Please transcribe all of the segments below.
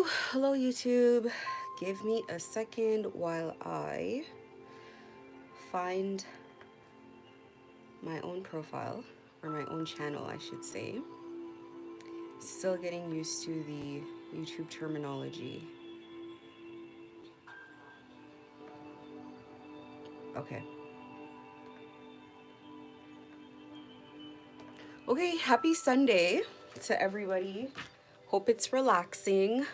Hello YouTube. Give me a second while I find my own profile, or my own channel, I should say. Still getting used to the YouTube terminology. Okay. Okay, happy Sunday to everybody. Hope it's relaxing.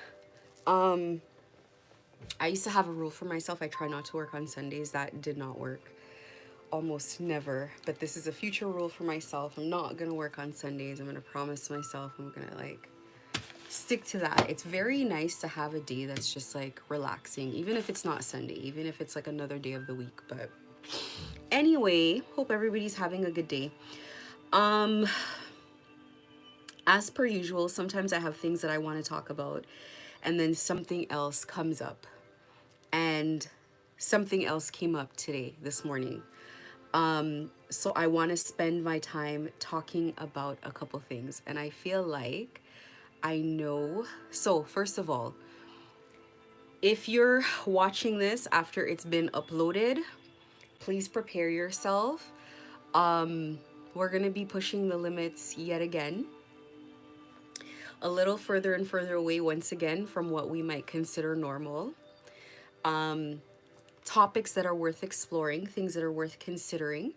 I used to have a rule for myself. I try not to work on Sundays. That did not work. Almost never. But this is a future rule for myself. I'm not gonna work on Sundays. I'm gonna promise myself I'm gonna stick to that. It's very nice to have a day that's just like relaxing, even if it's not Sunday, even if it's like another day of the week. But anyway, hope everybody's having a good day. As per usual, sometimes I have things that I want to talk about and then something else comes up, and something else came up today, this morning. So I want to spend my time talking about a couple things, and I feel like I know. So first of all, if you're watching this after it's been uploaded, please prepare yourself. We're gonna be pushing the limits yet again, a little further and further away once again from what we might consider normal. Topics that are worth exploring, things that are worth considering.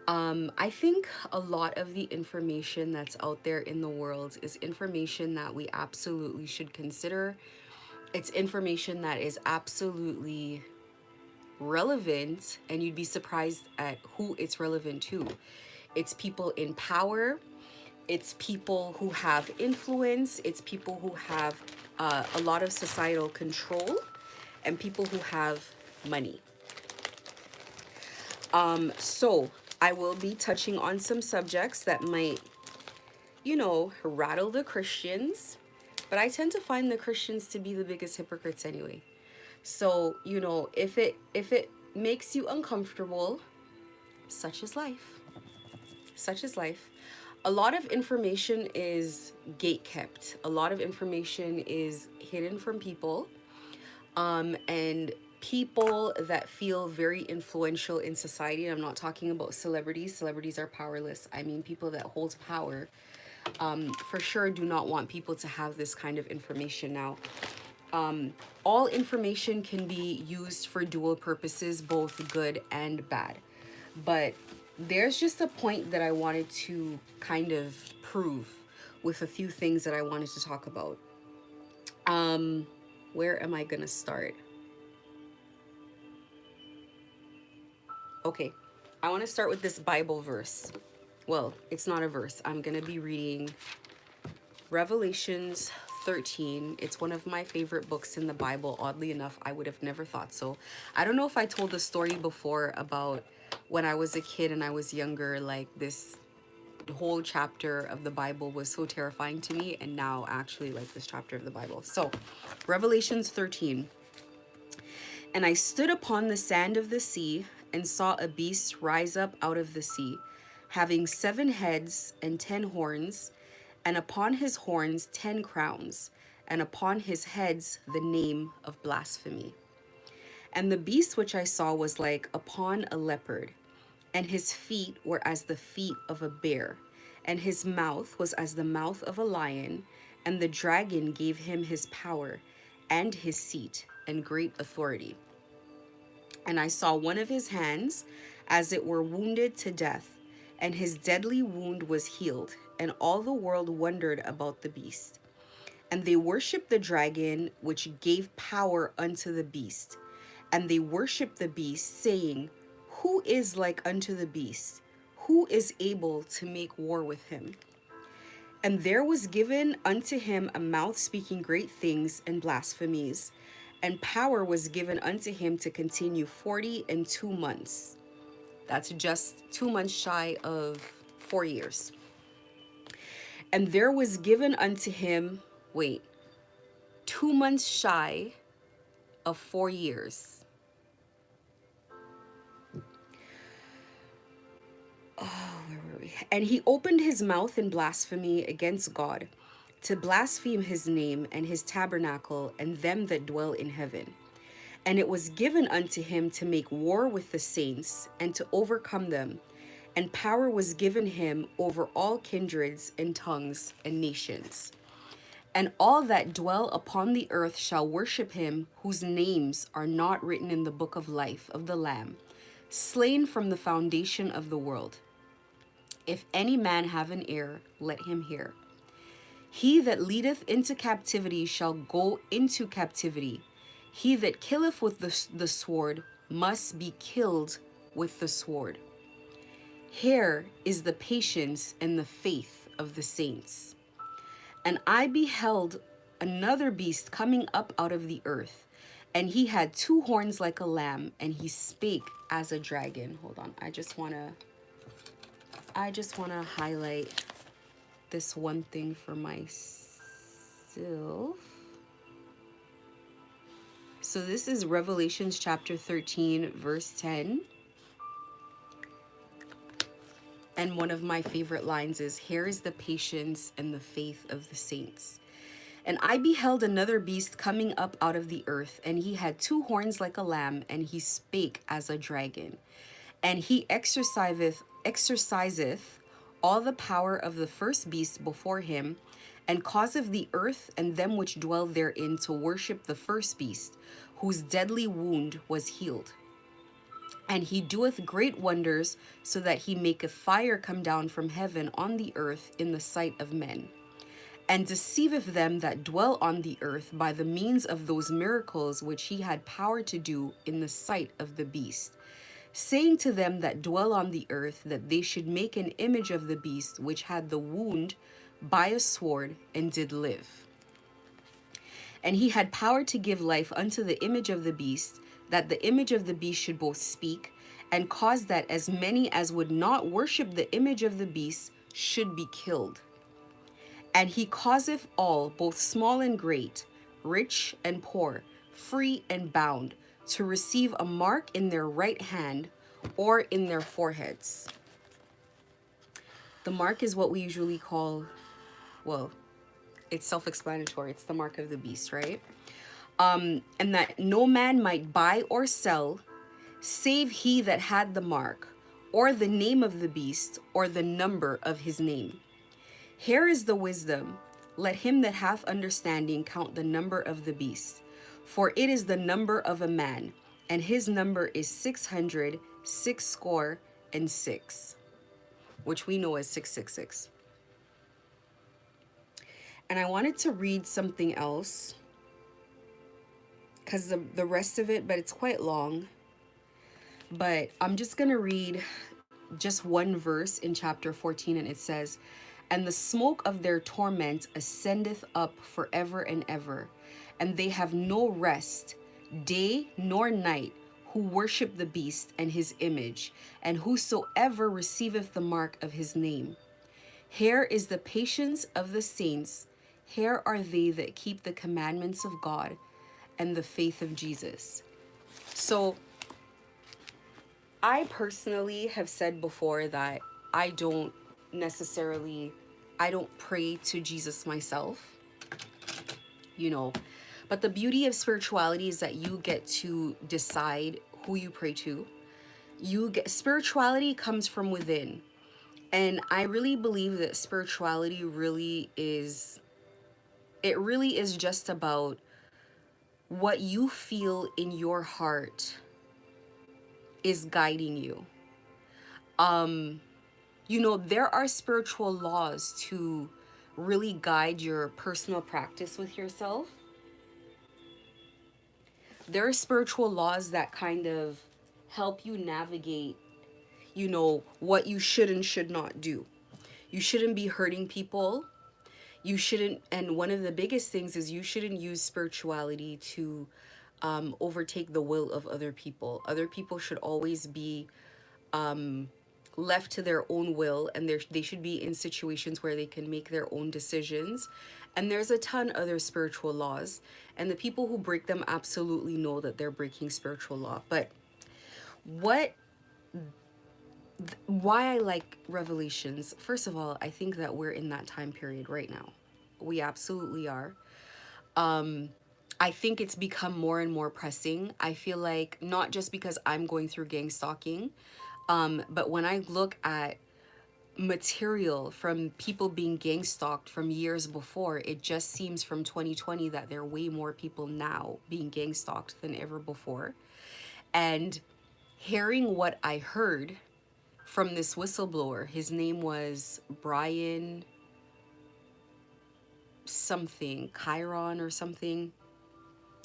I think a lot of the information that's out there in the world is information that we absolutely should consider. It's information that is absolutely relevant, and you'd be surprised at who it's relevant to. It's people in power, it's people who have influence, it's people who have a lot of societal control, and people who have money. So I will be touching on some subjects that might, rattle the Christians, but I tend to find the Christians to be the biggest hypocrites anyway. So, if it makes you uncomfortable, such is life. Such is life. A lot of information is gate kept. A lot of information is hidden from people. And people that feel very influential in society, and I'm not talking about celebrities. Celebrities are powerless. I mean people that hold power, for sure do not want people to have this kind of information. Now, all information can be used for dual purposes, both good and bad. But there's just a point that I wanted to kind of prove with a few things that I wanted to talk about. Where am I gonna start? Okay, I want to start with this Bible verse. Well, it's not a verse. I'm gonna be reading Revelations 13. It's one of my favorite books in the Bible. Oddly enough, I would have never thought so. I don't know if I told the story before about when I was a kid and I was younger, like this whole chapter of the Bible was so terrifying to me, and now actually like this chapter of the Bible. So, Revelations 13. And I stood upon the sand of the sea and saw a beast rise up out of the sea, having 7 heads and 10 horns, and upon his horns 10 crowns, and upon his heads the name of blasphemy. And the beast which I saw was like upon a leopard, and his feet were as the feet of a bear, and his mouth was as the mouth of a lion, and the dragon gave him his power, and his seat, and great authority. And I saw one of his hands as it were wounded to death, and his deadly wound was healed, and all the world wondered about the beast. And they worshipped the dragon, which gave power unto the beast. And they worshipped the beast, saying, Who is like unto the beast? Who is able to make war with him? And there was given unto him a mouth speaking great things and blasphemies, and power was given unto him to continue 42 months. That's just 2 months shy of 4 years. And there was given unto him, 2 months shy of 4 years. Oh, where were we? And he opened his mouth in blasphemy against God, to blaspheme his name and his tabernacle and them that dwell in heaven. And it was given unto him to make war with the saints and to overcome them. And power was given him over all kindreds and tongues and nations. And all that dwell upon the earth shall worship him, whose names are not written in the book of life of the Lamb, slain from the foundation of the world. If any man have an ear, let him hear. He that leadeth into captivity shall go into captivity. He that killeth with the sword must be killed with the sword. Here is the patience and the faith of the saints. And I beheld another beast coming up out of the earth, and he had two horns like a lamb, and he spake as a dragon. Hold on, I just wanna highlight this one thing for myself. So this is Revelations chapter 13, verse 10. And one of my favorite lines is, here is the patience and the faith of the saints. And I beheld another beast coming up out of the earth, and he had two horns like a lamb, and he spake as a dragon. And he exerciseth all the power of the first beast before him, and causeth the earth and them which dwell therein to worship the first beast, whose deadly wound was healed. And he doeth great wonders, so that he maketh fire come down from heaven on the earth in the sight of men, and deceiveth them that dwell on the earth by the means of those miracles which he had power to do in the sight of the beast, saying to them that dwell on the earth that they should make an image of the beast which had the wound by a sword and did live. And he had power to give life unto the image of the beast, that the image of the beast should both speak, and cause that as many as would not worship the image of the beast should be killed. And he causeth all, both small and great, rich and poor, free and bound, to receive a mark in their right hand or in their foreheads. The mark is what we usually call, well, it's self-explanatory. It's the mark of the beast, right? And that no man might buy or sell, save he that had the mark, or the name of the beast, or the number of his name. Here is the wisdom. Let him that hath understanding count the number of the beast, for it is the number of a man, and his number is 666, which we know as 666. And I wanted to read something else, because the rest of it, but it's quite long. But I'm just going to read just one verse in chapter 14, and it says, and the smoke of their torment ascendeth up forever and ever, and they have no rest, day nor night, who worship the beast and his image, and whosoever receiveth the mark of his name. Here is the patience of the saints. Here are they that keep the commandments of God and the faith of Jesus. So I personally have said before that I don't pray to Jesus myself, but the beauty of spirituality is that you get to decide who you pray to. Spirituality comes from within. And I really believe that spirituality really is just about what you feel in your heart is guiding you. There are spiritual laws to really guide your personal practice with yourself. There are spiritual laws that kind of help you navigate, what you should and should not do. You shouldn't be hurting people. You shouldn't, and one of the biggest things is you shouldn't use spirituality to overtake the will of other people. Other people should always be left to their own will, and they should be in situations where they can make their own decisions. And there's a ton other spiritual laws, and the people who break them absolutely know that they're breaking spiritual law. But why I like Revelations, first of all, I think that we're in that time period right now. We absolutely are. I think it's become more and more pressing. I feel like not just because I'm going through gang stalking, but when I look at material from people being gang stalked from years before, it just seems from 2020 that there are way more people now being gang stalked than ever before. And hearing what I heard from this whistleblower, his name was Brian something, Chiron or something.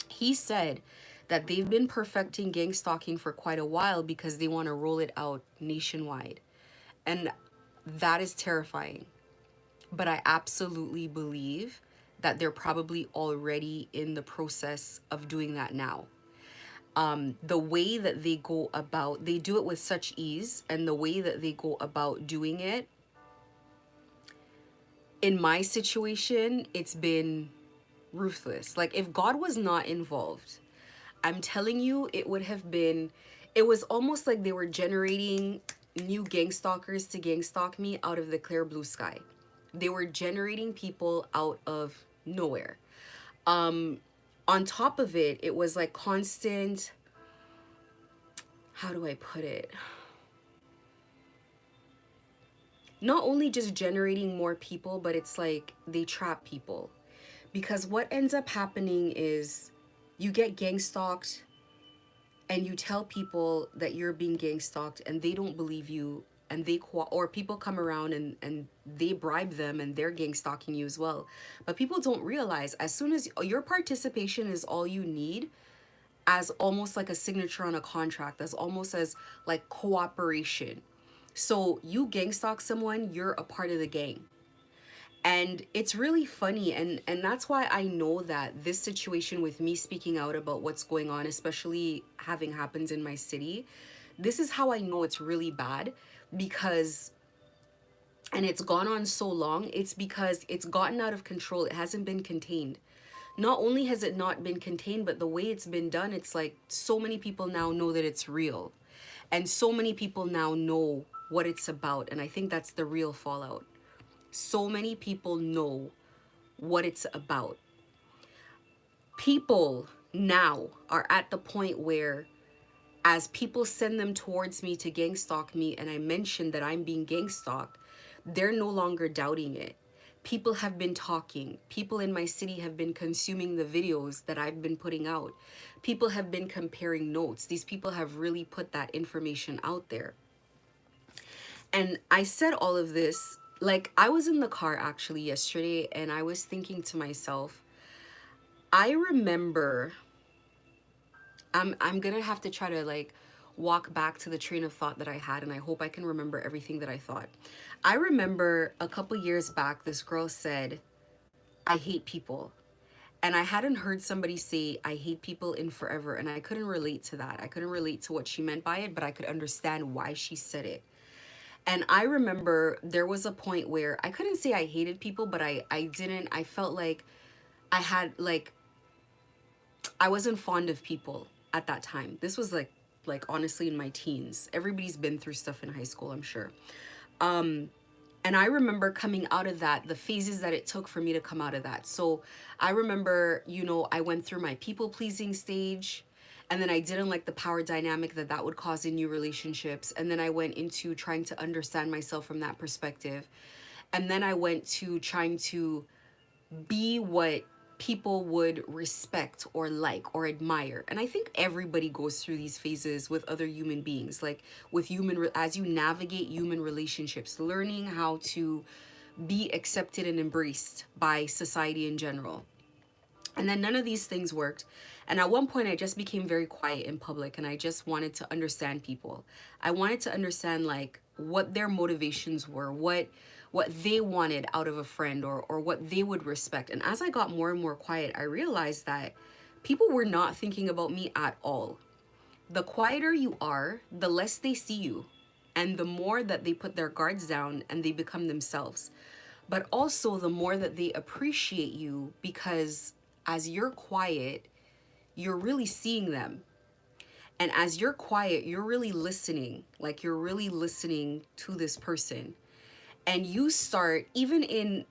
He said that they've been perfecting gang stalking for quite a while because they want to roll it out nationwide. And that is terrifying. But I absolutely believe that they're probably already in the process of doing that now. The way that they go about, they do it with such ease, and the way that they go about doing it, in my situation, it's been ruthless. Like, if God was not involved, I'm telling you, it would have been, it was almost like they were generating new gang stalkers to gang stalk me out of the clear blue sky. They were generating people out of nowhere. On top of it, it was like constant, how do I put it? Not only just generating more people, but it's like they trap people. Because what ends up happening is you get gang stalked and you tell people that you're being gang stalked and they don't believe you, and or people come around and they bribe them and they're gang stalking you as well. But people don't realize, as soon as your participation is all you need, as almost like a signature on a contract, as almost as like cooperation. So you gang stalk someone, you're a part of the gang. And it's really funny, and that's why I know that this situation with me speaking out about what's going on, especially having happened in my city, this is how I know it's really bad. Because, and it's gone on so long, it's because it's gotten out of control. It hasn't been contained. Not only has it not been contained, but the way it's been done, it's like so many people now know that it's real, and so many people now know what it's about. And I think that's the real fallout. So many people know what it's about. People now are at the point where, as people send them towards me to gang stalk me, and I mention that I'm being gang stalked, they're no longer doubting it. People have been talking. People in my city have been consuming the videos that I've been putting out. People have been comparing notes. These people have really put that information out there. And I said all of this, like, I was in the car actually yesterday and I was thinking to myself, I remember, I'm gonna have to try to like walk back to the train of thought that I had, and I hope I can remember everything that I thought. I remember a couple years back, this girl said, I hate people. And I hadn't heard somebody say, I hate people in forever. And I couldn't relate to that. I couldn't relate to what she meant by it, but I could understand why she said it. And I remember there was a point where I couldn't say I hated people, but I felt like I had like, I wasn't fond of people at that time. This was like honestly in my teens. Everybody's been through stuff in high school, I'm sure. And I remember coming out of that, the phases that it took for me to come out of that. So I remember, you know, I went through my people pleasing stage, and then I didn't like the power dynamic that that would cause in new relationships. And then I went into trying to understand myself from that perspective. And then I went to trying to be what people would respect or like or admire. And I think everybody goes through these phases with other human beings, like with as you navigate human relationships, learning how to be accepted and embraced by society in general. And then none of these things worked. And at one point, I just became very quiet in public, and I just wanted to understand people. I wanted to understand like what their motivations were, what they wanted out of a friend, or what they would respect. And as I got more and more quiet, I realized that people were not thinking about me at all. The quieter you are, the less they see you, and the more that they put their guards down and they become themselves. But also the more that they appreciate you, because as you're quiet, you're really seeing them. And as you're quiet, you're really listening, like you're really listening to this person. And you start, even in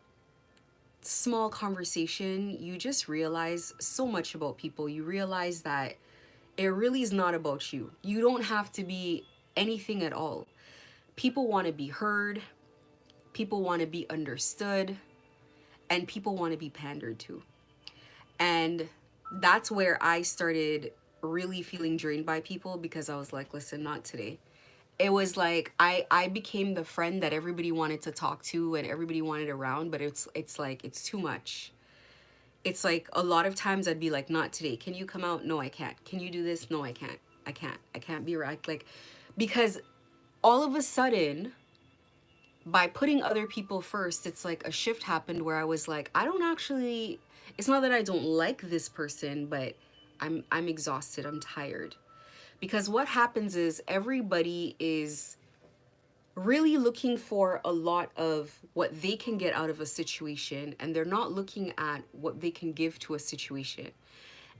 small conversation, you just realize so much about people. You realize that it really is not about you. You don't have to be anything at all. People want to be heard, people want to be understood, and people want to be pandered to. And that's where I started really feeling drained by people, because I was like, listen, not today. It was like I became the friend that everybody wanted to talk to and everybody wanted around, but it's like it's too much. It's like a lot of times I'd be like, not today. Can you come out? No, I can't. Can you do this? No, I can't. I can't. I can't be right. Like, because all of a sudden, by putting other people first, it's like a shift happened where I was like, I don't actually, it's not that I don't like this person, but I'm exhausted. I'm tired. Because what happens is everybody is really looking for a lot of what they can get out of a situation, and they're not looking at what they can give to a situation.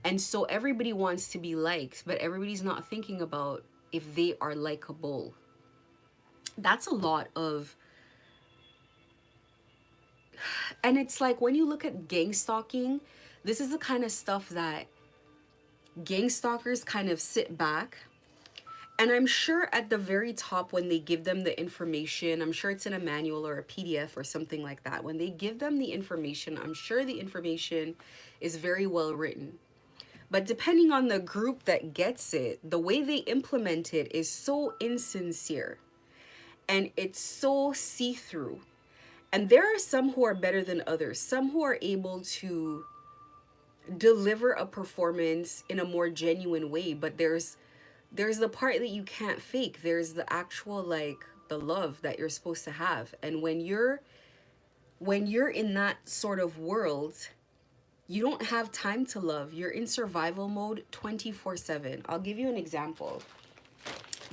And so everybody wants to be liked, but everybody's not thinking about if they are likable. That's a lot of, and it's like when you look at gang stalking, this is the kind of stuff that gang stalkers kind of sit back. And I'm sure at the very top, when they give them the information, I'm sure it's in a manual or a PDF or something like that. When they give them the information, I'm sure the information is very well written. But depending on the group that gets it, the way they implement it is so insincere and it's so see-through. And there are some who are better than others, some who are able to deliver a performance in a more genuine way, but there's the part that you can't fake. There's the actual, like, the love that you're supposed to have. And when you're in that sort of world, you don't have time to love. You're in survival mode 24/7. I'll give you an example.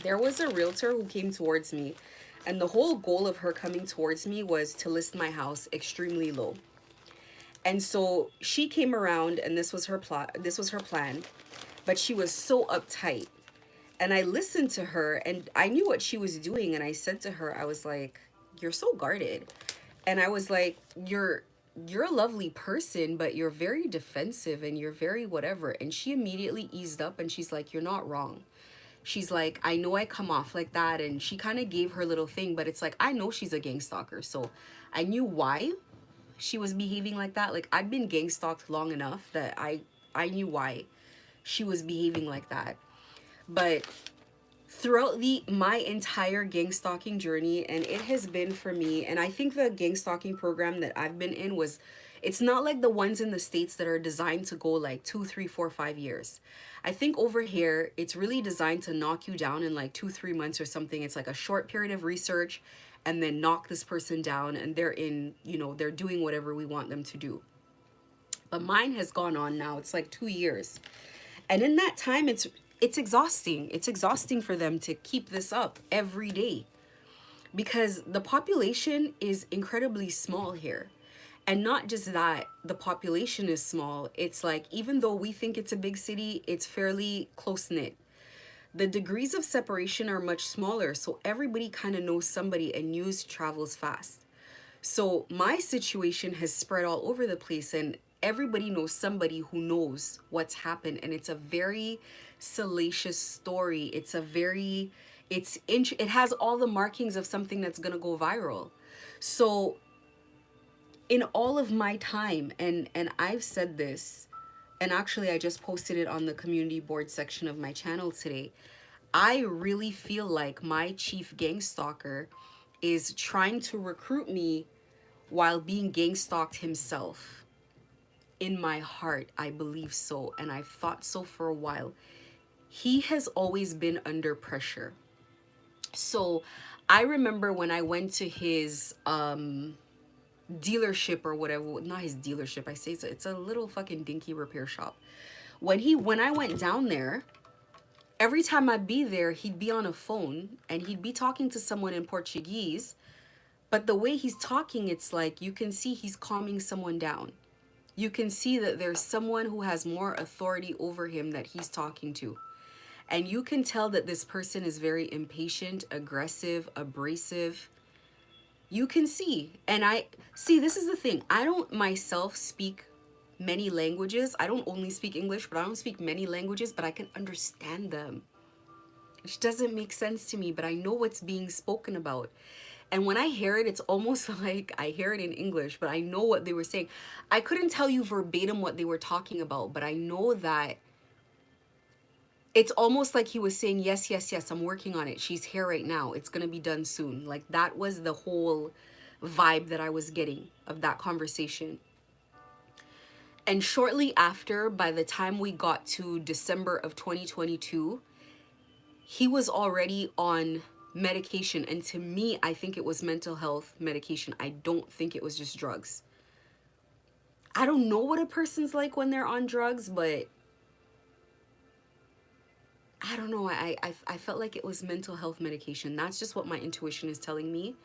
There was a realtor who came towards me, and the whole goal of her coming towards me was to list my house extremely low. And so she came around, and this was her plan, but she was so uptight. And I listened to her, and I knew what she was doing, and I said to her, I was like, you're so guarded. And I was like, you're a lovely person, but you're very defensive and you're very whatever. And she immediately eased up, and she's like, you're not wrong. She's like, I know I come off like that. And she kind of gave her little thing, but it's like, I know she's a gang stalker. So I knew why she was behaving like that. Like, I'd been gang stalked long enough that I knew why she was behaving like that. But throughout my entire gang stalking journey, and it has been for me, and I think the gang stalking program that I've been in it's not like the ones in the States that are designed to go like 2, 3, 4, 5 years. I think over here, it's really designed to knock you down in like 2, 3 months or something. It's like a short period of research and then knock this person down, and they're doing whatever we want them to do. But mine has gone on now. It's like 2 years. And in that time, it's exhausting. It's exhausting for them to keep this up every day, because the population is incredibly small here. And not just that, the population is small. It's like, even though we think it's a big city, it's fairly close-knit. The degrees of separation are much smaller, so everybody kind of knows somebody, and news travels fast. So my situation has spread all over the place, and everybody knows somebody who knows what's happened, and it's a very salacious story. It has all the markings of something that's gonna go viral. So in all of my time, and I've said this, and actually I just posted it on the community board section of my channel today, I really feel like my chief gang stalker is trying to recruit me while being gang stalked himself. In my heart, I believe so, and I've thought so for a while. He has always been under pressure. So I remember when I went to his dealership or whatever, not his dealership, I say it's a little fucking dinky repair shop. When I went down there, every time I'd be there, he'd be on a phone and he'd be talking to someone in Portuguese, but the way he's talking, it's like you can see he's calming someone down. You can see that there's someone who has more authority over him that he's talking to. And you can tell that this person is very impatient, aggressive, abrasive. You can see. And I see, this is the thing. I don't myself speak many languages. I don't only speak English, but I don't speak many languages, but I can understand them. Which doesn't make sense to me, but I know what's being spoken about. And when I hear it, it's almost like I hear it in English, but I know what they were saying. I couldn't tell you verbatim what they were talking about, but I know that it's almost like he was saying, yes, yes, yes, I'm working on it. She's here right now. It's going to be done soon. Like that was the whole vibe that I was getting of that conversation. And shortly after, by the time we got to December of 2022, he was already on medication. And to me, I think it was mental health medication. I don't think it was just drugs. I don't know what a person's like when they're on drugs, but I don't know. I felt like it was mental health medication. That's just what my intuition is telling me.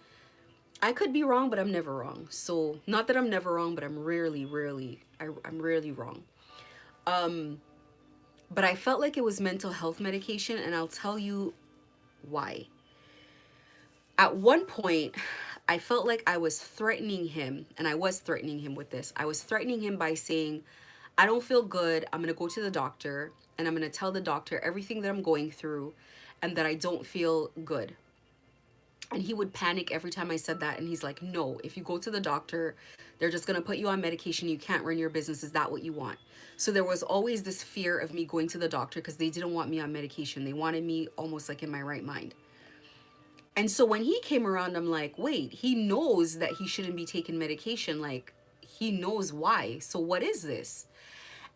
I could be wrong, but I'm never wrong. So not that I'm never wrong, but I'm rarely wrong. But I felt like it was mental health medication, and I'll tell you why. At one point, I felt like I was threatening him, and I was threatening him with this. I was threatening him by saying, I don't feel good. I'm going to go to the doctor, and I'm going to tell the doctor everything that I'm going through and that I don't feel good. And he would panic every time I said that. And he's like, no, if you go to the doctor, they're just going to put you on medication. You can't run your business. Is that what you want? So there was always this fear of me going to the doctor because they didn't want me on medication. They wanted me almost like in my right mind. And so when he came around, I'm like, wait, he knows that he shouldn't be taking medication. Like, he knows why. So what is this?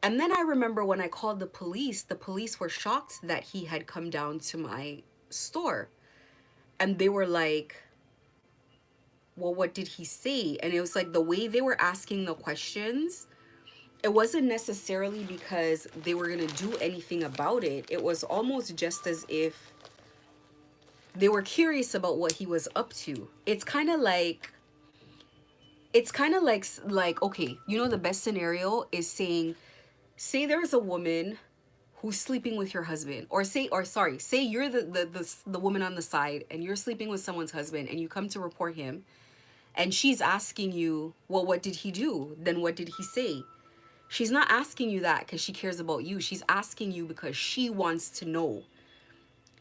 And then I remember when I called the police were shocked that he had come down to my store. And they were like, well, what did he say? And it was like the way they were asking the questions, it wasn't necessarily because they were going to do anything about it. It was almost just as if they were curious about what he was up to. It's kind of like, okay, you know, the best scenario is saying, say there's a woman who's sleeping with your husband, or say you're the woman on the side and you're sleeping with someone's husband and you come to report him and she's asking you, well, what did he do? Then what did he say? She's not asking you that because she cares about you. She's asking you because she wants to know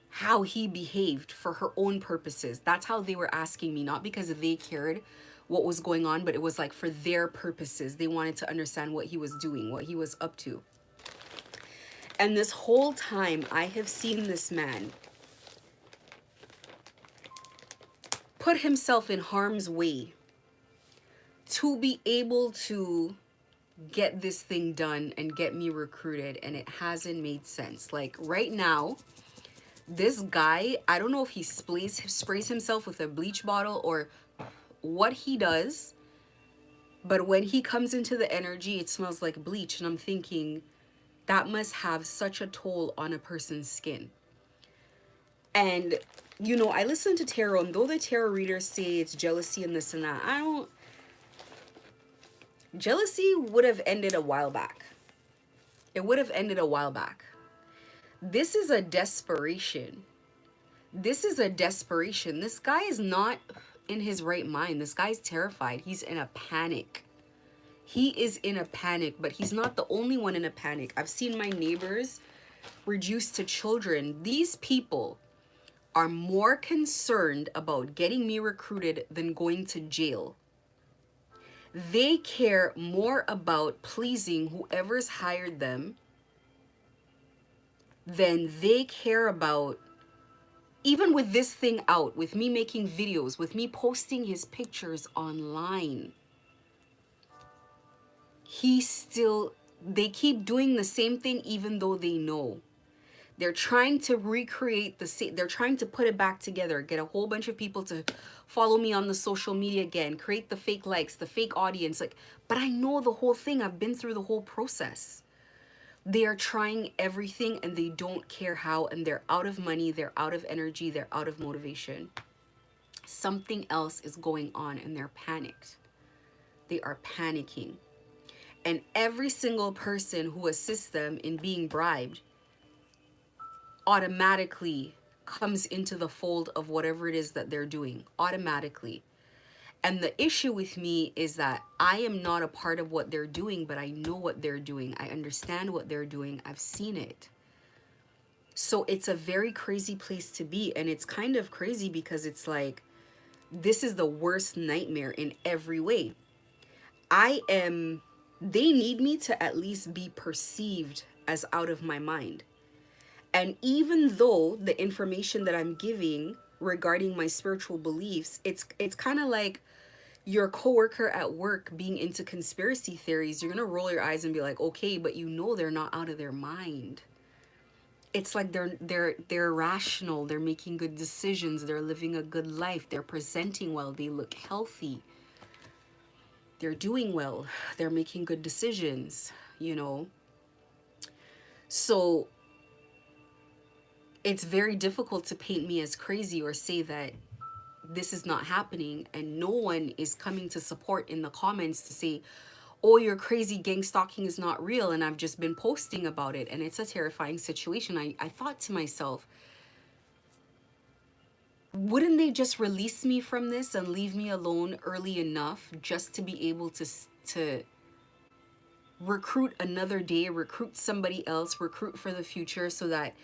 how he behaved for her own purposes. That's how they were asking me, not because they cared what was going on, but it was like for their purposes. They wanted to understand what he was doing, what he was up to. And this whole time, I have seen this man put himself in harm's way to be able to get this thing done and get me recruited, and it hasn't made sense. Like right now, this guy, I don't know if he sprays himself with a bleach bottle or what he does, but when he comes into the energy, it smells like bleach, and I'm thinking, that must have such a toll on a person's skin. And, you know, I listen to tarot, and though the tarot readers say it's jealousy and this and that, jealousy would have ended a while back. It would have ended a while back. This is a desperation. This guy is not in his right mind. This guy's terrified. He's in a panic. He is in a panic, but he's not the only one in a panic. I've seen my neighbors reduced to children. These people are more concerned about getting me recruited than going to jail. They care more about pleasing whoever's hired them than they care about, even with this thing out, with me making videos, with me posting his pictures online. They keep doing the same thing even though they know. They're trying to recreate they're trying to put it back together, get a whole bunch of people to follow me on the social media again, create the fake likes, the fake audience. Like, but I know the whole thing. I've been through the whole process. They are trying everything and they don't care how, and they're out of money, they're out of energy, they're out of motivation. Something else is going on and they're panicked. They are panicking. And every single person who assists them in being bribed automatically comes into the fold of whatever it is that they're doing, automatically. And the issue with me is that I am not a part of what they're doing, but I know what they're doing. I understand what they're doing. I've seen it. So it's a very crazy place to be. And it's kind of crazy because it's like, this is the worst nightmare in every way. They need me to at least be perceived as out of my mind. And even though the information that I'm giving regarding my spiritual beliefs, it's kind of like your coworker at work being into conspiracy theories. You're gonna roll your eyes and be like, okay, but you know they're not out of their mind. It's like they're rational, they're making good decisions, they're living a good life, they're presenting well, they look healthy, they're doing well, they're making good decisions, you know. So it's very difficult to paint me as crazy or say that this is not happening, and no one is coming to support in the comments to say, oh, you're crazy, gang stalking is not real, and I've just been posting about it and it's a terrifying situation. I thought to myself, wouldn't they just release me from this and leave me alone early enough just to be able to recruit another day, recruit somebody else, recruit for the future, so that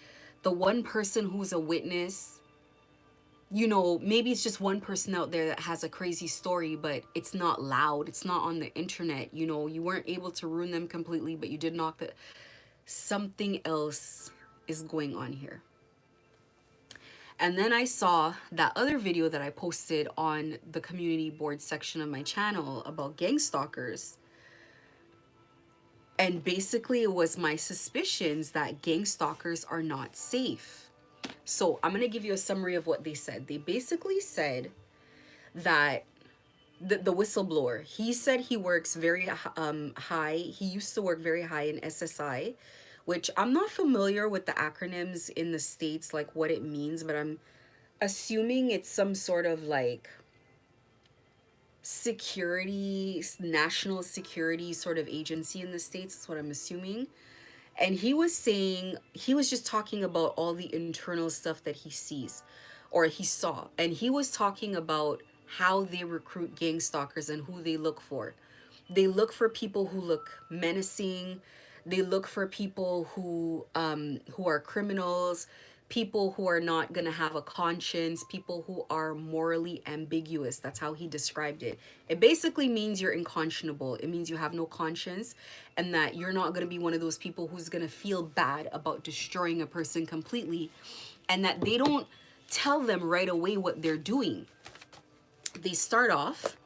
the one person who's a witness, you know, maybe it's just one person out there that has a crazy story, but it's not loud, it's not on the internet, you know, you weren't able to ruin them completely, but you did knock the... Something else is going on here. And then I saw that other video that I posted on the community board section of my channel about gang stalkers. And basically it was my suspicions that gang stalkers are not safe. So I'm going to give you a summary of what they said. They basically said that the whistleblower, he said he works very high. He used to work very high in SSI, which I'm not familiar with the acronyms in the States, like what it means, but I'm assuming it's some sort of like security, national security sort of agency in the States. That's what I'm assuming. And he was saying, he was just talking about all the internal stuff that he sees or he saw. And he was talking about how they recruit gang stalkers and who they look for. They look for people who look menacing. They look for people who are criminals, people who are not going to have a conscience, people who are morally ambiguous. That's how he described it. It basically means you're unconscionable. It means you have no conscience, and that you're not going to be one of those people who's going to feel bad about destroying a person completely, and that they don't tell them right away what they're doing. They start off,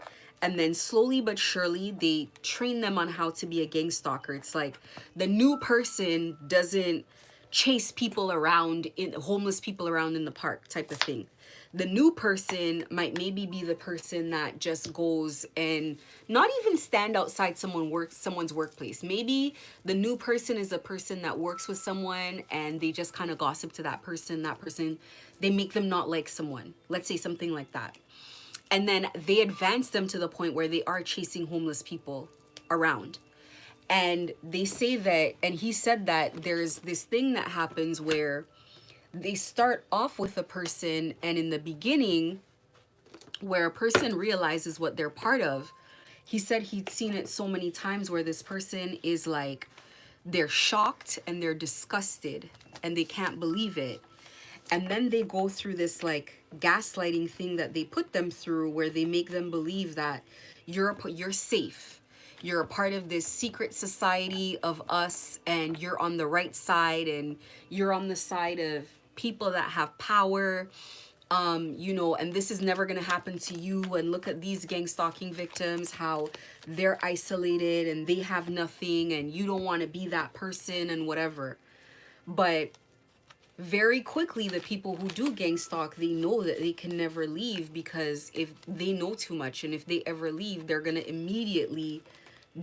and then slowly but surely they train them on how to be a gang stalker. It's like the new person doesn't chase people around, homeless people around in the park type of thing. The new person might maybe be the person that just goes and not even stand outside someone's workplace. Maybe the new person is a person that works with someone and they just kind of gossip to that person. That person, they make them not like someone. Let's say something like that. And then they advance them to the point where they are chasing homeless people around. And they say that, and he said that there's this thing that happens where they start off with a person, and in the beginning, where a person realizes what they're part of, he said he'd seen it so many times where this person is like, they're shocked and they're disgusted and they can't believe it. And then they go through this like gaslighting thing that they put them through, where they make them believe that you're safe. You're a part of this secret society of us, and you're on the right side, and you're on the side of people that have power, you know, and this is never going to happen to you. And look at these gang stalking victims, how they're isolated and they have nothing, and you don't want to be that person and whatever. But very quickly, the people who do gang stalk, they know that they can never leave, because if they know too much, and if they ever leave, they're going to immediately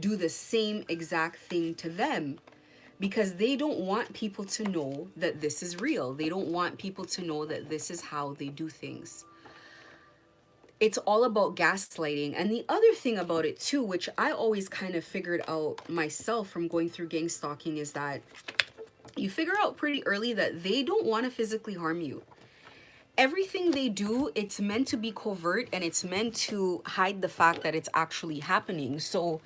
do the same exact thing to them, because they don't want people to know that this is real. They don't want people to know that this is how they do things. It's all about gaslighting. And the other thing about it too, which I always kind of figured out myself from going through gang stalking, is that you figure out pretty early that they don't want to physically harm you. everything they do, it's meant to be covert and it's meant to hide the fact that it's actually happening. So,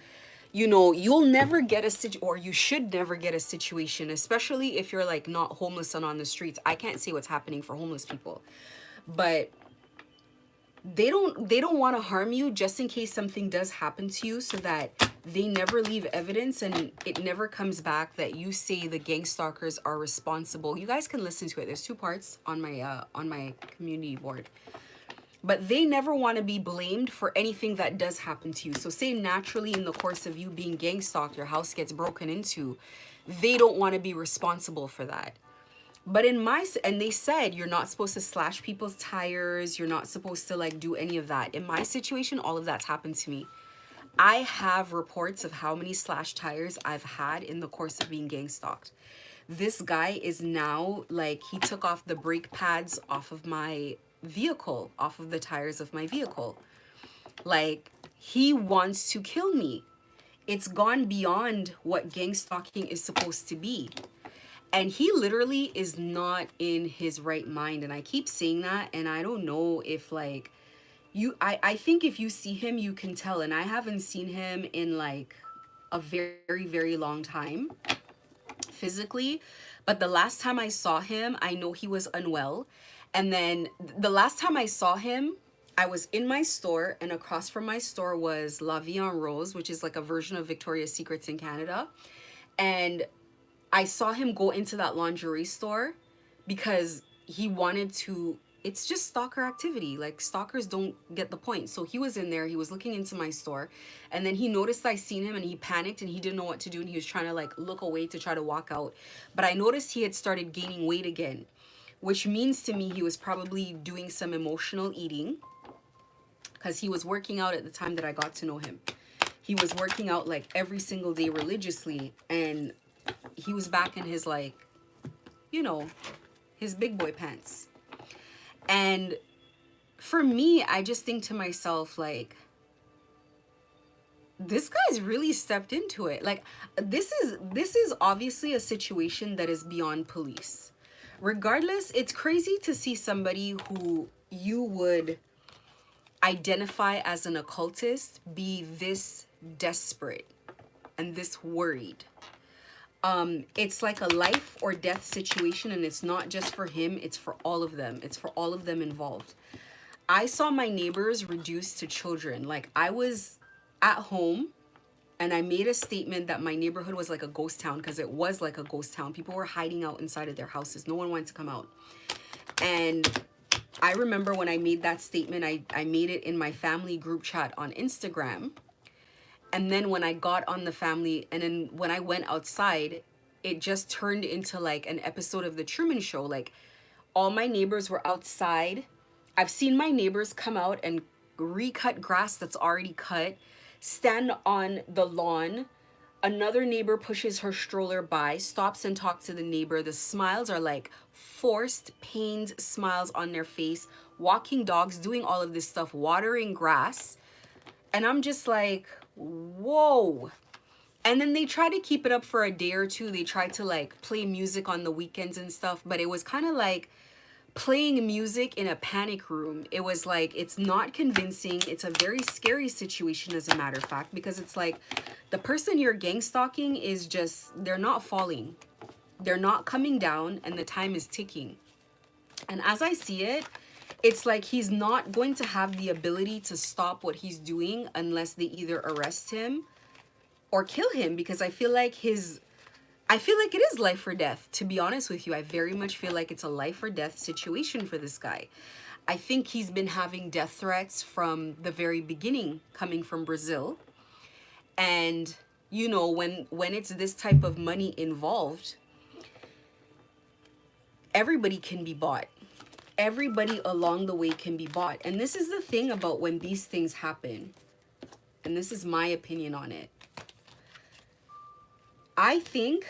you know, you'll never get or you should never get a situation, especially if you're like not homeless and on the streets. I can't say what's happening for homeless people, but they don't want to harm you just in case something does happen to you, so that they never leave evidence and it never comes back that you say the gang stalkers are responsible. You guys can listen to it. There's two parts on my community board. But they never want to be blamed for anything that does happen to you. So say naturally in the course of you being gang stalked, your house gets broken into, they don't want to be responsible for that. But and they said you're not supposed to slash people's tires, you're not supposed to like do any of that. In my situation, all of that's happened to me. I have reports of how many slash tires I've had in the course of being gang stalked. This guy is now like, he took off the brake pads off of my vehicle, off of the tires of my vehicle. Like, he wants to kill me. It's gone beyond what gang stalking is supposed to be. And he literally is not in his right mind. And I keep saying that, and I don't know if like I think if you see him, you can tell. And I haven't seen him in like a very, very long time physically. But the last time I saw him, I know he was unwell. And then the last time I saw him, I was in my store, and across from my store was La Vie en Rose, which is like a version of Victoria's Secrets in Canada. And I saw him go into that lingerie store because he wanted to, it's just stalker activity. Like, stalkers don't get the point. So he was in there, he was looking into my store, and then he noticed I seen him and he panicked and he didn't know what to do, and he was trying to like look away to try to walk out. But I noticed he had started gaining weight again, which means to me he was probably doing some emotional eating, because he was working out at the time that I got to know him. He was working out like every single day religiously, and he was back in his like, you know, his big boy pants. And for me, I just think to myself, like, this guy's really stepped into it. Like, this is obviously a situation that is beyond police. Regardless, it's crazy to see somebody who you would identify as an occultist be this desperate and this worried. It's like a life or death situation, and it's not just for him, it's for all of them. It's for all of them involved. I saw my neighbors reduced to children. Like, I was at home and I made a statement that my neighborhood was like a ghost town, because it was like a ghost town. People were hiding out inside of their houses. No one wanted to come out. And I remember when I made that statement, I made it in my family group chat on Instagram. And then when I got on the family, and then when I went outside, it just turned into like an episode of the Truman Show. Like, all my neighbors were outside. I've seen my neighbors come out and recut grass that's already cut, stand on the lawn. Another neighbor pushes her stroller by, stops and talks to the neighbor. The smiles are like forced, pained smiles on their face, walking dogs, doing all of this stuff, watering grass. And I'm just like, whoa. And then they try to keep it up for a day or two. They try to like play music on the weekends and stuff, but it was kind of like playing music in a panic room. It was like, it's not convincing. It's a very scary situation, as a matter of fact, because it's like the person you're gang stalking is just, they're not falling. They're not coming down, and the time is ticking. And as I see it, it's like he's not going to have the ability to stop what he's doing unless they either arrest him or kill him, because I feel like it is life or death, to be honest with you. I very much feel like it's a life or death situation for this guy. I think he's been having death threats from the very beginning, coming from Brazil. And, you know, when it's this type of money involved, everybody can be bought. Everybody along the way can be bought. And this is the thing about when these things happen, and this is my opinion on it. I think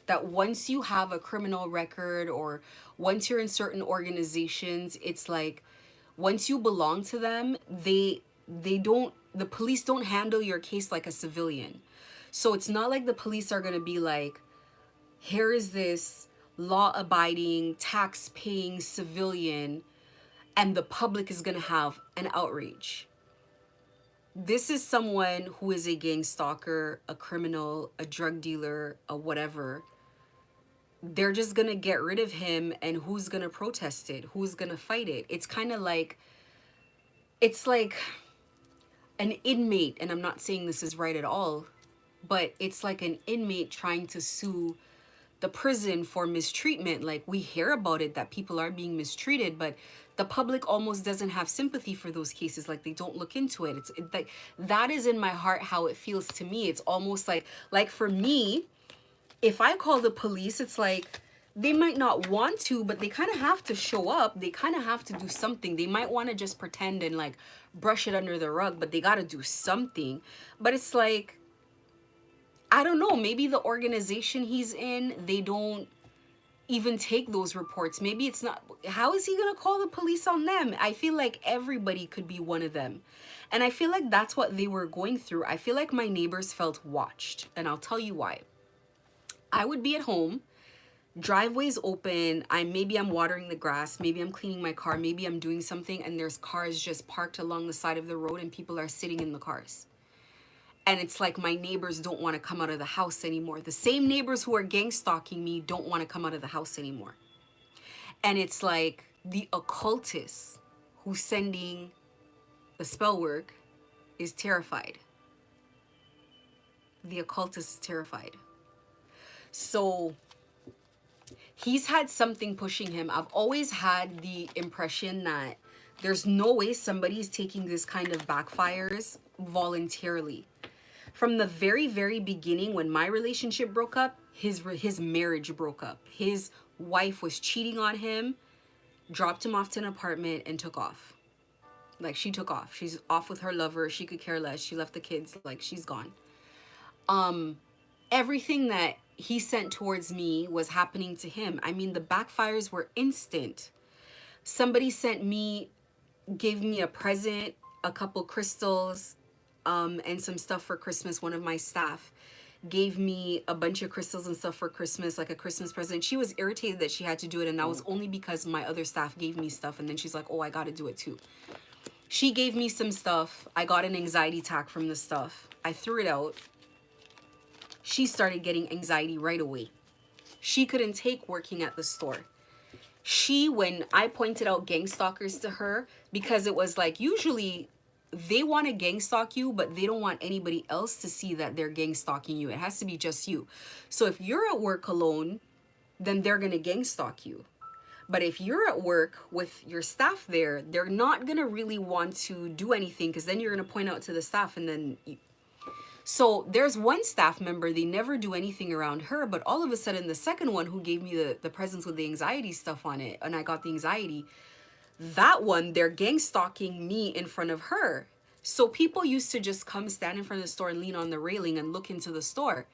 that once you have a criminal record, or once you're in certain organizations, it's like once you belong to them, the police don't handle your case like a civilian. So it's not like the police are going to be like, here is this law-abiding, tax-paying civilian and the public is going to have an outrage. This is someone who is a gang stalker, a criminal, a drug dealer, a whatever. They're just going to get rid of him, and who's going to protest it? Who's going to fight it? It's kind of like, it's like an inmate, and I'm not saying this is right at all, but it's like an inmate trying to sue the prison for mistreatment. Like, we hear about it, that people are being mistreated, but the public almost doesn't have sympathy for those cases. Like, they don't look into it. It's like, that is in my heart how it feels to me. It's almost like for me, if I call the police, it's like, they might not want to, but they kind of have to show up. They kind of have to do something. They might want to just pretend and like brush it under the rug, but they got to do something. But it's like, I don't know, maybe the organization he's in, they don't even take those reports. Maybe it's not, how is he going to call the police on them? I feel like everybody could be one of them. And I feel like that's what they were going through. I feel like my neighbors felt watched, and I'll tell you why. I would be at home, driveway's open, maybe I'm watering the grass, maybe I'm cleaning my car, maybe I'm doing something, and there's cars just parked along the side of the road and people are sitting in the cars. And it's like my neighbors don't want to come out of the house anymore. The same neighbors who are gang stalking me don't want to come out of the house anymore. And it's like the occultist who's sending the spell work is terrified. The occultist is terrified. So he's had something pushing him. I've always had the impression that there's no way somebody's taking this kind of backfires voluntarily. From the very, very beginning, when my relationship broke up, his marriage broke up. His wife was cheating on him, dropped him off to an apartment, and took off. Like, she took off. She's off with her lover. She could care less. She left the kids. Like, she's gone. Everything that he sent towards me was happening to him. I mean, the backfires were instant. Somebody gave me a present, a couple crystals, and some stuff for Christmas. One of my staff gave me a bunch of crystals and stuff for Christmas, like a Christmas present. She was irritated that she had to do it, and that was only because my other staff gave me stuff, and then she's like, oh, I got to do it too. She gave me some stuff. I got an anxiety attack from the stuff. I threw it out. She started getting anxiety right away. She couldn't take working at the store. When I pointed out gang stalkers to her, because it was like, usually they want to gang stalk you, but they don't want anybody else to see that they're gang stalking you. It has to be just you. So if you're at work alone, then they're going to gang stalk you. But if you're at work with your staff there, they're not going to really want to do anything, because then you're going to point out to the staff, and then so there's one staff member, they never do anything around her, but all of a sudden the second one who gave me the presents with the anxiety stuff on it, and I got the anxiety, that one, they're gang stalking me in front of her. So people used to just come stand in front of the store and lean on the railing and look into the store.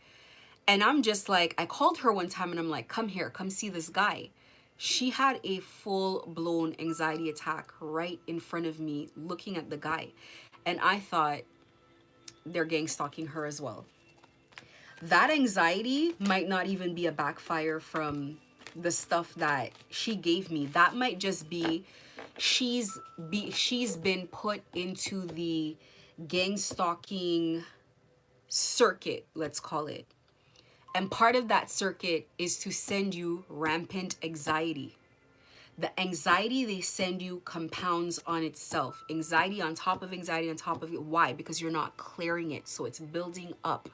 And I'm just like, I called her one time and I'm like, come here, come see this guy. She had a full-blown anxiety attack right in front of me looking at the guy. And I thought, they're gang stalking her as well. That anxiety might not even be a backfire from the stuff that she gave me. That might just be she's been put into the gang stalking circuit, let's call it. And part of that circuit is to send you rampant anxiety. The anxiety they send you compounds on itself. Anxiety on top of anxiety on top of it. Why? Because you're not clearing it. So it's building up.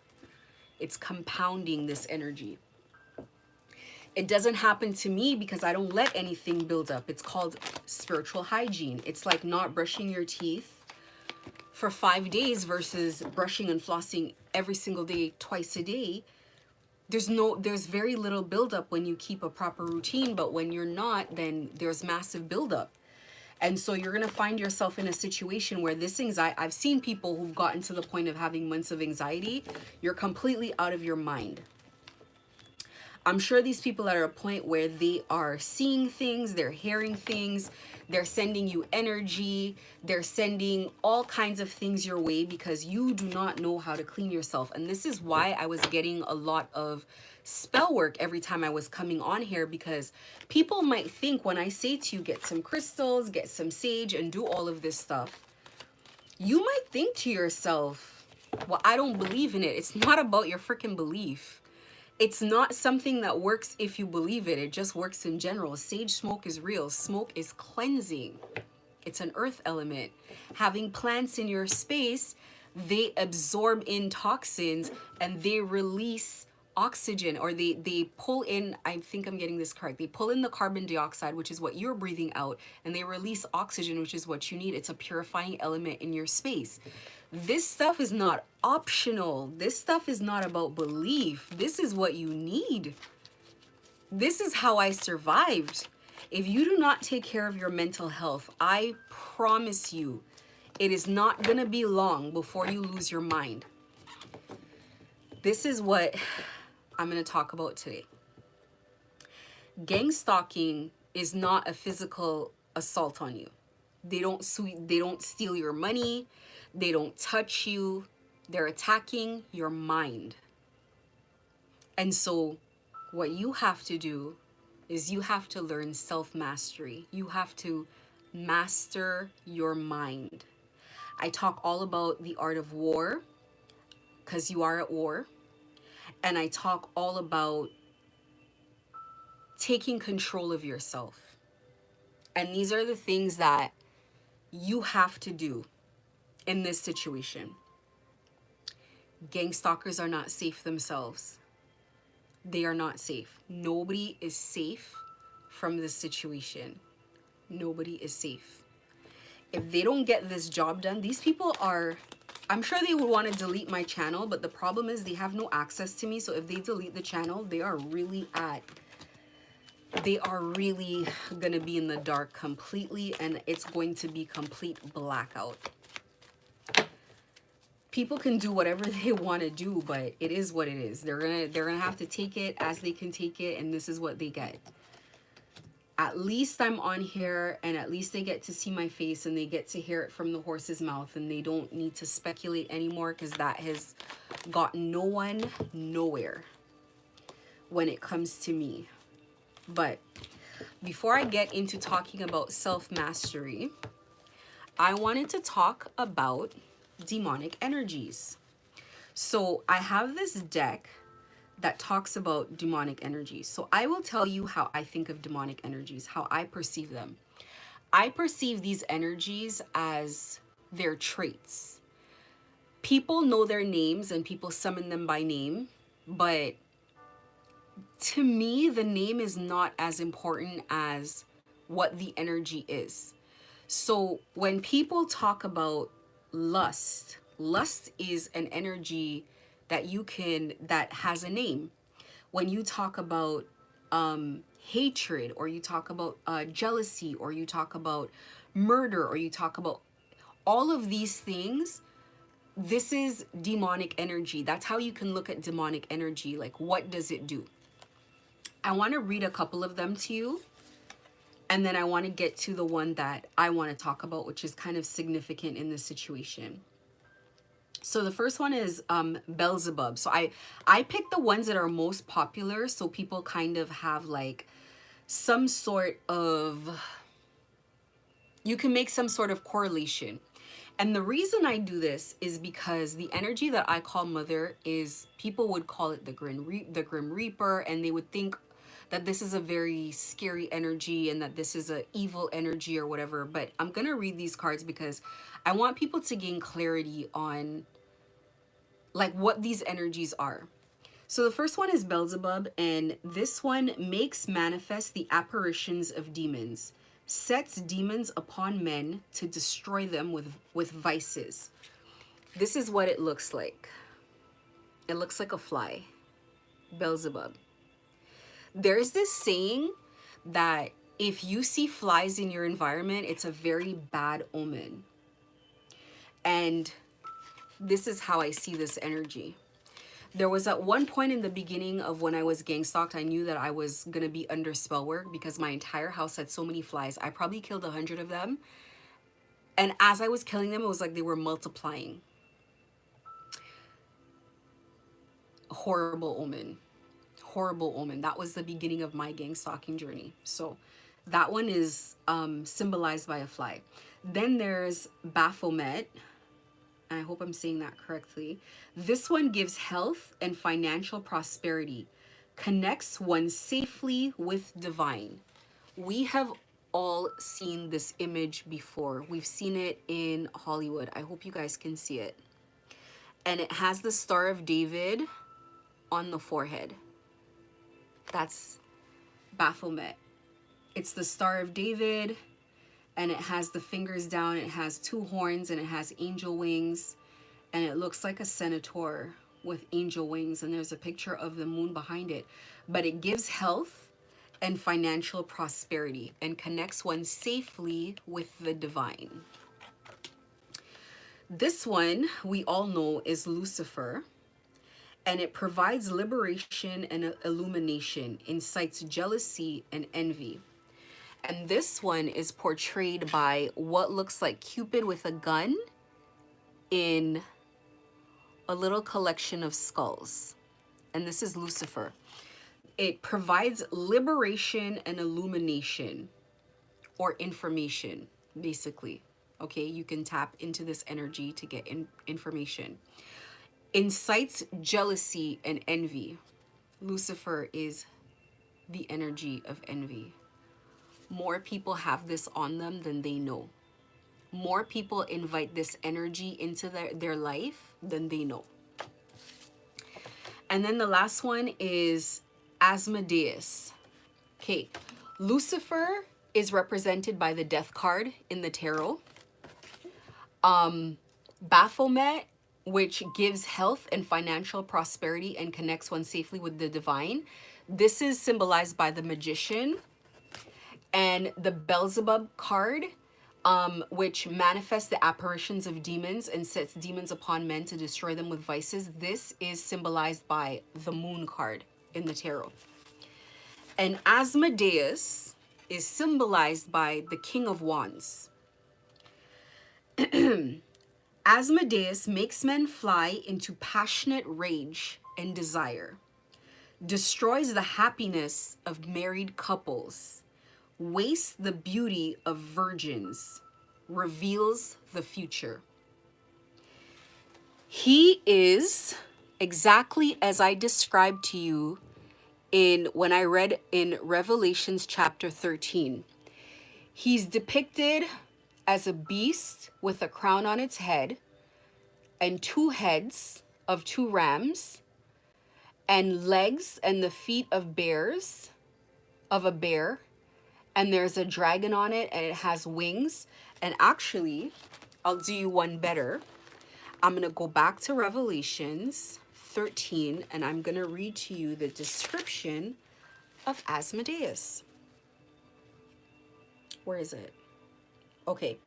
It's compounding this energy. It doesn't happen to me because I don't let anything build up. It's called spiritual hygiene. It's like not brushing your teeth for 5 days versus brushing and flossing every single day, twice a day. There's very little buildup when you keep a proper routine, but when you're not, then there's massive buildup. And so you're going to find yourself in a situation where this anxiety, I've seen people who've gotten to the point of having months of anxiety. You're completely out of your mind. I'm sure these people are at a point where they are seeing things, they're hearing things, They're sending you energy. They're sending all kinds of things your way because you do not know how to clean yourself. And this is why I was getting a lot of spell work every time I was coming on here, because people might think when I say to you, get some crystals, get some sage, and do all of this stuff, you might think to yourself, well, I don't believe in it. It's not about your freaking belief. It's not something that works if you believe it. It just works in general. Sage smoke is real. Smoke is cleansing. It's an earth element. Having plants in your space, they absorb in toxins and they release oxygen, or they pull in, I think I'm getting this correct, they pull in the carbon dioxide, which is what you're breathing out, and they release oxygen, which is what you need. It's a purifying element in your space. This stuff is not optional. This stuff is not about belief. This is what you need. This is how I survived. If you do not take care of your mental health, I promise you, it is not gonna be long before you lose your mind. This is what I'm going to talk about today. Gang stalking is not a physical assault on you. They don't steal your money. They don't touch you. They're attacking your mind. And so what you have to do is you have to learn self-mastery. You have to master your mind. I talk all about the art of war because you are at war. And I talk all about taking control of yourself. And these are the things that you have to do in this situation. Gang stalkers are not safe themselves. They are not safe. Nobody is safe from this situation. Nobody is safe. If they don't get this job done, these people are... I'm sure they would want to delete my channel, but the problem is they have no access to me. So if they delete the channel, they are really going to be in the dark completely, and it's going to be complete blackout. People can do whatever they want to do, but it is what it is. They're going to have to take it as they can take it, and this is what they get. At least I'm on here, and at least they get to see my face and they get to hear it from the horse's mouth, and they don't need to speculate anymore, because that has gotten no one nowhere when it comes to me. But before I get into talking about self-mastery, I wanted to talk about demonic energies. So I have this deck that talks about demonic energies. So I will tell you how I think of demonic energies, how I perceive them. I perceive these energies as their traits. People know their names and people summon them by name, but to me, the name is not as important as what the energy is. So when people talk about lust, lust is an energy that has a name. When you talk about hatred, or you talk about jealousy, or you talk about murder, or you talk about all of these things, this is demonic energy. That's how you can look at demonic energy. Like, what does it do? I want to read a couple of them to you, and then I want to get to the one that I want to talk about, which is kind of significant in this situation. So the first one is Beelzebub. So I picked the ones that are most popular, so people kind of have like some sort of, you can make some sort of correlation. And the reason I do this is because the energy that I call mother is, people would call it the Grim Reaper, and they would think that this is a very scary energy and that this is an evil energy or whatever. But I'm going to read these cards because I want people to gain clarity on like what these energies are. So the first one is Beelzebub, and this one makes manifest the apparitions of demons, sets demons upon men to destroy them with vices. This is what it looks like. It looks like a fly. Beelzebub. There's this saying that if you see flies in your environment, it's a very bad omen. And this is how I see this energy. There was at one point in the beginning of when I was gang stalked, I knew that I was gonna be under spell work because my entire house had so many flies. I probably killed 100 of them. And as I was killing them, it was like they were multiplying. Horrible omen. Horrible omen. That was the beginning of my gang stalking journey. So that one is symbolized by a fly. Then there's Baphomet. I hope I'm saying that correctly. This one gives health and financial prosperity, connects one safely with divine. We have all seen this image before. We've seen it in Hollywood. I hope you guys can see it. And it has the Star of David on the forehead. That's Baphomet. It's the Star of David, and it has the fingers down. It has two horns, and it has angel wings, and it looks like a centaur with angel wings, and there's a picture of the moon behind it. But it gives health and financial prosperity and connects one safely with the divine. This one we all know is Lucifer, and it provides liberation and illumination, incites jealousy and envy. And this one is portrayed by what looks like Cupid with a gun in a little collection of skulls. And this is Lucifer. It provides liberation and illumination, or information, basically. Okay, you can tap into this energy to get information. Incites jealousy and envy. Lucifer is the energy of envy. More people have this on them than they know. More people invite this energy into their life than they know. And then the last one is Asmodus. Okay, Lucifer is represented by the death card in the tarot. Baphomet, which gives health and financial prosperity and connects one safely with the divine. This is symbolized by the magician. And the Beelzebub card, which manifests the apparitions of demons and sets demons upon men to destroy them with vices. This is symbolized by the moon card in the tarot. And Asmodeus is symbolized by the King of Wands. Asmodeus makes men fly into passionate rage and desire, destroys the happiness of married couples, wastes the beauty of virgins, reveals the future. He is exactly as I described to you when I read in Revelations chapter 13. He's depicted as a beast with a crown on its head and two heads of two rams and legs and the feet of a bear. And there's a dragon on it, and it has wings. And actually, I'll do you one better. I'm going to go back to Revelations 13, and I'm going to read to you the description of Asmodeus. Where is it? Okay.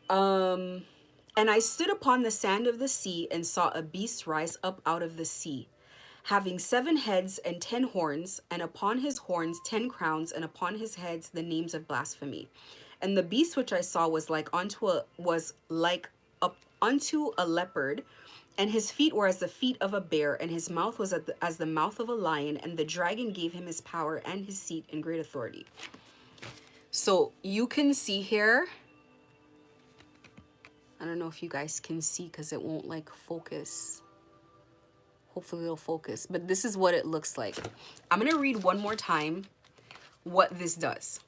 And I stood upon the sand of the sea and saw a beast rise up out of the sea, having 7 heads and 10 horns, and upon his horns 10 crowns, and upon his heads the names of blasphemy. And the beast which I saw was like unto a leopard, and his feet were as the feet of a bear, and his mouth was as the mouth of a lion, and the dragon gave him his power and his seat and great authority. So you can see here, I don't know if you guys can see because it won't like focus. Hopefully it'll focus, but this is what it looks like. I'm going to read one more time what this does.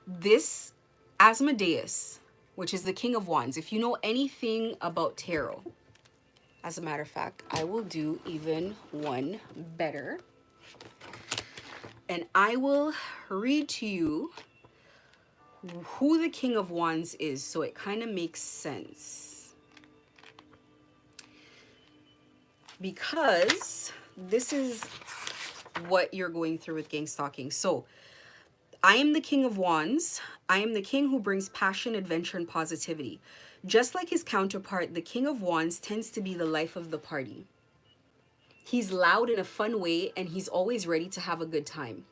This Asmodeus, which is the King of Wands, if you know anything about tarot, as a matter of fact, I will do even one better. And I will read to you who the King of Wands is, so it kind of makes sense. Because this is what you're going through with gang stalking. So, I am the King of Wands. I am the king who brings passion, adventure, and positivity. Just like his counterpart, the King of Wands tends to be the life of the party. He's loud in a fun way, and he's always ready to have a good time.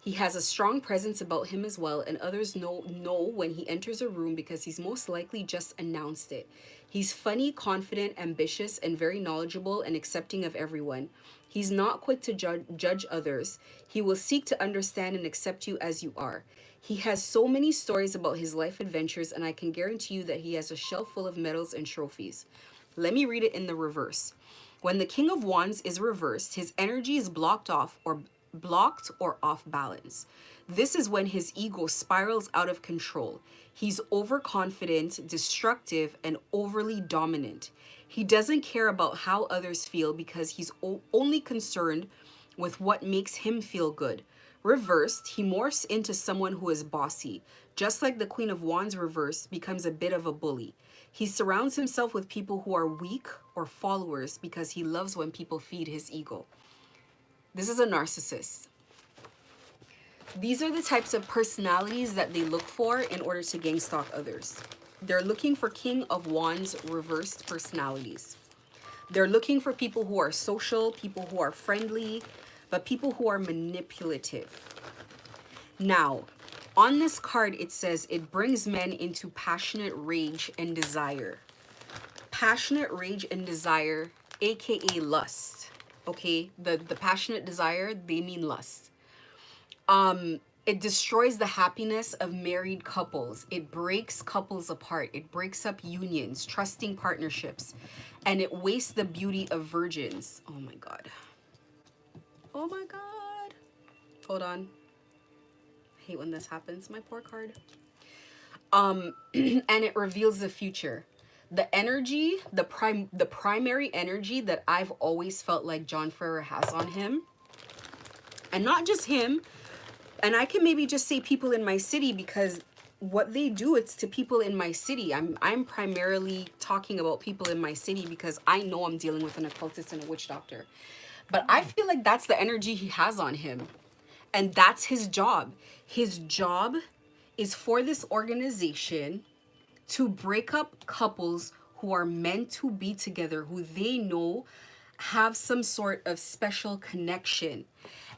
He has a strong presence about him as well, and others know when he enters a room because he's most likely just announced it. He's funny, confident, ambitious, and very knowledgeable and accepting of everyone. He's not quick to judge others. He will seek to understand and accept you as you are. He has so many stories about his life adventures, and I can guarantee you that he has a shelf full of medals and trophies. Let me read it in the reverse. When the King of Wands is reversed, his energy is blocked or off balance. This is when his ego spirals out of control. He's overconfident, destructive, and overly dominant. He doesn't care about how others feel because he's only concerned with what makes him feel good. Reversed, he morphs into someone who is bossy, just like the Queen of Wands reversed becomes a bit of a bully. He surrounds himself with people who are weak or followers because he loves when people feed his ego. This is a narcissist. These are the types of personalities that they look for in order to gang stalk others. They're looking for King of Wands reversed personalities. They're looking for people who are social, people who are friendly, but people who are manipulative. Now, on this card, it says it brings men into passionate rage and desire. Passionate rage and desire, aka lust. Okay, the passionate desire, they mean lust. It destroys the happiness of married couples. It breaks couples apart. It breaks up unions, trusting partnerships, and it wastes the beauty of virgins. Oh my God. Oh my God. Hold on. I hate when this happens. My poor card. And it reveals the future. The energy, the primary energy that I've always felt like John Ferrer has on him, and not just him, and I can maybe just say people in my city because what they do, it's to people in my city. I'm primarily talking about people in my city because I know I'm dealing with an occultist and a witch doctor. But I feel like that's the energy he has on him. And that's his job. His job is for this organization to break up couples who are meant to be together, who they know have some sort of special connection.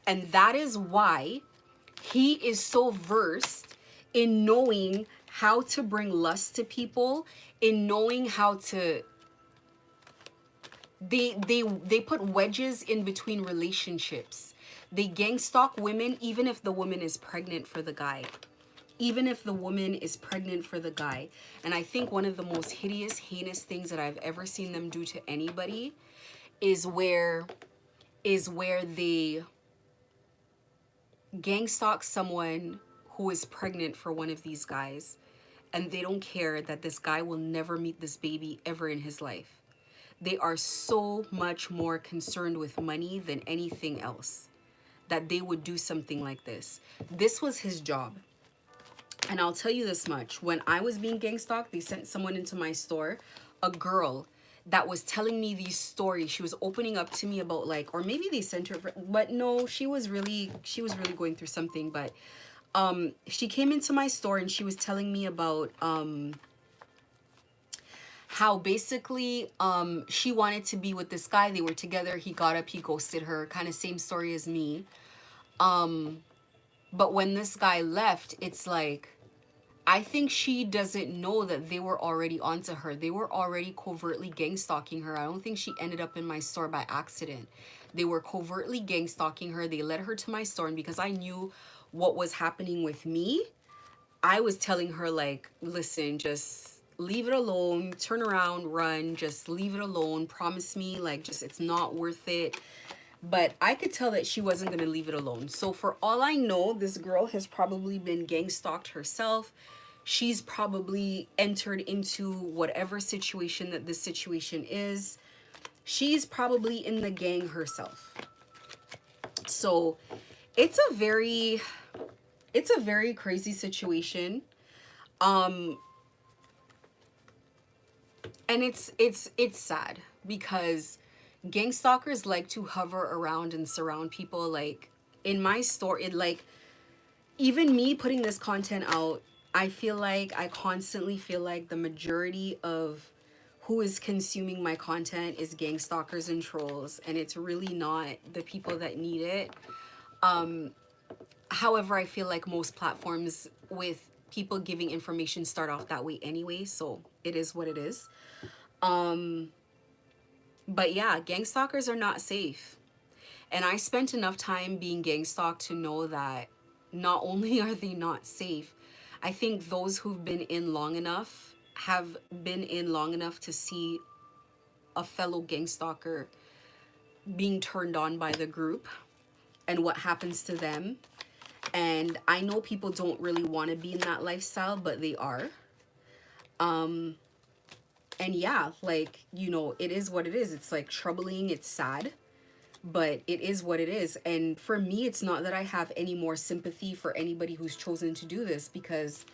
And that is why he is so versed in knowing how to bring lust to people, in knowing how to they put wedges in between relationships. They gang stalk women even if the woman is pregnant for the guy. Even if the woman is pregnant for the guy. And I think one of the most hideous, heinous things that I've ever seen them do to anybody is where they gang stalk someone who is pregnant for one of these guys, and they don't care that this guy will never meet this baby ever in his life. They are so much more concerned with money than anything else that they would do something like this. This was his job. And I'll tell you this much. When I was being gang stalked, they sent someone into my store, a girl that was telling me these stories. She was opening up to me about like, or maybe they sent her, but no, she was really going through something. But she came into my store and she was telling me about how basically she wanted to be with this guy. They were together. He got up, he ghosted her. Kind of same story as me. But when this guy left, it's like, I think she doesn't know that they were already onto her. They were already covertly gang stalking her. I don't think she ended up in my store by accident. They were covertly gang stalking her. They led her to my store, and because I knew what was happening with me, I was telling her like, listen, just leave it alone, turn around, run, just leave it alone. Promise me, like, just, it's not worth it. But I could tell that she wasn't going to leave it alone. So for all I know, this girl has probably been gang stalked herself. She's probably entered into whatever situation that this situation is. She's probably in the gang herself. So it's a very crazy situation. And it's sad because gang stalkers like to hover around and surround people. Like in my store, it like, even me putting this content out, I constantly feel like the majority of who is consuming my content is gang stalkers and trolls, and it's really not the people that need it. However, I feel like most platforms with people giving information start off that way anyway, so it is what it is. But yeah, gang stalkers are not safe. And I spent enough time being gang stalked to know that not only are they not safe, I think those who've been in long enough have been in long enough to see a fellow gang stalker being turned on by the group and what happens to them. And I know people don't really want to be in that lifestyle, but they are. And yeah, like, you know, it is what it is. It's like troubling, it's sad, but it is what it is. And for me, it's not that I have any more sympathy for anybody who's chosen to do this, because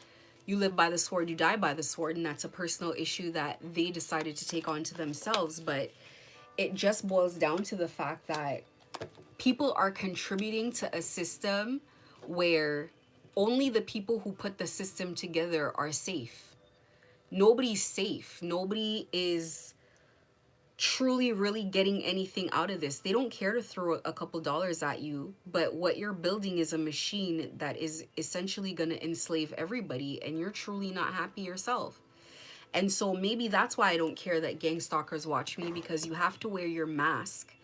you live by the sword, you die by the sword, and that's a personal issue that they decided to take on to themselves. But it just boils down to the fact that people are contributing to a system where only the people who put the system together are safe. Nobody's safe. Nobody is truly really getting anything out of this. They don't care to throw a couple dollars at you, but what you're building is a machine that is essentially going to enslave everybody, and you're truly not happy yourself. And so maybe that's why I don't care that gang stalkers watch me, because you have to wear your mask.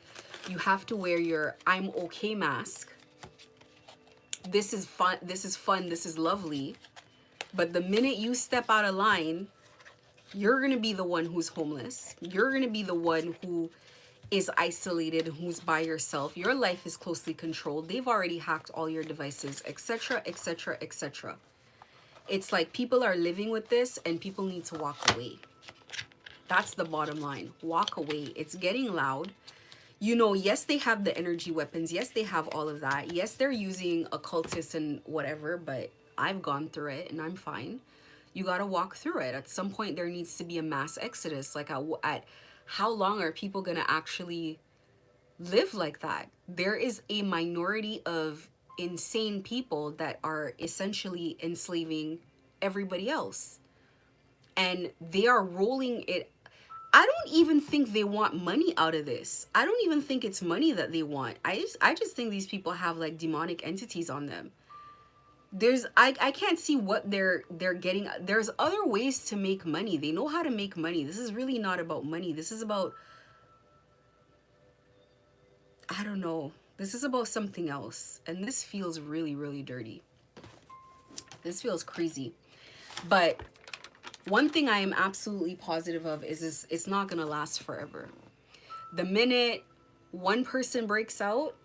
You have to wear your I'm okay mask. This is fun. This is fun. This is lovely. But the minute you step out of line, you're going to be the one who's homeless. You're going to be the one who is isolated, who's by yourself. Your life is closely controlled. They've already hacked all your devices, etc., etc., etc. It's like people are living with this and people need to walk away. That's the bottom line. Walk away. It's getting loud. You know, yes, they have the energy weapons. Yes, they have all of that. Yes, they're using occultists and whatever, but I've gone through it and I'm fine. You got to walk through it. At some point, there needs to be a mass exodus. Like, at how long are people going to actually live like that? There is a minority of insane people that are essentially enslaving everybody else. And they are rolling it. I don't even think they want money out of this. I don't even think it's money that they want. I just think these people have like demonic entities on them. I can't see what they're getting. There's other ways to make money. They know how to make money. This is really not about money. This is about, I don't know. This is about something else. And this feels really, really dirty. This feels crazy. But one thing I am absolutely positive of is it's not going to last forever. The minute one person breaks out,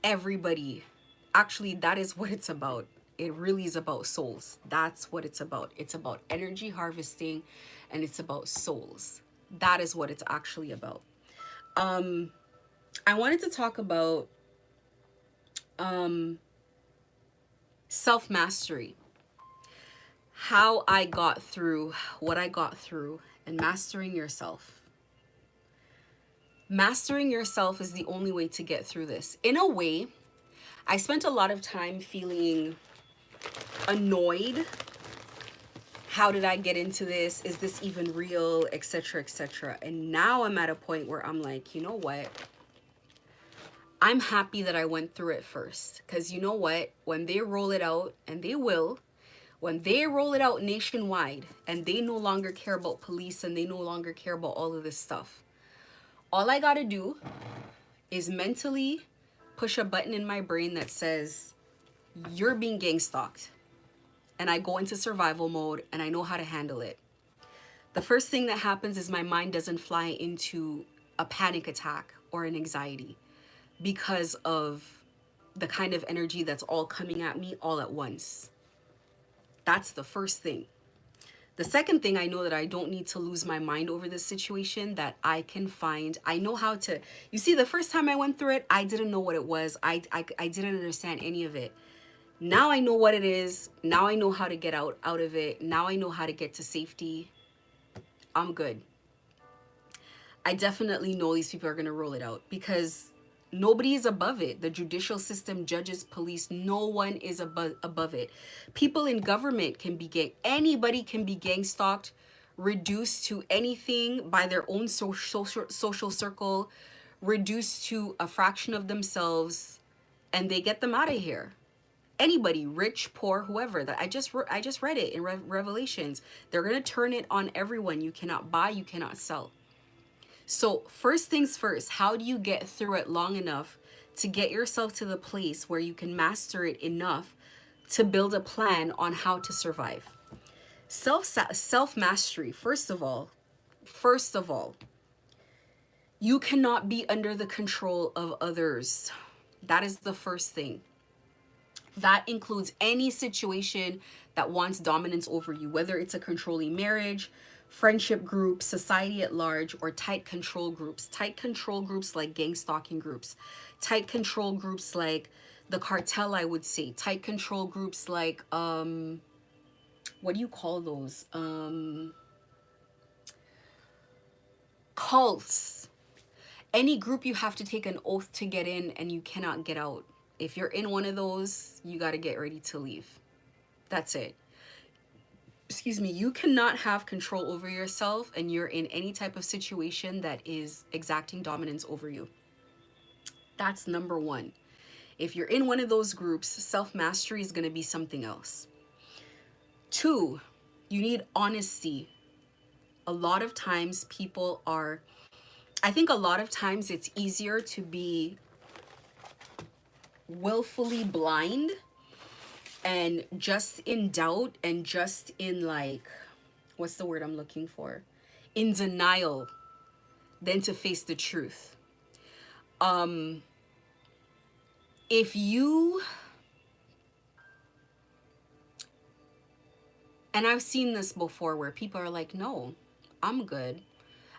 everybody. Actually, that is what it's about. It really is about souls. That's what it's about. It's about energy harvesting, and it's about souls. That is what it's actually about. I wanted to talk about self-mastery. How I got through what I got through, and mastering yourself. Mastering yourself is the only way to get through this. In a way, I spent a lot of time feeling annoyed. How did I get into this? Is this even real? Etc., etc. And now I'm at a point where I'm like, you know what? I'm happy that I went through it first. Because you know what? When they roll it out, and they will, when they roll it out nationwide, and they no longer care about police, and they no longer care about all of this stuff, all I gotta do is mentally push a button in my brain that says, you're being gang stalked. And I go into survival mode and I know how to handle it. The first thing that happens is my mind doesn't fly into a panic attack or an anxiety because of the kind of energy that's all coming at me all at once. That's the first thing. The second thing, I know that I don't need to lose my mind over this situation, that I can find, I know how to, you see, the first time I went through it, I didn't know what it was. I didn't understand any of it. Now I know what it is. Now I know how to get out of it. Now I know how to get to safety. I'm good. I definitely know these people are going to roll it out because nobody is above it. The judicial system, judges, police, no one is above it. People in government can be anybody can be gang stalked reduced to anything by their own social circle, reduced to a fraction of themselves, and they get them out of here. Anybody, rich, poor, whoever. That I just read it in Revelations. They're gonna turn it on everyone. You cannot buy, you cannot sell. So first things first, how do you get through it long enough to get yourself to the place where you can master it enough to build a plan on how to survive? Self-mastery, first of all, you cannot be under the control of others. That is the first thing. That includes any situation that wants dominance over you, whether it's a controlling marriage, friendship group, society at large, or tight control groups. Tight control groups like gang stalking groups. Tight control groups like the cartel, I would say. Tight control groups like, what do you call those? Cults. Any group you have to take an oath to get in and you cannot get out. If you're in one of those, you got to get ready to leave. That's it. Excuse me. You cannot have control over yourself and you're in any type of situation that is exacting dominance over you. That's number one. If you're in one of those groups, self-mastery is going to be something else. 2, you need honesty. A lot of times I think a lot of times it's easier to be willfully blind and just in doubt and just in like, what's the word I'm looking for? In denial than to face the truth. If you, and I've seen this before where people are like, no, I'm good.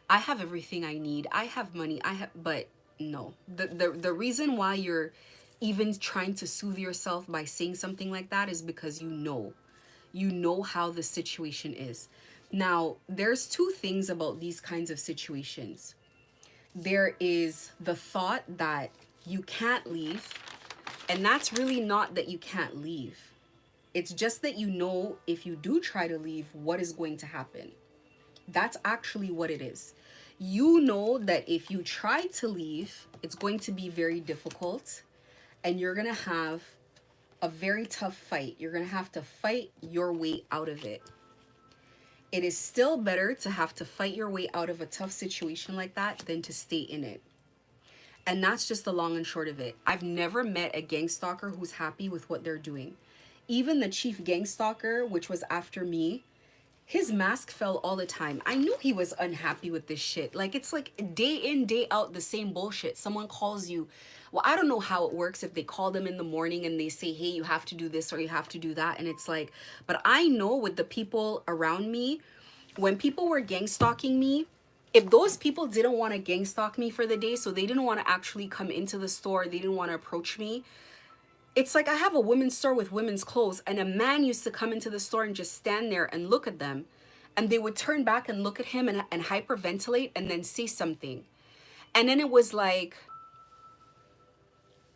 I have everything I need. I have money. But no, the reason why you're even trying to soothe yourself by saying something like that is because you know how the situation is. Now, there's 2 things about these kinds of situations. There is the thought that you can't leave, and that's really not that you can't leave. It's just that you know if you do try to leave, what is going to happen. That's actually what it is. You know that if you try to leave, it's going to be very difficult and you're going to have a very tough fight. You're going to have to fight your way out of it. It is still better to have to fight your way out of a tough situation like that than to stay in it. And that's just the long and short of it. I've never met a gang stalker who's happy with what they're doing. Even the chief gang stalker, which was after me, his mask fell all the time. I knew he was unhappy with this shit. Like, it's like day in, day out, the same bullshit. Someone calls you. Well, I don't know how it works if they call them in the morning and they say, hey, you have to do this or you have to do that. And it's like, but I know with the people around me, when people were gang stalking me, if those people didn't want to gang stalk me for the day, so they didn't want to actually come into the store, they didn't want to approach me. It's like I have a women's store with women's clothes and a man used to come into the store and just stand there and look at them. And they would turn back and look at him and hyperventilate and then say something. And then it was like,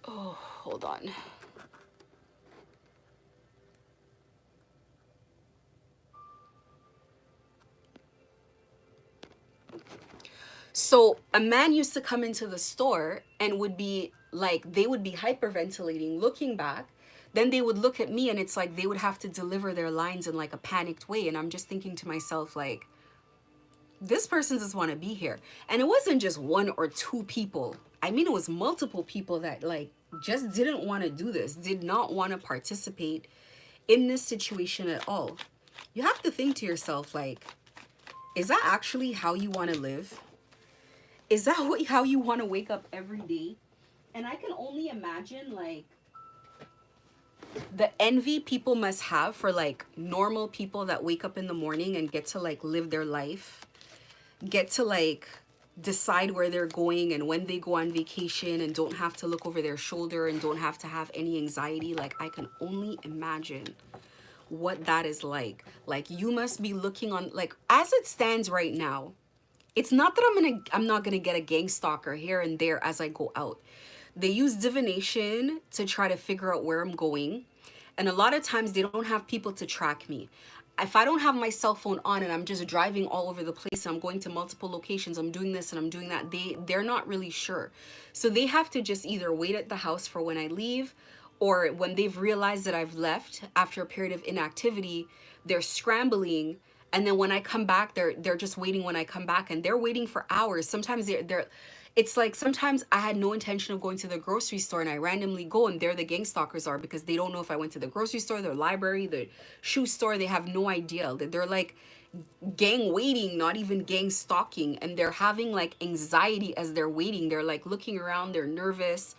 oh, hold on. So a man used to come into the store and would be like, they would be hyperventilating, looking back. Then they would look at me and it's like they would have to deliver their lines in like a panicked way. And I'm just thinking to myself, like, this person just want to be here. And it wasn't just 1 or 2 people. I mean, it was multiple people that like just didn't want to do this, did not want to participate in this situation at all. You have to think to yourself, like, is that actually how you want to live? Is that how you want to wake up every day? And I can only imagine like the envy people must have for like normal people that wake up in the morning and get to like live their life, get to like decide where they're going and when they go on vacation and don't have to look over their shoulder and don't have to have any anxiety. Like, I can only imagine what that is like. Like, you must be looking on, like, as it stands right now, it's not that I'm not gonna get a gang stalker here and there as I go out. They use divination to try to figure out where I'm going. And a lot of times they don't have people to track me. if I don't have my cell phone on and I'm just driving all over the place, I'm going to multiple locations, I'm doing this and I'm doing that, they're not really sure. So they have to just either wait at the house for when I leave, or when they've realized that I've left after a period of inactivity, they're scrambling, and then when I come back, they're just waiting when I come back, and they're waiting for hours. Sometimes they're it's like sometimes I had no intention of going to the grocery store and I randomly go and there the gang stalkers are, because they don't know if I went to the grocery store, the library, the shoe store. They have no idea. They're like gang waiting, not even gang stalking. And they're having like anxiety as they're waiting. They're like looking around, they're nervous,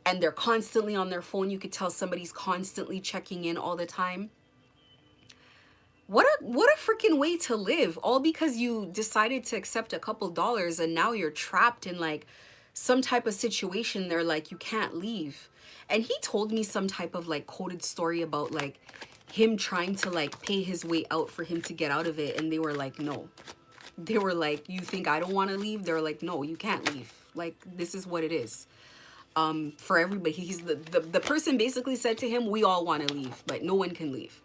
and they're constantly on their phone. You could tell somebody's constantly checking in all the time. What a freaking way to live, all because you decided to accept a couple dollars and now you're trapped in like some type of situation. They're like, you can't leave. And he told me some type of like coded story about like him trying to like pay his way out for him to get out of it, and they were like, no. They were like, you think I don't want to leave? They're like, no, you can't leave. Like, this is what it is. For everybody, he's the person basically said to him, we all want to leave, but no one can leave.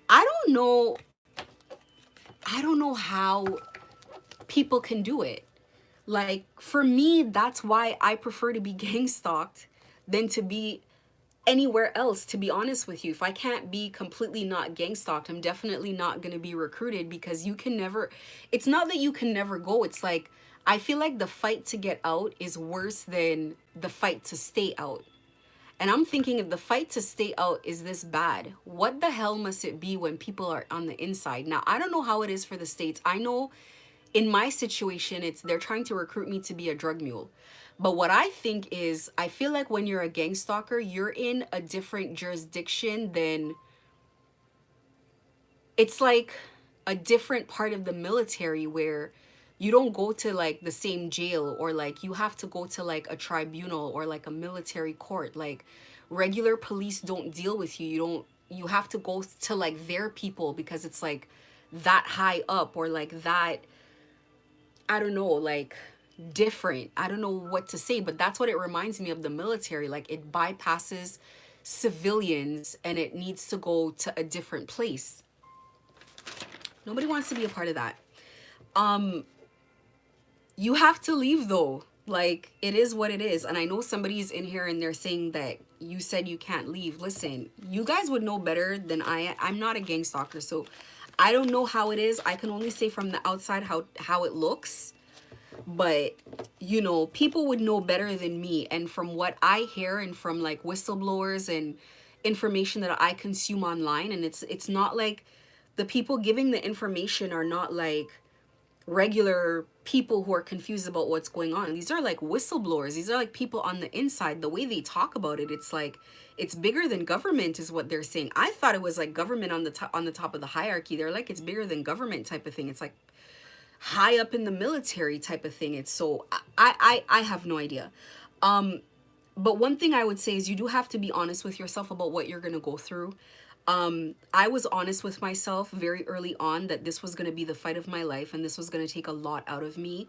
I don't know. I don't know how people can do it. Like, for me, that's why I prefer to be gang stalked than to be anywhere else, to be honest with you. If I can't be completely not gang stalked, I'm definitely not going to be recruited, because you can never, it's not that you can never go. It's like, I feel like the fight to get out is worse than the fight to stay out. And I'm thinking, if the fight to stay out is this bad, what the hell must it be when people are on the inside? Now, I don't know how it is for the States. I know in my situation, it's they're trying to recruit me to be a drug mule. But what I think is, I feel like when you're a gang stalker, you're in a different jurisdiction than, it's like a different part of the military where you don't go to like the same jail, or like you have to go to like a tribunal or like a military court. Like, regular police don't deal with you. You have to go to like their people, because it's like that high up, or like that, I don't know, like different. I don't know what to say, but that's what it reminds me of, the military. Like, it bypasses civilians and it needs to go to a different place. Nobody wants to be a part of that. You have to leave though. Like, it is what it is. And I know somebody's in here and they're saying that you said you can't leave. Listen, you guys would know better than I'm not a gang stalker, so I don't know how it is. I can only say from the outside how it looks. But, you know, people would know better than me. And from what I hear, and from like whistleblowers and information that I consume online, and it's not like the people giving the information are not like regular people who are confused about what's going on. These are like whistleblowers. These are like people on the inside. The way they talk about it, it's like it's bigger than government is what they're saying. I thought it was like government on the top of the hierarchy. They're like, it's bigger than government type of thing. It's like high up in the military type of thing. It's so I have no idea. But one thing I would say is, you do have to be honest with yourself about what you're going to go through. I was honest with myself very early on that this was going to be the fight of my life, and this was going to take a lot out of me.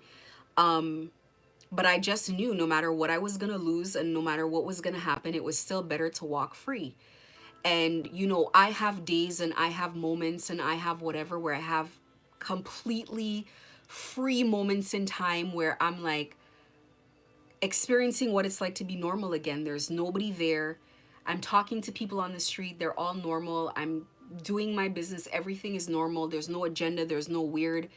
But I just knew no matter what I was going to lose and no matter what was going to happen, it was still better to walk free. And, you know, I have days and I have moments and I have whatever where I have completely free moments in time where I'm like experiencing what it's like to be normal again. There's nobody there. I'm talking to people on the street. They're all normal. I'm doing my business. Everything is normal. There's no agenda. There's no weird.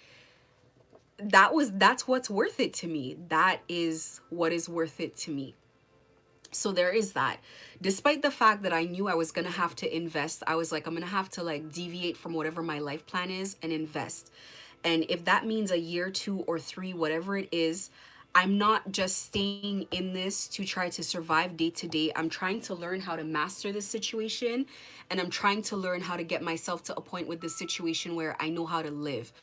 That's what's worth it to me. That is what is worth it to me. So there is that. Despite the fact that I knew I was going to have to invest, I was like, I'm going to have to like deviate from whatever my life plan is and invest. And if that means a year, 2 or 3, whatever it is, I'm not just staying in this to try to survive day to day. I'm trying to learn how to master this situation, and I'm trying to learn how to get myself to a point with this situation where I know how to live.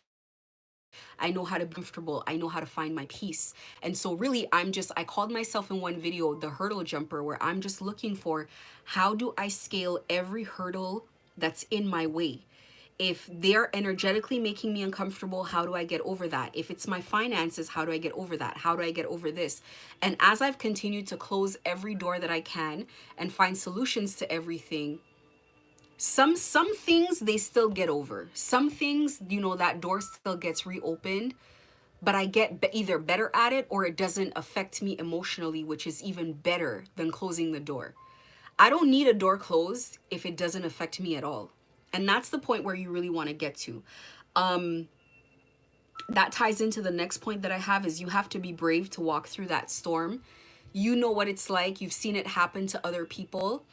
I know how to be comfortable. I know how to find my peace. And so really, I called myself in one video the hurdle jumper, where I'm just looking for, how do I scale every hurdle that's in my way? If they're energetically making me uncomfortable, how do I get over that? If it's my finances, how do I get over that? How do I get over this? And as I've continued to close every door that I can and find solutions to everything, Some things they still get over. Some things, you know, that door still gets reopened, but I get either better at it or it doesn't affect me emotionally, which is even better than closing the door. I don't need a door closed if it doesn't affect me at all. And that's the point where you really want to get to. That ties into the next point that I have is you have to be brave to walk through that storm. You know what it's like. You've seen it happen to other people.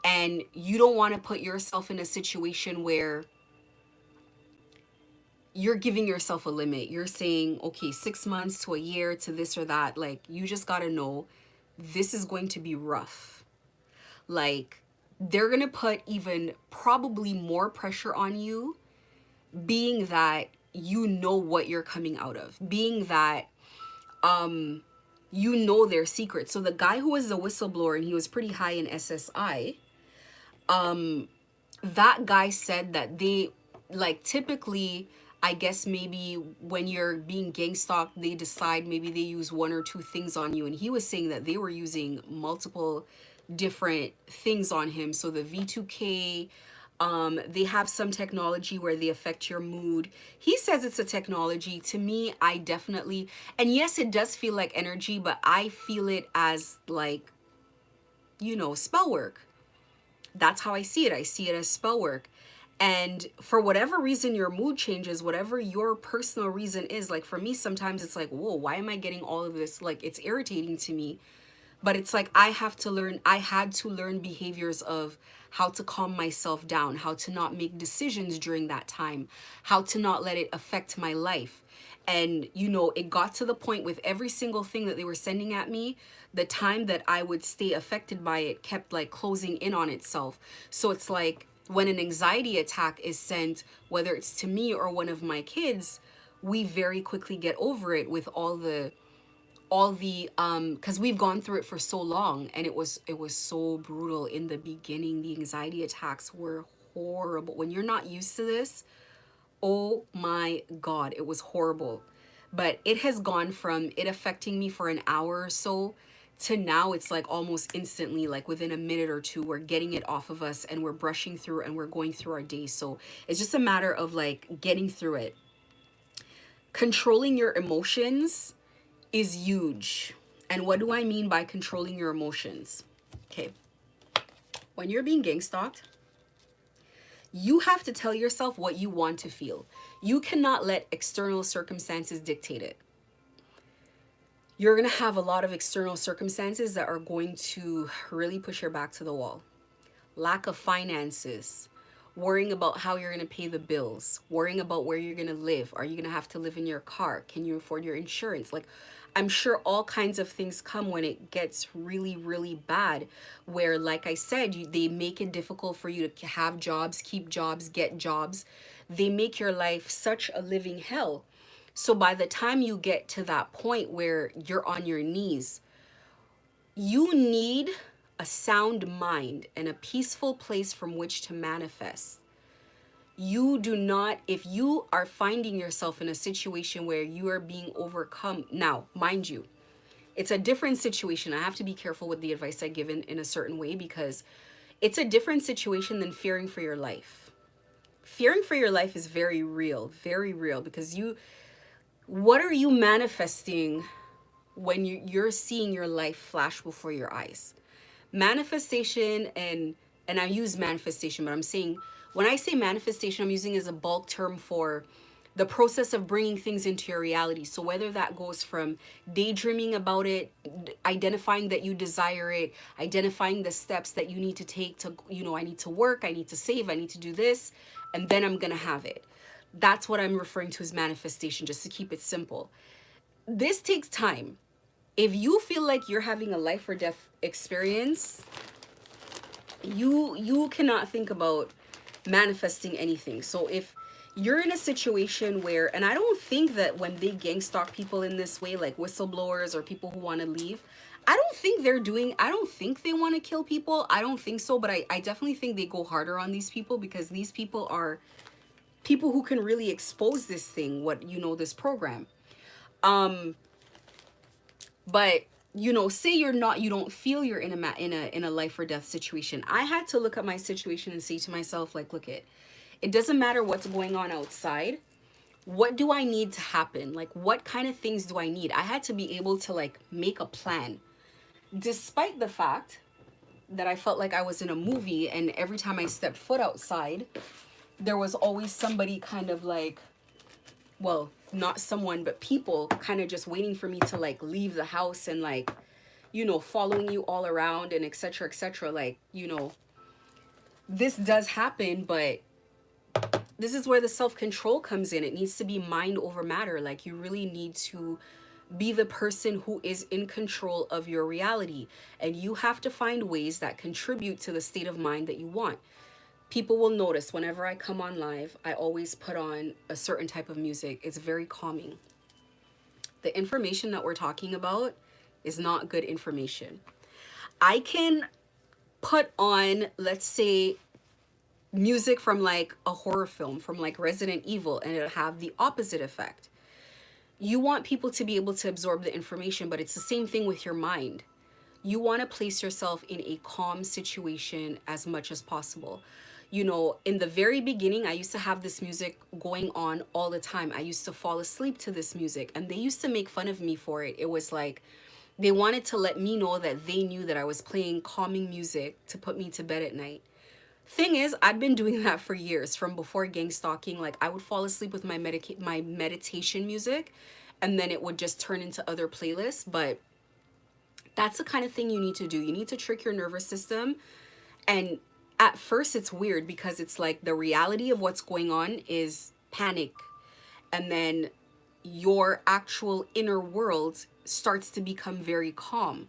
And you don't want to put yourself in a situation where you're giving yourself a limit. You're saying, okay, 6 months to a year to this or that. Like, you just got to know this is going to be rough. Like, they're going to put even probably more pressure on you, being that you know what you're coming out of, being that you know their secrets. So the guy who was the whistleblower and he was pretty high in SSI, that guy said that they, like, typically, I guess maybe when you're being gang stalked, they decide maybe they use one or two things on you. And he was saying that they were using multiple different things on him. So the V2K, they have some technology where they affect your mood. He says it's a technology. To me, I definitely, and yes, it does feel like energy, but I feel it as like, you know, spell work. That's how I see it. I see it as spell work. And for whatever reason your mood changes, whatever your personal reason is, like for me, sometimes it's like, whoa, why am I getting all of this? Like, it's irritating to me. But it's like I had to learn behaviors of how to calm myself down, how to not make decisions during that time, how to not let it affect my life. And, you know, it got to the point with every single thing that they were sending at me, the time that I would stay affected by it kept like closing in on itself. So it's like when an anxiety attack is sent, whether it's to me or one of my kids, we very quickly get over it with all the because we've gone through it for so long, and it was so brutal in the beginning. The anxiety attacks were horrible when you're not used to this. Oh my God, it was horrible. But it has gone from it affecting me for an hour or so to now it's like almost instantly, like within a minute or two, we're getting it off of us and we're brushing through and we're going through our day. So it's just a matter of like getting through it. Controlling your emotions is huge. And what do I mean by controlling your emotions? Okay. When you're being gang stalked, you have to tell yourself what you want to feel. You cannot let external circumstances dictate it. You're going to have a lot of external circumstances that are going to really push your back to the wall. Lack of finances, worrying about how you're going to pay the bills, worrying about where you're going to live. Are you going to have to live in your car? Can you afford your insurance? Like, I'm sure all kinds of things come when it gets really, really bad, where, like I said, they make it difficult for you to have jobs, keep jobs, get jobs. They make your life such a living hell. So by the time you get to that point where you're on your knees, you need a sound mind and a peaceful place from which to manifest. You do not, if you are finding yourself in a situation where you are being overcome, now, mind you, it's a different situation. I have to be careful with the advice I give in a certain way, because it's a different situation than fearing for your life. Fearing for your life is very real, because what are you manifesting when you're seeing your life flash before your eyes? Manifestation, and I use manifestation, but I'm saying, when I say manifestation, I'm using it as a bulk term for the process of bringing things into your reality. So whether that goes from daydreaming about it, identifying that you desire it, identifying the steps that you need to take to, you know, I need to work, I need to save, I need to do this, and then I'm gonna have it. That's what I'm referring to as manifestation, just to keep it simple. This takes time. If you feel like you're having a life or death experience, you cannot think about manifesting anything. So if you're in a situation where, and I don't think that when they gang stalk people in this way, like whistleblowers or people who want to leave, I don't think they want to kill people. I don't think so, but I definitely think they go harder on these people, because these people are people who can really expose this thing, this program. But you know, say you're not, you don't feel you're in a life or death situation. I had to look at my situation and say to myself, like, look, it doesn't matter what's going on outside. What do I need to happen? Like, what kind of things do I need? I had to be able to like make a plan, despite the fact that I felt like I was in a movie, and every time I stepped foot outside, there was always somebody kind of like, well, not someone, but people kind of just waiting for me to like leave the house and like, you know, following you all around and etc etc. Like, you know, this does happen, but this is where the self-control comes in. It needs to be mind over matter. Like, you really need to be the person who is in control of your reality, and you have to find ways that contribute to the state of mind that you want. People will notice whenever I come on live, I always put on a certain type of music. It's very calming. The information that we're talking about is not good information. I can put on, let's say, music from like a horror film, from like Resident Evil, and it'll have the opposite effect. You want people to be able to absorb the information, but it's the same thing with your mind. You want to place yourself in a calm situation as much as possible. You know, in the very beginning, I used to have this music going on all the time. I used to fall asleep to this music, and they used to make fun of me for it. It was like they wanted to let me know that they knew that I was playing calming music to put me to bed at night. Thing is, I'd been doing that for years, from before gang stalking. Like, I would fall asleep with my meditation music, and then it would just turn into other playlists. But that's the kind of thing you need to do. You need to trick your nervous system. And at first it's weird, because it's like the reality of what's going on is panic, and then your actual inner world starts to become very calm.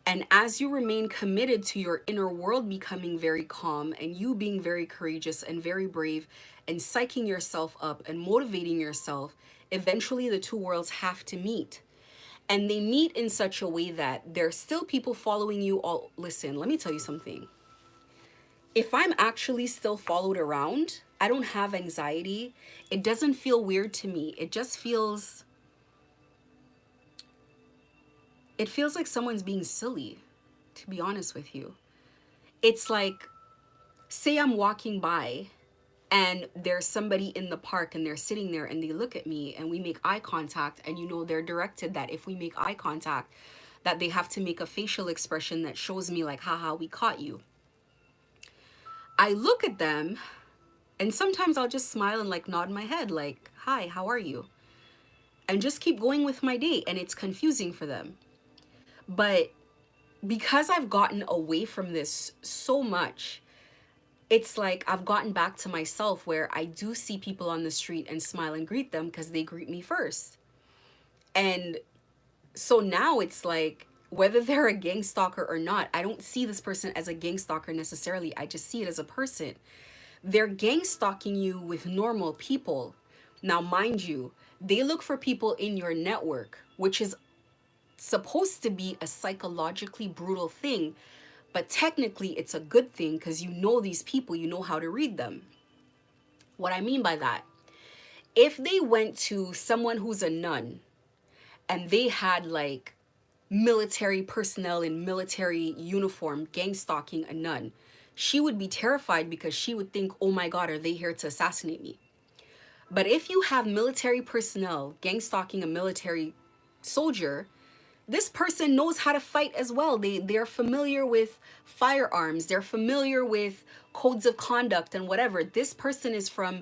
And as you remain committed to your inner world becoming very calm, and you being very courageous and very brave, and psyching yourself up and motivating yourself, eventually the two worlds have to meet. And they meet in such a way that there's still people following you all. Listen, let me tell you something. If I'm actually still followed around, I don't have anxiety. It doesn't feel weird to me. It just feels, it feels like someone's being silly, to be honest with you. It's like, say I'm walking by and there's somebody in the park and they're sitting there and they look at me and we make eye contact, and you know they're directed that if we make eye contact that they have to make a facial expression that shows me like, haha, we caught you. I look at them and sometimes I'll just smile and like nod my head like, hi, how are you? And just keep going with my day, and it's confusing for them. But because I've gotten away from this so much, it's like I've gotten back to myself, where I do see people on the street and smile and greet them because they greet me first. And so now it's like, whether they're a gang stalker or not, I don't see this person as a gang stalker necessarily. I just see it as a person. They're gang stalking you with normal people. Now, mind you, they look for people in your network, which is supposed to be a psychologically brutal thing, but technically it's a good thing, because you know these people, you know how to read them. What I mean by that, if they went to someone who's a nun and they had like military personnel in military uniform gang stalking a nun, she would be terrified, because she would think, oh my God, are they here to assassinate me? But if you have military personnel gang stalking a military soldier, this person knows how to fight as well. They're familiar with firearms. They're familiar with codes of conduct and whatever. This person is from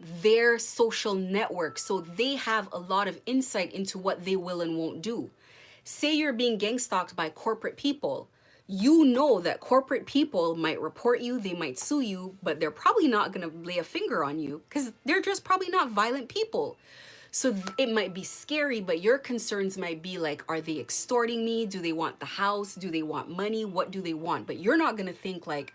their social network, so they have a lot of insight into what they will and won't do. Say you're being gang stalked by corporate people. You know that corporate people might report you, they might sue you, but they're probably not going to lay a finger on you, because they're just probably not violent people. So it might be scary, but your concerns might be like, are they extorting me? Do they want the house? Do they want money? What do they want? But you're not going to think like,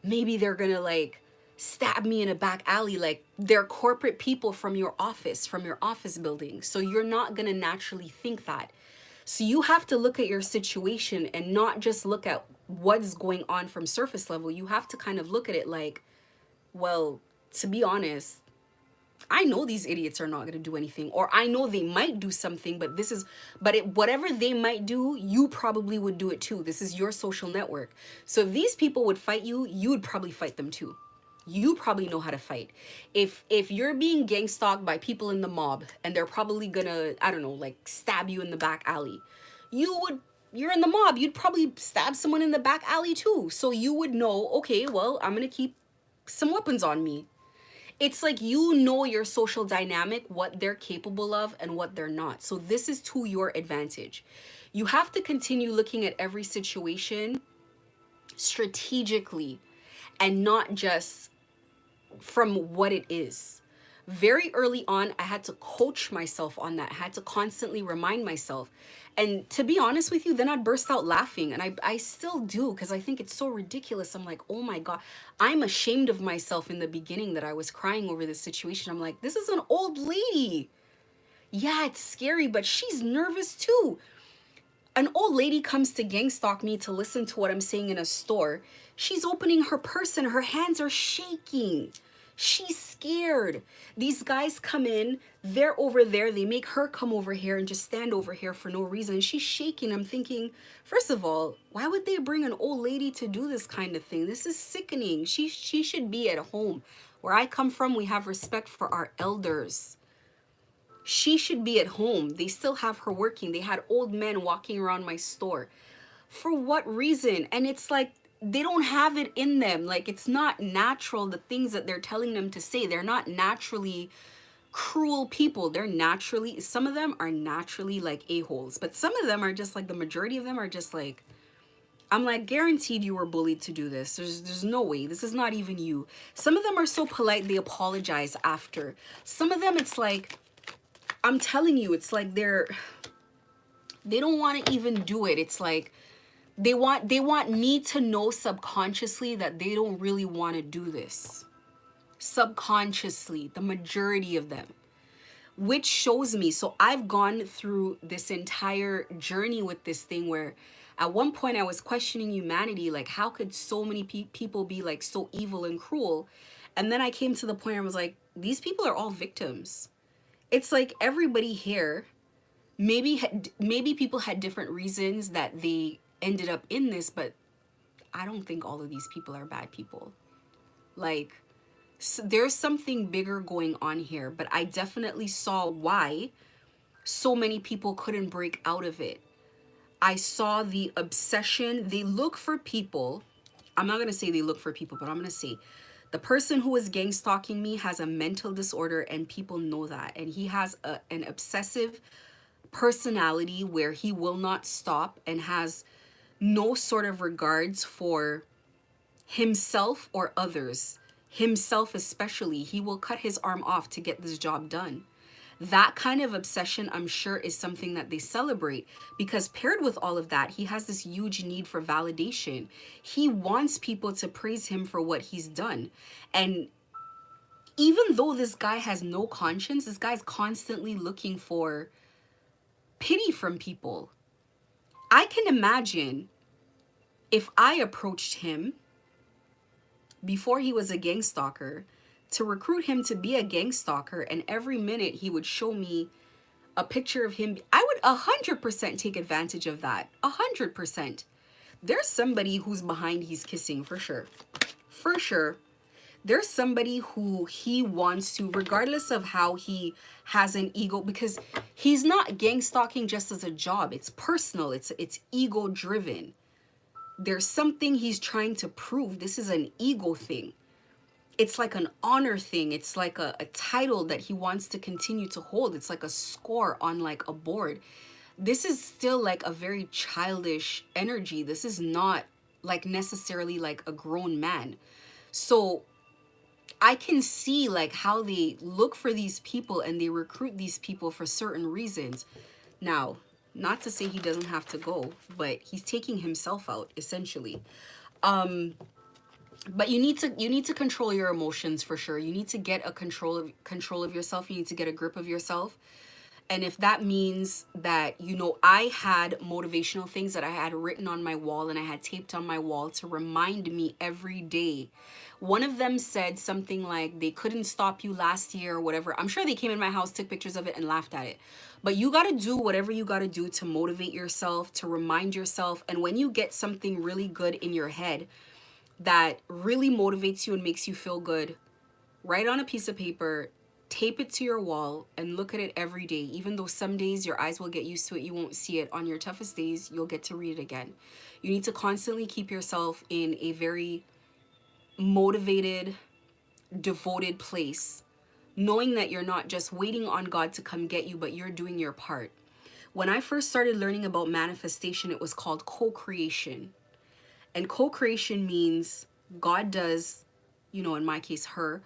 maybe they're going to like stab me in a back alley. Like, they're corporate people from your office building. So you're not going to naturally think that. So you have to look at your situation and not just look at what's going on from surface level. You have to kind of look at it like, well, to be honest, I know these idiots are not going to do anything, or I know they might do something, but whatever they might do, you probably would do it too. This is your social network. So if these people would fight you, you would probably fight them too. You probably know how to fight. If you're being gang stalked by people in the mob and they're probably gonna, I don't know, like stab you in the back alley, you're in the mob, you'd probably stab someone in the back alley too. So you would know, okay, well, I'm gonna keep some weapons on me. It's like, you know, your social dynamic, what they're capable of and what they're not. So this is to your advantage. You have to continue looking at every situation strategically and not just from what it is. Very early on, I had to coach myself on that. I had to constantly remind myself. And to be honest with you, then I'd burst out laughing. And I still do, because I think it's so ridiculous. I'm like, oh my God, I'm ashamed of myself in the beginning that I was crying over this situation. I'm like, this is an old lady. Yeah, it's scary, but she's nervous too. An old lady comes to gang stalk me to listen to what I'm saying in a store. She's opening her purse and her hands are shaking. She's scared. These guys come in, they're over there, they make her come over here and just stand over here for no reason. She's shaking. I'm thinking, first of all, why would they bring an old lady to do this kind of thing? This is sickening. She should be at home. Where I come from, we have respect for our elders. She should be at home. They still have her working. They had old men walking around my store. For what reason? And it's like, they don't have it in them. Like, it's not natural, the things that they're telling them to say. They're not naturally cruel people. They're naturally, some of them are naturally like a-holes. But some of them are just like, the majority of them are just like, I'm like, guaranteed you were bullied to do this. There's no way. This is not even you. Some of them are so polite, they apologize after. Some of them, it's like, I'm telling you, it's like they don't want to even do it. It's like they want me to know subconsciously that they don't really want to do this. Subconsciously, the majority of them. Which shows me, so I've gone through this entire journey with this thing where at one point I was questioning humanity, like how could so many people be like so evil and cruel? And then I came to the point where I was like, these people are all victims. It's like everybody here, maybe people had different reasons that they ended up in this, but I don't think all of these people are bad people. Like, so there's something bigger going on here, but I definitely saw why so many people couldn't break out of it. I saw the obsession. They look for people. I'm not going to say they look for people, but I'm going to say the person who is gang stalking me has a mental disorder, and people know that. And he has an obsessive personality where he will not stop and has no sort of regards for himself or others. Himself especially, he will cut his arm off to get this job done. That kind of obsession, I'm sure, is something that they celebrate, because paired with all of that, he has this huge need for validation. He wants people to praise him for what he's done. And even though this guy has no conscience, this guy's constantly looking for pity from people. I can imagine if I approached him before he was a gang stalker to recruit him to be a gang stalker, and every minute he would show me a picture of him, I would 100% take advantage of that. 100%. There's somebody who's behind he's kissing, for sure. For sure. There's somebody who he wants to, regardless of how he has an ego, because he's not gang stalking just as a job. It's personal. It's ego driven. There's something he's trying to prove. This is an ego thing. It's like an honor thing. It's like a title that he wants to continue to hold. It's like a score on like a board. This is still like a very childish energy. This is not like necessarily like a grown man. So I can see like how they look for these people and they recruit these people for certain reasons. Now, not to say he doesn't have to go, but he's taking himself out essentially. But you need to control your emotions, for sure. You need to get a control of yourself. You need to get a grip of yourself. And if that means that, you know, I had motivational things that I had written on my wall and I had taped on my wall to remind me every day. One of them said something like, they couldn't stop you last year or whatever. I'm sure they came in my house, took pictures of it, and laughed at it. But you got to do whatever you got to do to motivate yourself, to remind yourself. And when you get something really good in your head that really motivates you and makes you feel good, write on a piece of paper, tape it to your wall, and look at it every day. Even though some days your eyes will get used to it, you won't see it. On your toughest days, you'll get to read it again. You need to constantly keep yourself in a very motivated, devoted place, knowing that you're not just waiting on God to come get you, but you're doing your part. When I first started learning about manifestation, it was called co-creation. And co-creation means God does, you know, in my case, her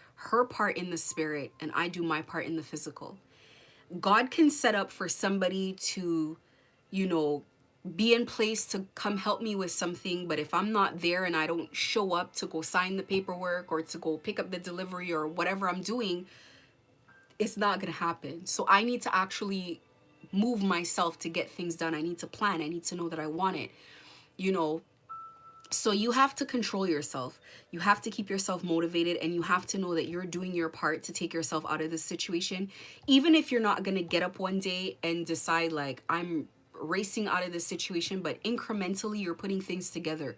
part in the spirit, and I do my part in the physical. God can set up for somebody to, you know, be in place to come help me with something, but if I'm not there and I don't show up to go sign the paperwork or to go pick up the delivery or whatever I'm doing, it's not gonna happen. So I need to actually move myself to get things done. I need to plan. I need to know that I want it, you know. So you have to control yourself. You have to keep yourself motivated, and you have to know that you're doing your part to take yourself out of this situation. Even if you're not going to get up one day and decide like, I'm racing out of this situation, but incrementally you're putting things together.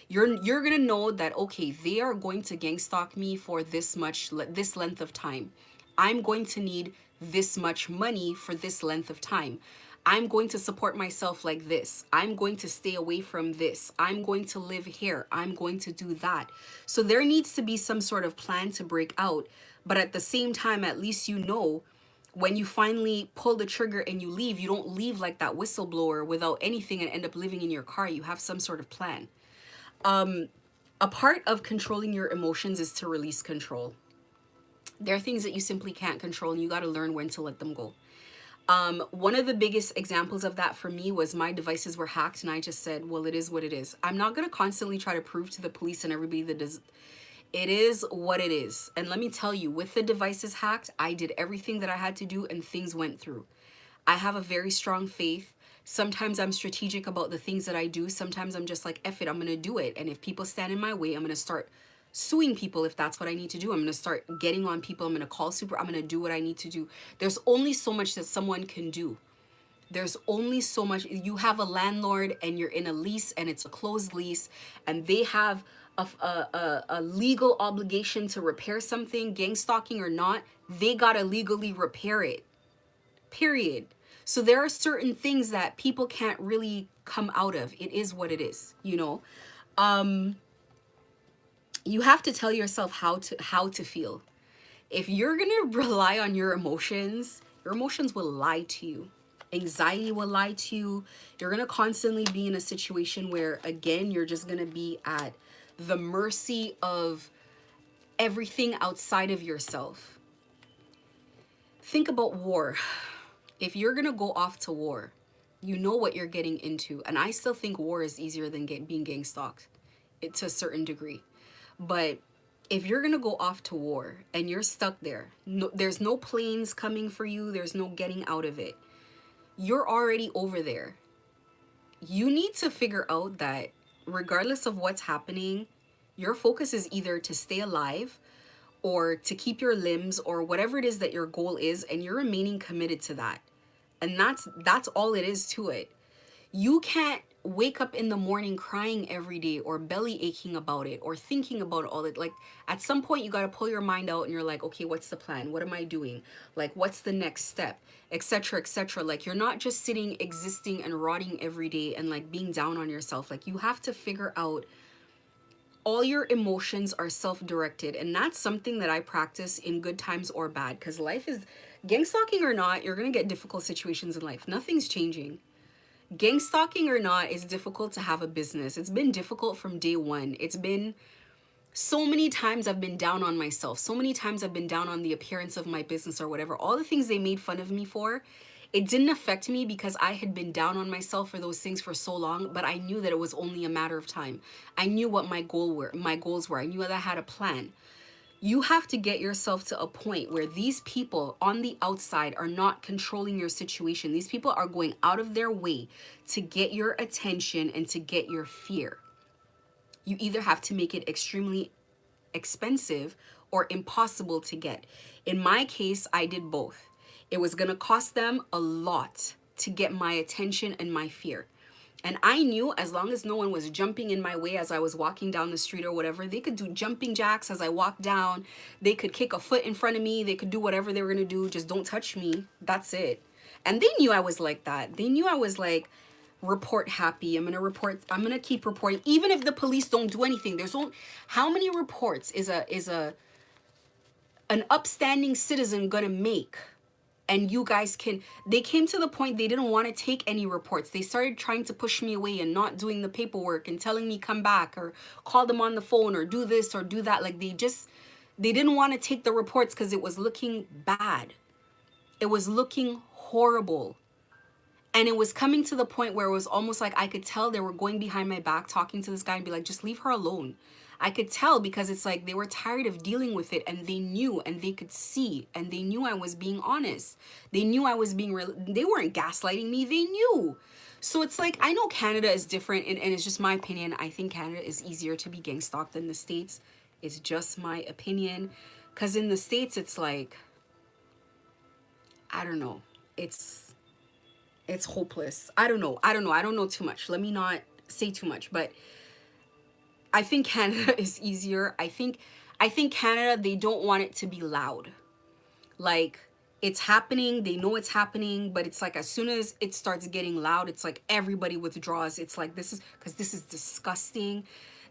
You're going to know that, okay, they are going to gang stalk me for this length of time. I'm going to need this much money for this length of time. I'm going to support myself like this. I'm going to stay away from this. I'm going to live here. I'm going to do that. So there needs to be some sort of plan to break out. But at the same time, at least you know when you finally pull the trigger and you leave, you don't leave like that whistleblower without anything and end up living in your car. You have some sort of plan. A part of controlling your emotions is to release control. There are things that you simply can't control, and you got to learn when to let them go. One of the biggest examples of that for me was my devices were hacked, and I just said, well, it is what it is. I'm not going to constantly try to prove to the police and everybody that does. It is what it is. And let me tell you, with the devices hacked, I did everything that I had to do and things went through. I have a very strong faith. Sometimes I'm strategic about the things that I do. Sometimes I'm just like, F it, I'm going to do it. And if people stand in my way, I'm going to start suing people if that's what I need to do. I'm going to start getting on people. I'm going to call super. I'm going to do what I need to do. There's only so much that someone can do. There's only so much. You have a landlord and you're in a lease and it's a closed lease and they have a legal obligation to repair something, gang stalking or not, they got to legally repair it. Period. So there are certain things that people can't really come out of. It is what it is, you know. You have to tell yourself how to feel. If you're gonna rely on your emotions will lie to you. Anxiety will lie to you. You're gonna constantly be in a situation where, again, you're just gonna be at the mercy of everything outside of yourself. Think about war. If you're gonna go off to war, you know what you're getting into. And I still think war is easier than being gang stalked, to a certain degree. But if you're going to go off to war and you're stuck there, there's no planes coming for you, there's no getting out of it. You're already over there. You need to figure out that regardless of what's happening, your focus is either to stay alive or to keep your limbs or whatever it is that your goal is, and you're remaining committed to that. And that's all it is to it. You can't wake up in the morning crying every day or belly aching about it or thinking about all it. Like, at some point you got to pull your mind out and you're like, okay, what's the plan? What am I doing? Like, what's the next step? Etc., etc. Like, you're not just sitting, existing and rotting every day and like being down on yourself. Like, you have to figure out all your emotions are self-directed, and that's something that I practice in good times or bad, because life is, gang stalking or not, you're gonna get difficult situations in life. Nothing's changing. Gang stalking or not, it's difficult to have a business. It's been difficult from day one. It's been so many times I've been down on myself. So many times I've been down on the appearance of my business or whatever. All the things they made fun of me for, it didn't affect me because I had been down on myself for those things for so long, but I knew that it was only a matter of time. I knew what my goals were. I knew that I had a plan. You have to get yourself to a point where these people on the outside are not controlling your situation. These people are going out of their way to get your attention and to get your fear. You either have to make it extremely expensive or impossible to get. In my case, I did both. It was going to cost them a lot to get my attention and my fear. And I knew as long as no one was jumping in my way as I was walking down the street or whatever, they could do jumping jacks as I walked down. They could kick a foot in front of me. They could do whatever they were going to do. Just don't touch me. That's it. And they knew I was like that. They knew I was like, report happy. I'm going to keep reporting. Even if the police don't do anything, there's only, how many reports is an upstanding citizen going to make? And you guys can, they came to the point they didn't want to take any reports. They started trying to push me away and not doing the paperwork and telling me come back or call them on the phone or do this or do that. Like they didn't want to take the reports because it was looking bad. It was looking horrible. And it was coming to the point where it was almost like I could tell they were going behind my back talking to this guy and be like, just leave her alone. I could tell because it's like they were tired of dealing with it, and they knew and they could see and they knew I was being honest. They knew I was being real. They weren't gaslighting me. They knew. So it's like, I know Canada is different, and it's just my opinion. I think Canada is easier to be gang stalked than the States. It's just my opinion. Because in the States, it's like, I don't know. It's hopeless. I don't know. I don't know too much. Let me not say too much, but I think Canada is easier. I think Canada, they don't want it to be loud. Like, it's happening, they know it's happening, but it's like as soon as it starts getting loud, it's like everybody withdraws. It's like, this is disgusting.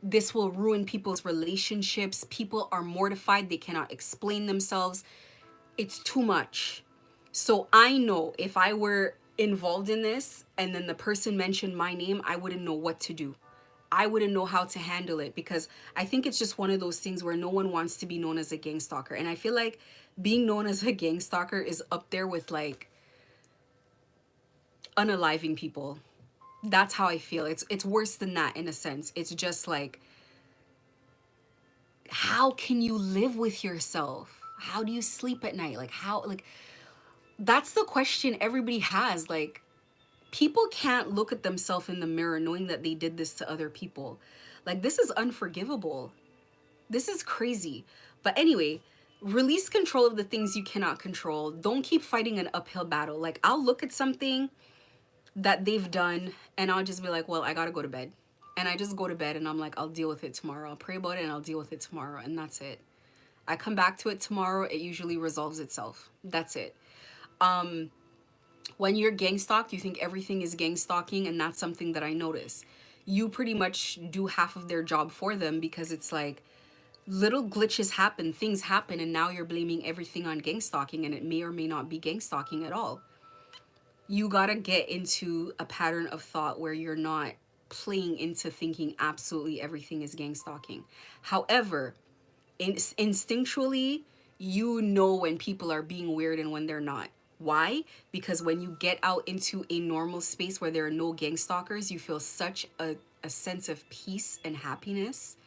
This will ruin people's relationships. People are mortified. They cannot explain themselves. It's too much. So I know if I were involved in this and then the person mentioned my name, I wouldn't know what to do. I wouldn't know how to handle it, because I think it's just one of those things where no one wants to be known as a gang stalker. And I feel like being known as a gang stalker is up there with like unaliving people. That's how I feel. It's worse than that in a sense. It's just like, how can you live with yourself? How do you sleep at night? Like how, like, that's the question everybody has. Like, people can't look at themselves in the mirror knowing that they did this to other people. Like, this is unforgivable. This is crazy. But anyway, release control of the things you cannot control. Don't keep fighting an uphill battle. Like, I'll look at something that they've done and I'll just be like, well, I gotta go to bed. And I just go to bed and I'm like, I'll deal with it tomorrow. I'll pray about it and I'll deal with it tomorrow. And that's it. I come back to it tomorrow. It usually resolves itself. That's it. When you're gang stalked, you think everything is gang stalking, and that's something that I notice. You pretty much do half of their job for them, because it's like little glitches happen, things happen, and now you're blaming everything on gang stalking, and it may or may not be gang stalking at all. You gotta get into a pattern of thought where you're not playing into thinking absolutely everything is gang stalking. However, instinctually, you know when people are being weird and when they're not. Why? Because when you get out into a normal space where there are no gang stalkers, you feel such a sense of peace and happiness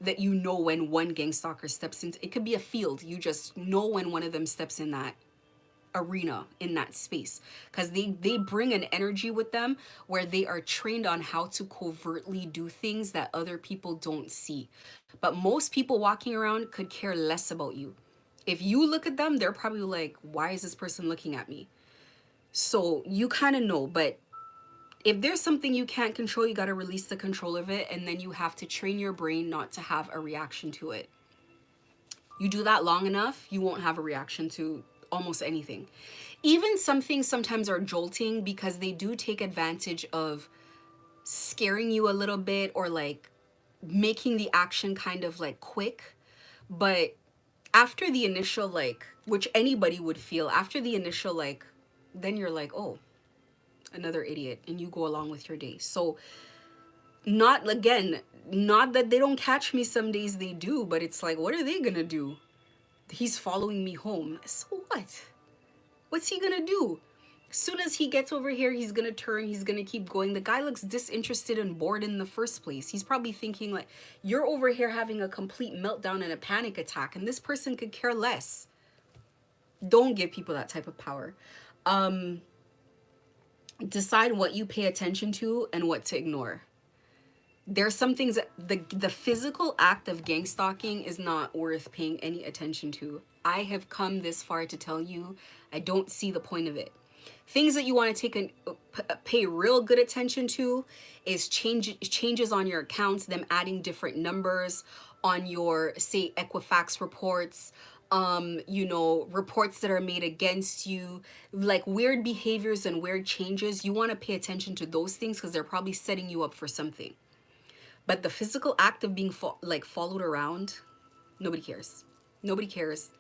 that you know when one gang stalker steps into, it could be a field, you just know when one of them steps in that arena, in that space, because they bring an energy with them where they are trained on how to covertly do things that other people don't see. But most people walking around could care less about you. If you look at them, they're probably like, why is this person looking at me? So you kind of know. But if there's something you can't control, you got to release the control of it, and then you have to train your brain not to have a reaction to it. You do that long enough, you won't have a reaction to almost anything. Even some things sometimes are jolting because they do take advantage of scaring you a little bit, or like making the action kind of like quick. But after the initial, like, which anybody would feel, after the initial, like, then you're like, oh, another idiot, and you go along with your day. So not that they don't catch me, some days they do, but it's like, what are they gonna do? He's following me home, so what's he gonna do? Soon as he gets over here, he's gonna turn, he's gonna keep going. The guy looks disinterested and bored in the first place. He's probably thinking like, you're over here having a complete meltdown and a panic attack, and this person could care less. Don't give people that type of power. Decide what you pay attention to and what to ignore. There's some things that the physical act of gang stalking is not worth paying any attention to. I have come this far to tell you I don't see the point of it. Things that you want to pay real good attention to is changes on your accounts, them adding different numbers on your, say, Equifax reports, you know, reports that are made against you, like weird behaviors and weird changes. You want to pay attention to those things because they're probably setting you up for something. But the physical act of being followed around, nobody cares. Nobody cares.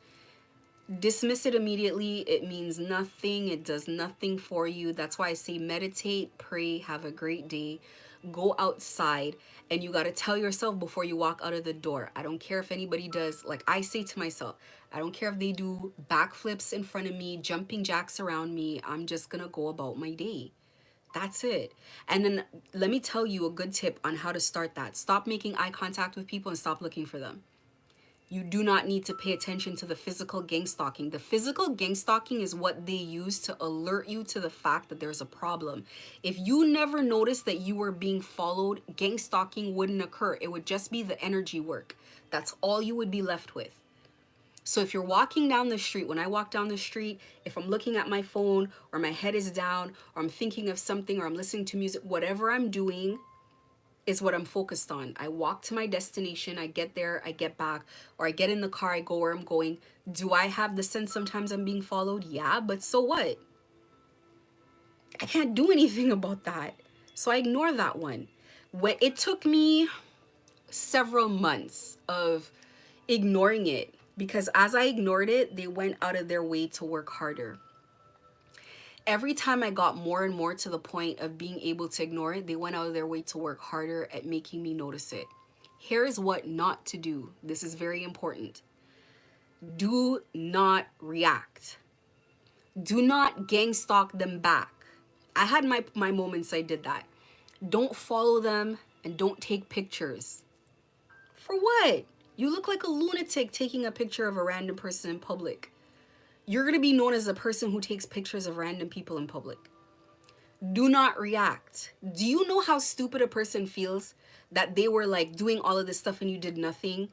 Dismiss it immediately. It means nothing. It does nothing for you. That's why I say meditate, pray, have a great day. Go outside, and you got to tell yourself before you walk out of the door. I don't care if anybody does, like I say to myself, I don't care if they do backflips in front of me, jumping jacks around me. I'm just going to go about my day. That's it. And then let me tell you a good tip on how to start that. Stop making eye contact with people and stop looking for them. You do not need to pay attention to the physical gang stalking. The physical gang stalking is what they use to alert you to the fact that there's a problem. If you never noticed that you were being followed, gang stalking wouldn't occur. It would just be the energy work. That's all you would be left with. So if you're walking down the street, when I walk down the street, if I'm looking at my phone or my head is down or I'm thinking of something or I'm listening to music, whatever I'm doing is what I'm focused on. I walk to my destination, I get there, I get back, or I get in the car, I go where I'm going. Do I have the sense sometimes I'm being followed? Yeah, but so what? I can't do anything about that. So I ignore that one. When it took me several months of ignoring it, because as I ignored it, they went out of their way to work harder. Every time I got more and more to the point of being able to ignore it, they went out of their way to work harder at making me notice it. Here's what not to do. This is very important. Do not react. Do not gang stalk them back. I had my moments I did that. Don't follow them and don't take pictures. For what? You look like a lunatic taking a picture of a random person in public. You're going to be known as the person who takes pictures of random people in public. Do not react. Do you know how stupid a person feels that they were like doing all of this stuff and you did nothing?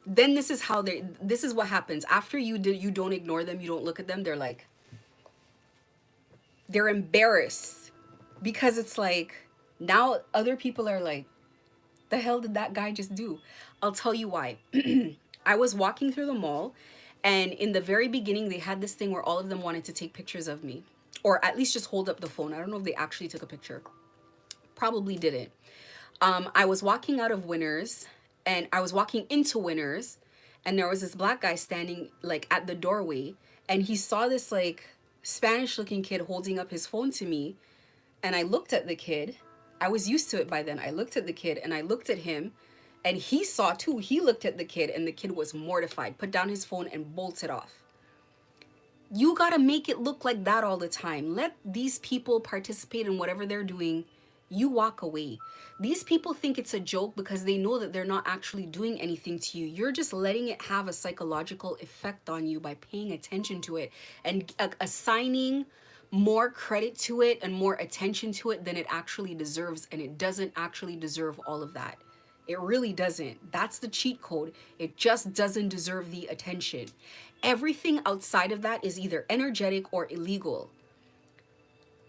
Then this is what happens. After you don't ignore them, you don't look at them, they're embarrassed because it's like now other people are like, the hell did that guy just do? I'll tell you why. I was walking through the mall, and in the very beginning, they had this thing where all of them wanted to take pictures of me, or at least just hold up the phone. I don't know if they actually took a picture. Probably didn't. I was walking out of Winners, and I was walking into Winners, and there was this black guy standing like at the doorway, and he saw this like Spanish-looking kid holding up his phone to me, and I looked at the kid. I was used to it by then. I looked at the kid, and I looked at him, and he saw too. He looked at the kid, and the kid was mortified, put down his phone and bolted off. You gotta make it look like that all the time. Let these people participate in whatever they're doing. You walk away. These people think it's a joke because they know that they're not actually doing anything to you. You're just letting it have a psychological effect on you by paying attention to it and assigning more credit to it and more attention to it than it actually deserves. And it doesn't actually deserve all of that. It really doesn't. That's the cheat code. It just doesn't deserve the attention. Everything outside of that is either energetic or illegal.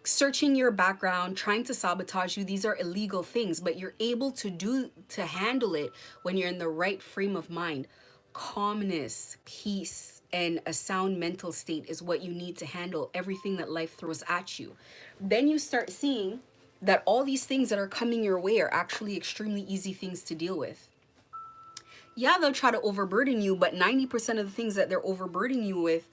Searching your background, trying to sabotage you, these are illegal things, but you're able to handle it when you're in the right frame of mind. Calmness, peace, and a sound mental state is what you need to handle everything that life throws at you. Then you start seeing that all these things that are coming your way are actually extremely easy things to deal with. Yeah, they'll try to overburden you, but 90% of the things that they're overburdening you with,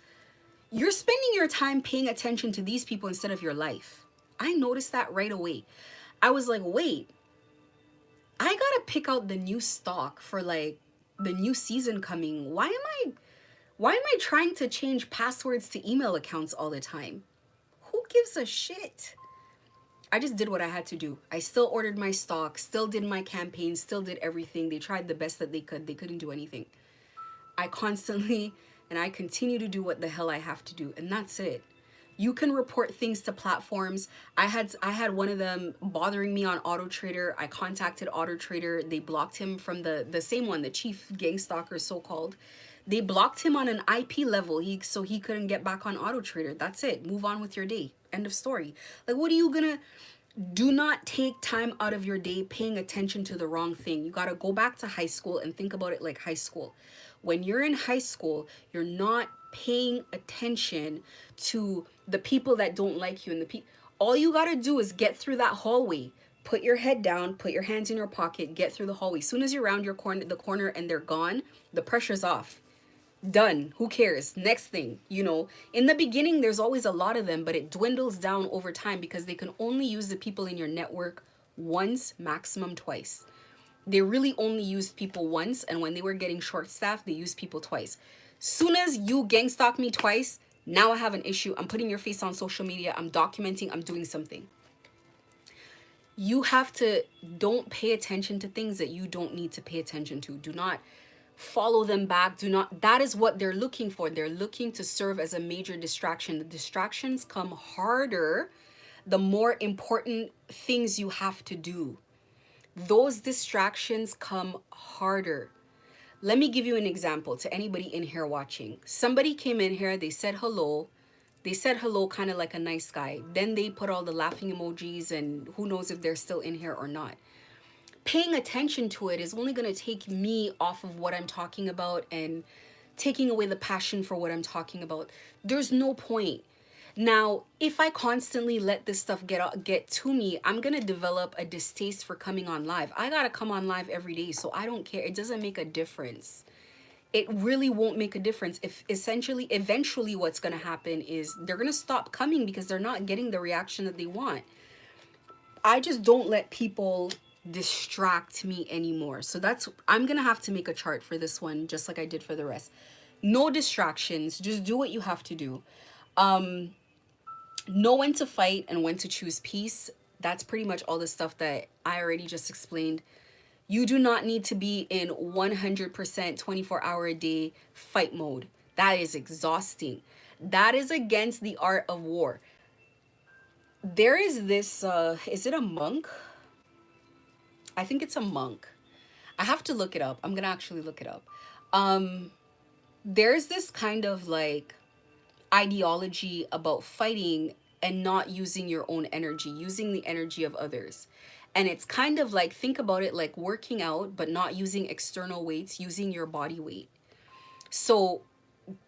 you're spending your time paying attention to these people instead of your life. I noticed that right away. I was like, wait, I gotta pick out the new stock for like the new season coming. Why am I trying to change passwords to email accounts all the time? Who gives a shit? I just did what I had to do. I still ordered my stock, still did my campaign, still did everything. They tried the best that they could. They couldn't do anything. I constantly and I continue to do what the hell I have to do, and that's it. You can report things to platforms. I had one of them bothering me on AutoTrader. I contacted AutoTrader. They blocked him from the same one, the chief gang stalker, so called. They blocked him on an IP level. So he couldn't get back on AutoTrader. That's it. Move on with your day. End of story. Like, what are you gonna do? Not take time out of your day paying attention to the wrong thing. You got to go back to high school and think about it like high school. When you're in high school, you're not paying attention to the people that don't like you, and all you got to do is get through that hallway. Put your head down, put your hands in your pocket, get through the hallway. As soon as you're around the corner and they're gone, the pressure's off. Done. Who cares? Next thing. In the beginning there's always a lot of them, but it dwindles down over time because they can only use the people in your network once, maximum twice. They really only used people once, and when they were getting short staffed, they used people twice. Soon as you gang stalk me twice, now I have an issue. I'm putting your face on social media, I'm documenting, I'm doing something. You have to don't pay attention to things that you don't need to pay attention to. Do not follow them back. That is what they're looking for. They're looking to serve as a major distraction. The distractions come harder the more important things you have to do. Those distractions come harder. Let me give you an example to anybody in here watching. Somebody came in here, they said hello. They said hello kind of like a nice guy. Then they put all the laughing emojis, and who knows if they're still in here or not. Paying attention to it is only going to take me off of what I'm talking about and taking away the passion for what I'm talking about. There's no point. Now, if I constantly let this stuff get to me, I'm going to develop a distaste for coming on live. I got to come on live every day, so I don't care. It doesn't make a difference. It really won't make a difference. If eventually what's going to happen is they're going to stop coming because they're not getting the reaction that they want. I just don't let people distract me anymore. So I'm going to have to make a chart for this one, just like I did for the rest. No distractions. Just do what you have to do. Know when to fight and when to choose peace. That's pretty much all the stuff that I already just explained. You do not need to be in 100% 24-hour a day fight mode. That is exhausting. That is against the art of war. There is this, is it a monk? I think it's a monk. I have to look it up. I'm going to actually look it up. There's this kind of like ideology about fighting and not using your own energy, using the energy of others. And it's kind of like, think about it like working out, but not using external weights, using your body weight. So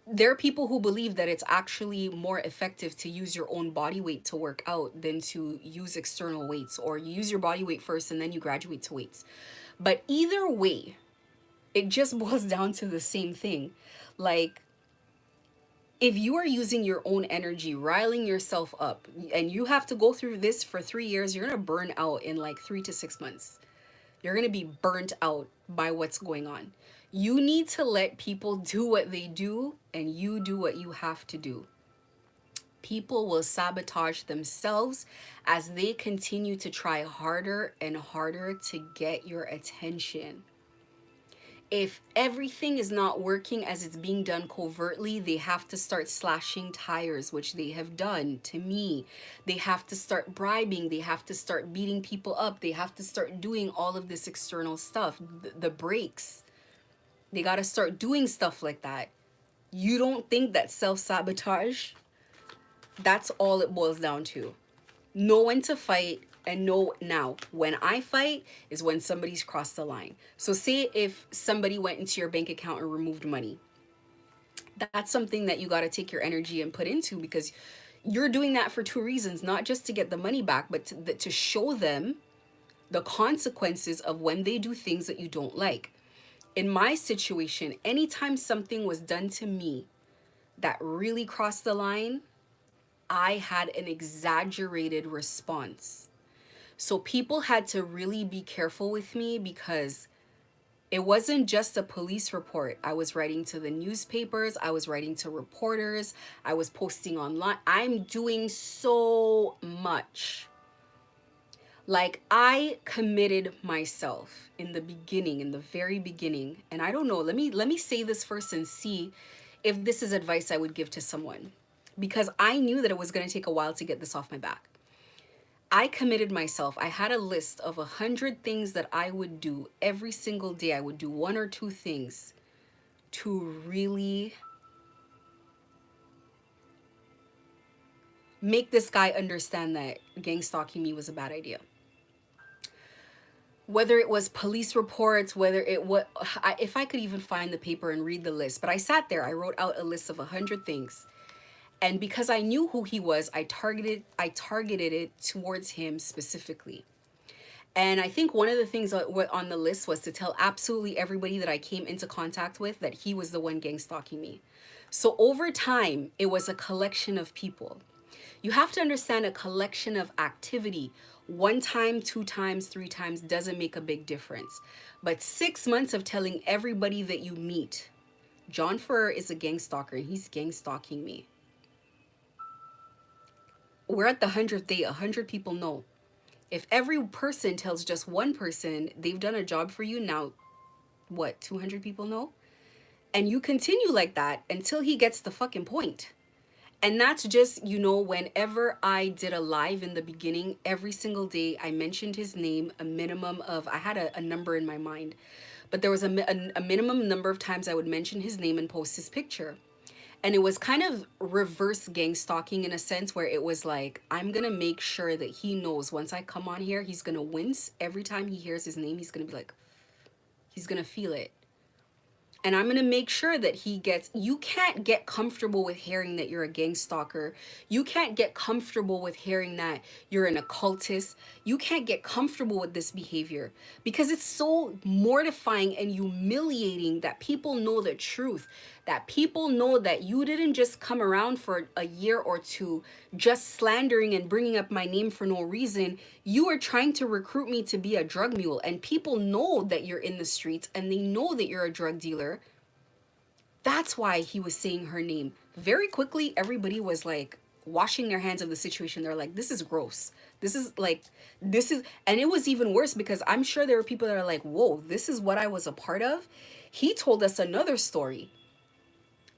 there are people who believe that it's actually more effective to use your own body weight to work out than to use external weights, or you use your body weight first and then you graduate to weights. But either way, it just boils down to the same thing. Like, if you are using your own energy, riling yourself up, and you have to go through this for 3 years, you're going to burn out in like 3 to 6 months. You're going to be burnt out by what's going on. You need to let people do what they do, and you do what you have to do. People will sabotage themselves as they continue to try harder and harder to get your attention. If everything is not working as it's being done covertly, they have to start slashing tires, which they have done to me. They have to start bribing. They have to start beating people up. They have to start doing all of this external stuff, the breaks. They got to start doing stuff like that. You don't think that self-sabotage? That's all it boils down to. Know when to fight. And know now, when I fight is when somebody's crossed the line. So say if somebody went into your bank account and removed money, that's something that you got to take your energy and put into, because you're doing that for 2 reasons, not just to get the money back, but to show them the consequences of when they do things that you don't like. In my situation, anytime something was done to me that really crossed the line, I had an exaggerated response. So people had to really be careful with me, because It wasn't just a police report. I was writing to the newspapers. I was writing to reporters. I was posting online. I'm doing so much. Like, I committed myself in the beginning, in the very beginning. And I don't know, let me say this first and see if this is advice I would give to someone. Because I knew that it was going to take a while to get this off my back. I committed myself. I had a list of 100 things that I would do every single day. I would do one or two things to really make this guy understand that gang stalking me was a bad idea. Whether it was police reports, whether it was, if I could even find the paper and read the list. But I sat there, I wrote out a list of 100 things. And because I knew who he was, I targeted it towards him specifically. And I think one of the things on the list was to tell absolutely everybody that I came into contact with that he was the one gang stalking me. So over time, it was a collection of people. You have to understand, a collection of activity, one time, two times, three times doesn't make a big difference. But 6 months of telling everybody that you meet, John Furr is a gang stalker and he's gang stalking me. We're at the 100th day, 100 people know. If every person tells just one person they've done a job for you, now what, 200 people know? And you continue like that until he gets the fucking point. And that's just, you know, whenever I did a live in the beginning, every single day I mentioned his name, a minimum of, I had a number in my mind, but there was a minimum number of times I would mention his name and post his picture. And it was kind of reverse gang stalking in a sense, where it was like, I'm going to make sure that he knows once I come on here, he's going to wince. Every time he hears his name, he's going to be like, he's going to feel it. And I'm going to make sure that he gets, you can't get comfortable with hearing that you're a gang stalker. You can't get comfortable with hearing that you're an occultist. You can't get comfortable with this behavior because it's so mortifying and humiliating that people know the truth, that people know that you didn't just come around for a year or two just slandering and bringing up my name for no reason. You are trying to recruit me to be a drug mule, and people know that you're in the streets and they know that you're a drug dealer. That's why he was saying her name. Very quickly, everybody was like washing their hands of the situation. They're like, this is gross. This is, and it was even worse because I'm sure there were people that are like, whoa, this is what I was a part of. He told us another story.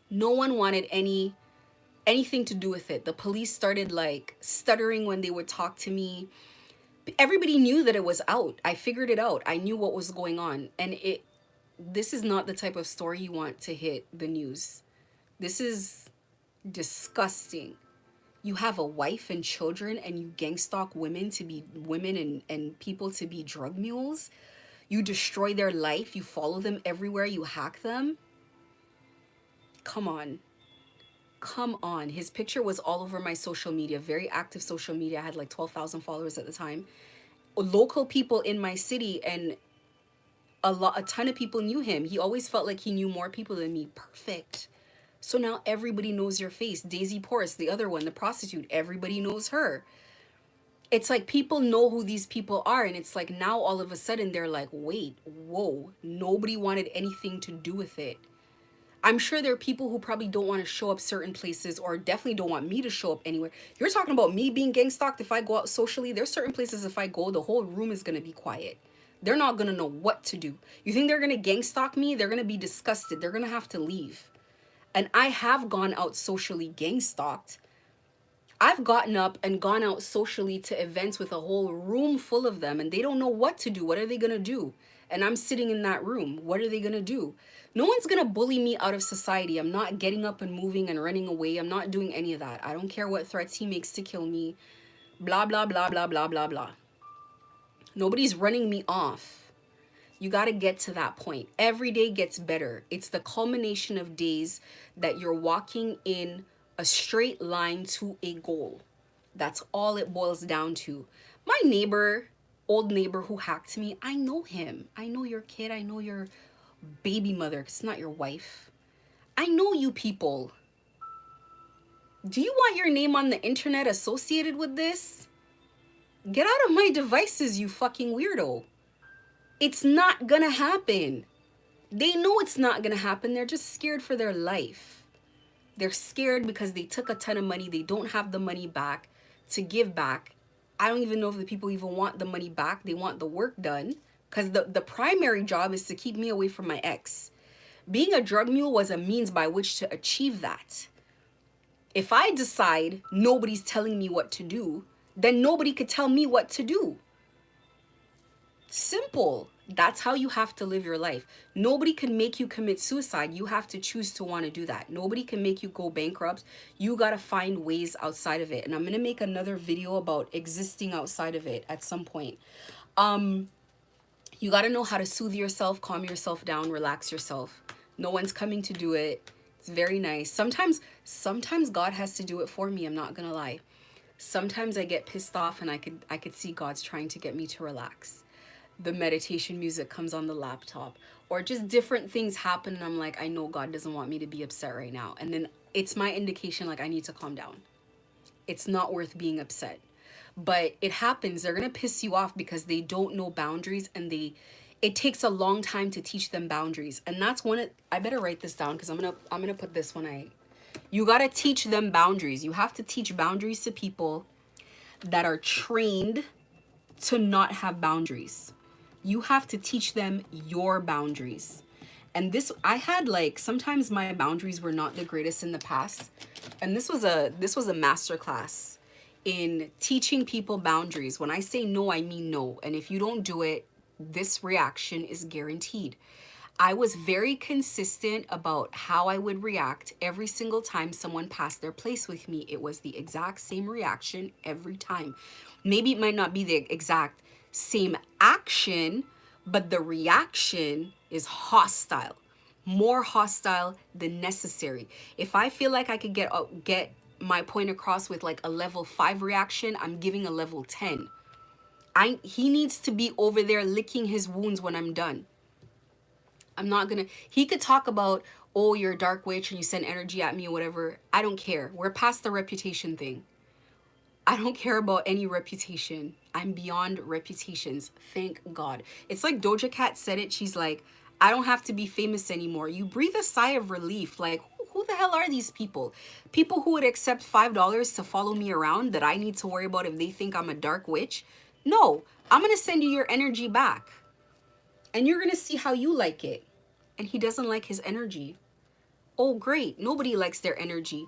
No one wanted anything to do with it. The police started like stuttering when they would talk to me. Everybody knew that it was out. I figured it out. I knew what was going on. And this is not the type of story you want to hit the news. This is disgusting. You have a wife and children and you gang stalk women to be women and people to be drug mules. You destroy their life. You follow them everywhere. You hack them. Come on. Come on. His picture was all over my social media, very active social media. I had like 12,000 followers at the time. Local people in my city, and a ton of people knew him. He always felt like he knew more people than me. Perfect. So now everybody knows your face. Daisy Porras, the other one, the prostitute, everybody knows her. It's like people know who these people are, and it's like now all of a sudden they're like, wait, whoa, nobody wanted anything to do with it. I'm sure there are people who probably don't want to show up certain places, or definitely don't want me to show up anywhere. You're talking about me being gang stalked. If I go out socially, there's certain places if I go, the whole room is going to be quiet. They're not going to know what to do. You think they're going to gang stalk me? They're going to be disgusted. They're going to have to leave. And I have gone out socially gang stalked. I've gotten up and gone out socially to events with a whole room full of them, and they don't know what to do. What are they going to do? And I'm sitting in that room. What are they going to do? No one's going to bully me out of society. I'm not getting up and moving and running away. I'm not doing any of that. I don't care what threats he makes to kill me. Blah, blah, blah, blah, blah, blah, blah. Nobody's running me off. You got to get to that point. Every day gets better. It's the culmination of days that you're walking in a straight line to a goal. That's all it boils down to. My neighbor, old neighbor who hacked me, I know him. I know your kid. I know your baby mother. It's not your wife. I know you people. Do you want your name on the internet associated with this? Get out of my devices, you fucking weirdo. It's not gonna happen. They know it's not gonna happen. They're just scared for their life. They're scared because they took a ton of money. They don't have the money back to give back. I don't even know if the people even want the money back. They want the work done, because the primary job is to keep me away from my ex. Being a drug mule was a means by which to achieve that. If I decide nobody's telling me what to do, then nobody could tell me what to do. Simple. That's how you have to live your life. Nobody can make you commit suicide. You have to choose to want to do that. Nobody can make you go bankrupt. You got to find ways outside of it. And I'm going to make another video about existing outside of it at some point. You got to know how to soothe yourself, calm yourself down, relax yourself. No one's coming to do it. It's very nice. Sometimes God has to do it for me. I'm not going to lie. Sometimes I get pissed off and I could see God's trying to get me to relax. The meditation music comes on the laptop, or just different things happen and I'm like, I know God doesn't want me to be upset right now. And then it's my indication, like, I need to calm down. It's not worth being upset. But it happens. They're going to piss you off because they don't know boundaries, and it takes a long time to teach them boundaries. And that's I better write this down, because I'm going to put this when you got to teach them boundaries. You have to teach boundaries to people that are trained to not have boundaries. You have to teach them your boundaries. And this, I had, like, sometimes my boundaries were not the greatest in the past. And this was a master class in teaching people boundaries. When I say no, I mean no. And if you don't do it, this reaction is guaranteed. I was very consistent about how I would react every single time someone passed their place with me. It was the exact same reaction every time. Maybe it might not be the exact same action, but the reaction is hostile, more hostile than necessary. If I feel like I could get my point across with like a level 5 reaction, I'm giving a level 10. He needs to be over there licking his wounds when I'm done. I'm not gonna, he could talk about, oh, you're a dark witch and you send energy at me or whatever. I don't care. We're past the reputation thing. I don't care about any reputation. I'm beyond reputations. Thank God. It's like Doja Cat said it. She's like, I don't have to be famous anymore. You breathe a sigh of relief. Like, who the hell are these people? People who would accept $5 to follow me around that I need to worry about if they think I'm a dark witch? No, I'm going to send you your energy back. And you're going to see how you like it. And he doesn't like his energy. Oh, great. Nobody likes their energy.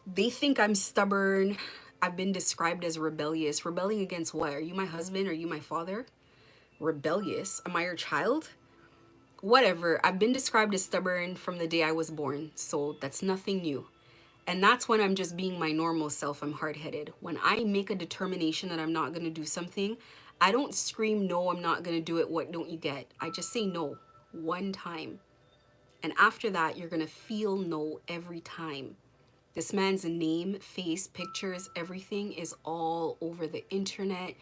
They think I'm stubborn. I've been described as rebellious. Rebelling against what? Are you my husband? Are you my father? Rebellious? Am I your child? Whatever. I've been described as stubborn from the day I was born. So that's nothing new. And that's when I'm just being my normal self. I'm hard-headed. When I make a determination that I'm not going to do something, I don't scream, no, I'm not going to do it. What don't you get? I just say no one time. And after that, you're going to feel no every time. This man's name, face, pictures, everything is all over the internet.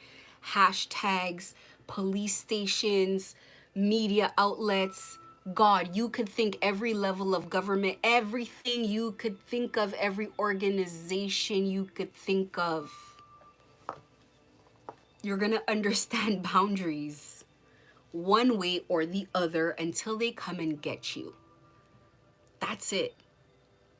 Hashtags, police stations, media outlets. God, you could think every level of government, everything you could think of, every organization you could think of. You're going to understand boundaries one way or the other until they come and get you. That's it.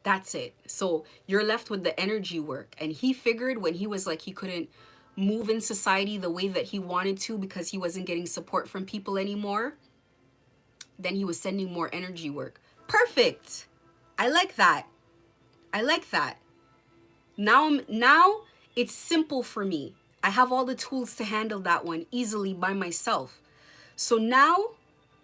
That's it. So you're left with the energy work. And he figured when he was like, he couldn't move in society the way that he wanted to because he wasn't getting support from people anymore, then he was sending more energy work. Perfect. I like that. I like that. Now it's simple for me. I have all the tools to handle that one easily by myself. So now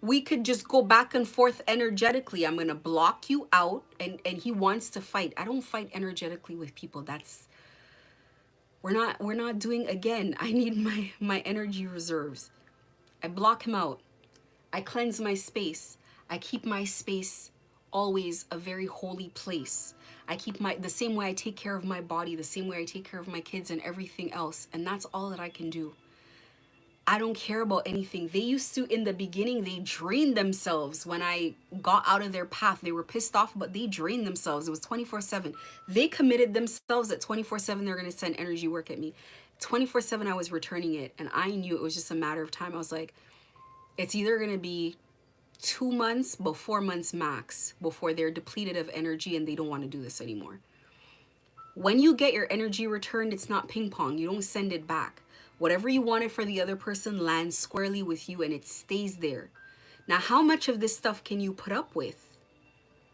we could just go back and forth energetically. I'm going to block you out, and he wants to fight. I don't fight energetically with people. We're not doing, again, I need my energy reserves. I block him out. I cleanse my space. I keep my space always a very holy place. I keep the same way I take care of my body, the same way I take care of my kids and everything else. And that's all that I can do. I don't care about anything. They used to, in the beginning, they drained themselves when I got out of their path. They were pissed off, but they drained themselves. It was 24/7. They committed themselves at 24/7. They're going to send energy work at me. 24/7, I was returning it. And I knew it was just a matter of time. I was like, it's either going to be 2 months, but 4 months max before they're depleted of energy and they don't want to do this anymore. When you get your energy returned, it's not ping pong. You don't send it back. Whatever you wanted for the other person lands squarely with you and it stays there. Now, how much of this stuff can you put up with?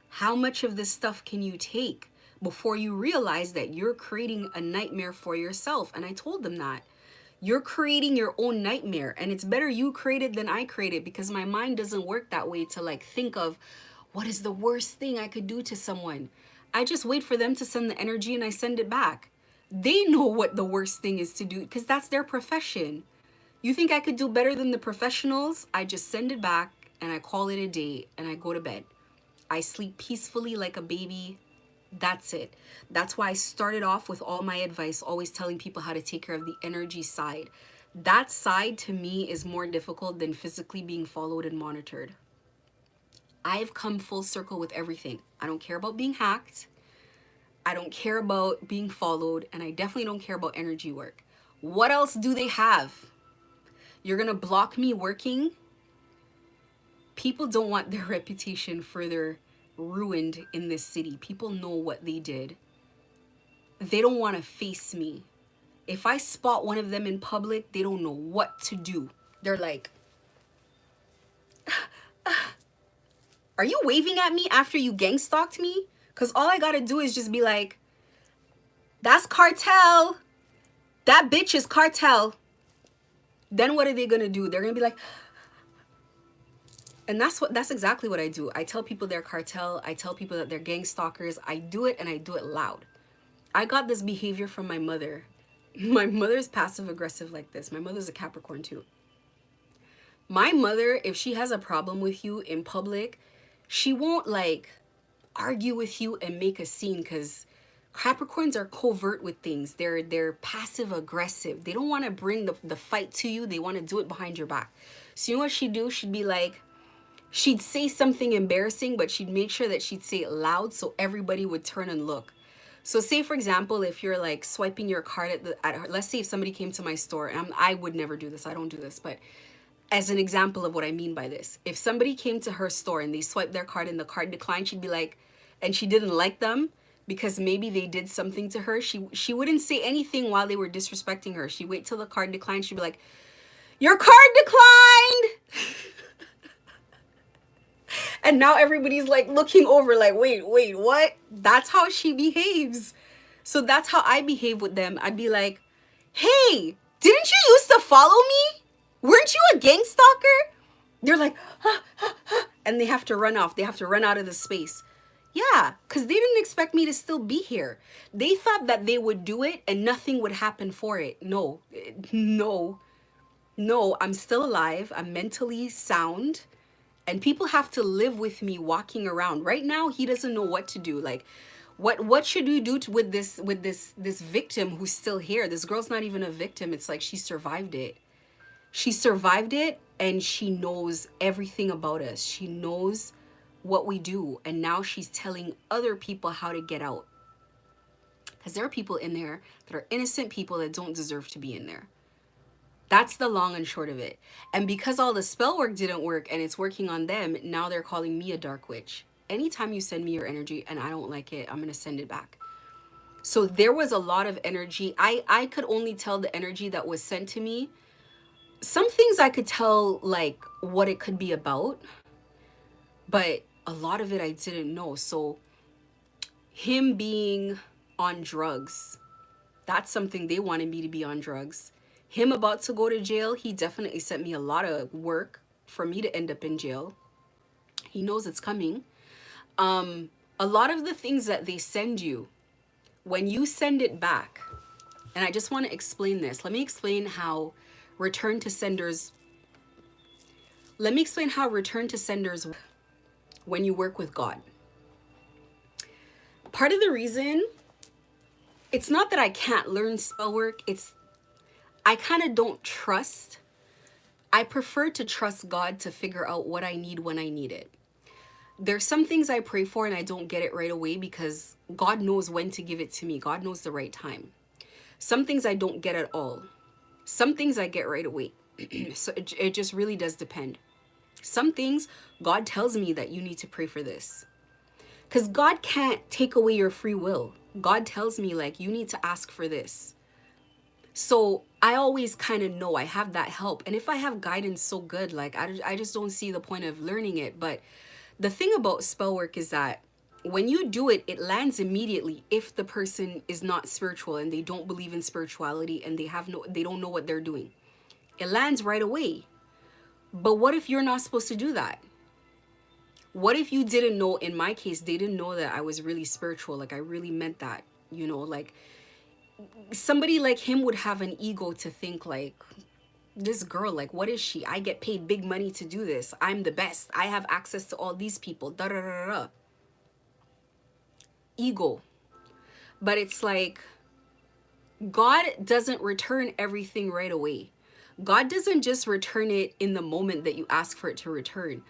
How much of this stuff can you take before you realize that you're creating a nightmare for yourself? And I told them that. You're creating your own nightmare, and it's better you create it than I create it, because my mind doesn't work that way to like think of what is the worst thing I could do to someone. I just wait for them to send the energy and I send it back. They know what the worst thing is to do because that's their profession. You think I could do better than the professionals? I just send it back and I call it a day and I go to bed. I sleep peacefully like a baby. That's it. That's why I started off with all my advice, always telling people how to take care of the energy side. That side to me is more difficult than physically being followed and monitored. I've come full circle with everything. I don't care about being hacked. I don't care about being followed. And I definitely don't care about energy work. What else do they have? You're going to block me working? People don't want their reputation further ruined in this city. People know what they did. They don't want to face me. If I spot one of them in public, they don't know what to do. They're like, are you waving at me after you gang stalked me? Because all I got to do is just be like, that's cartel. That bitch is cartel. Then what are they going to do? They're going to be like, and that's exactly what I do. I tell people they're cartel. I tell people that they're gang stalkers. I do it and I do it loud. I got this behavior from my mother. My mother's passive aggressive like this. My mother's a Capricorn too. My mother, if she has a problem with you in public, she won't like argue with you and make a scene, because Capricorns are covert with things. They're passive aggressive. They don't want to bring the fight to you. They want to do it behind your back. So you know what she'd do? She'd be like, she'd say something embarrassing, but she'd make sure that she'd say it loud so everybody would turn and look. So say, for example, if you're like swiping your card let's say if somebody came to my store, and I would never do this. I don't do this, but as an example of what I mean by this, if somebody came to her store and they swiped their card and the card declined, she'd be like, and she didn't like them because maybe they did something to her, she wouldn't say anything while they were disrespecting her. She'd wait till the card declined. She'd be like, your card declined. And now everybody's like looking over like, wait, what? That's how she behaves. So that's how I behave with them. I'd be like, hey, didn't you used to follow me? Weren't you a gang stalker? They're like, and they have to run off. They have to run out of the space. Yeah, because they didn't expect me to still be here. They thought that they would do it and nothing would happen for it. No, I'm still alive. I'm mentally sound. And people have to live with me walking around. Right now, he doesn't know what to do. Like, what should we do with this victim who's still here? This girl's not even a victim. It's like she survived it. She survived it, and she knows everything about us. She knows what we do. And now she's telling other people how to get out. Because there are people in there that are innocent people that don't deserve to be in there. That's the long and short of it. And because all the spell work didn't work and it's working on them, now they're calling me a dark witch. Anytime you send me your energy and I don't like it, I'm going to send it back. So there was a lot of energy. I could only tell the energy that was sent to me. Some things I could tell like what it could be about, but a lot of it I didn't know. So him being on drugs, that's something they wanted me to be on drugs. Him about to go to jail, he definitely sent me a lot of work for me to end up in jail. He knows it's coming. A lot of the things that they send you, when you send it back, and I just want to explain this. Let me explain how return to senders when you work with God. Part of the reason, it's not that I can't learn spell work, I kind of don't trust. I prefer to trust God to figure out what I need when I need it. There's some things I pray for and I don't get it right away because God knows when to give it to me. God knows the right time. Some things I don't get at all. Some things I get right away. So it just really does depend. Some things, God tells me that you need to pray for this. Because God can't take away your free will. God tells me, like, you need to ask for this. So I always kind of know I have that help. And if I have guidance so good, like, I just don't see the point of learning it. But the thing about spell work is that when you do it, it lands immediately if the person is not spiritual and they don't believe in spirituality and they don't know what they're doing. It lands right away. But what if you're not supposed to do that? What if you didn't know? In my case, they didn't know that I was really spiritual. Like, I really meant that, you know, like, somebody like him would have an ego to think like, this girl, like, what is she? I get paid big money to do this. I'm the best. I have access to all these people. Da da da da. Ego. But it's like, God doesn't return everything right away. God doesn't just return it in the moment that you ask for it to return.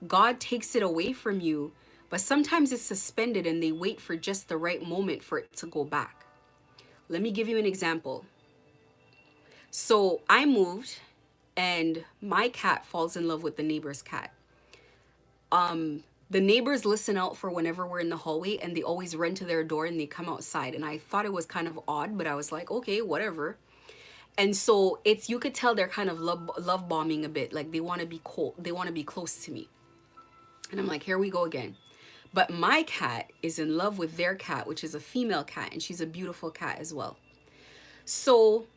God takes it away from you, but sometimes it's suspended and they wait for just the right moment for it to go back. Let me give you an example. So I moved and my cat falls in love with the neighbor's cat. The neighbors listen out for whenever we're in the hallway and they always run to their door and they come outside. And I thought it was kind of odd, but I was like, okay, whatever. And so you could tell they're kind of love bombing a bit. Like, they want to be cold. They want to be close to me. And I'm like, here we go again. But my cat is in love with their cat, which is a female cat. And she's a beautiful cat as well. So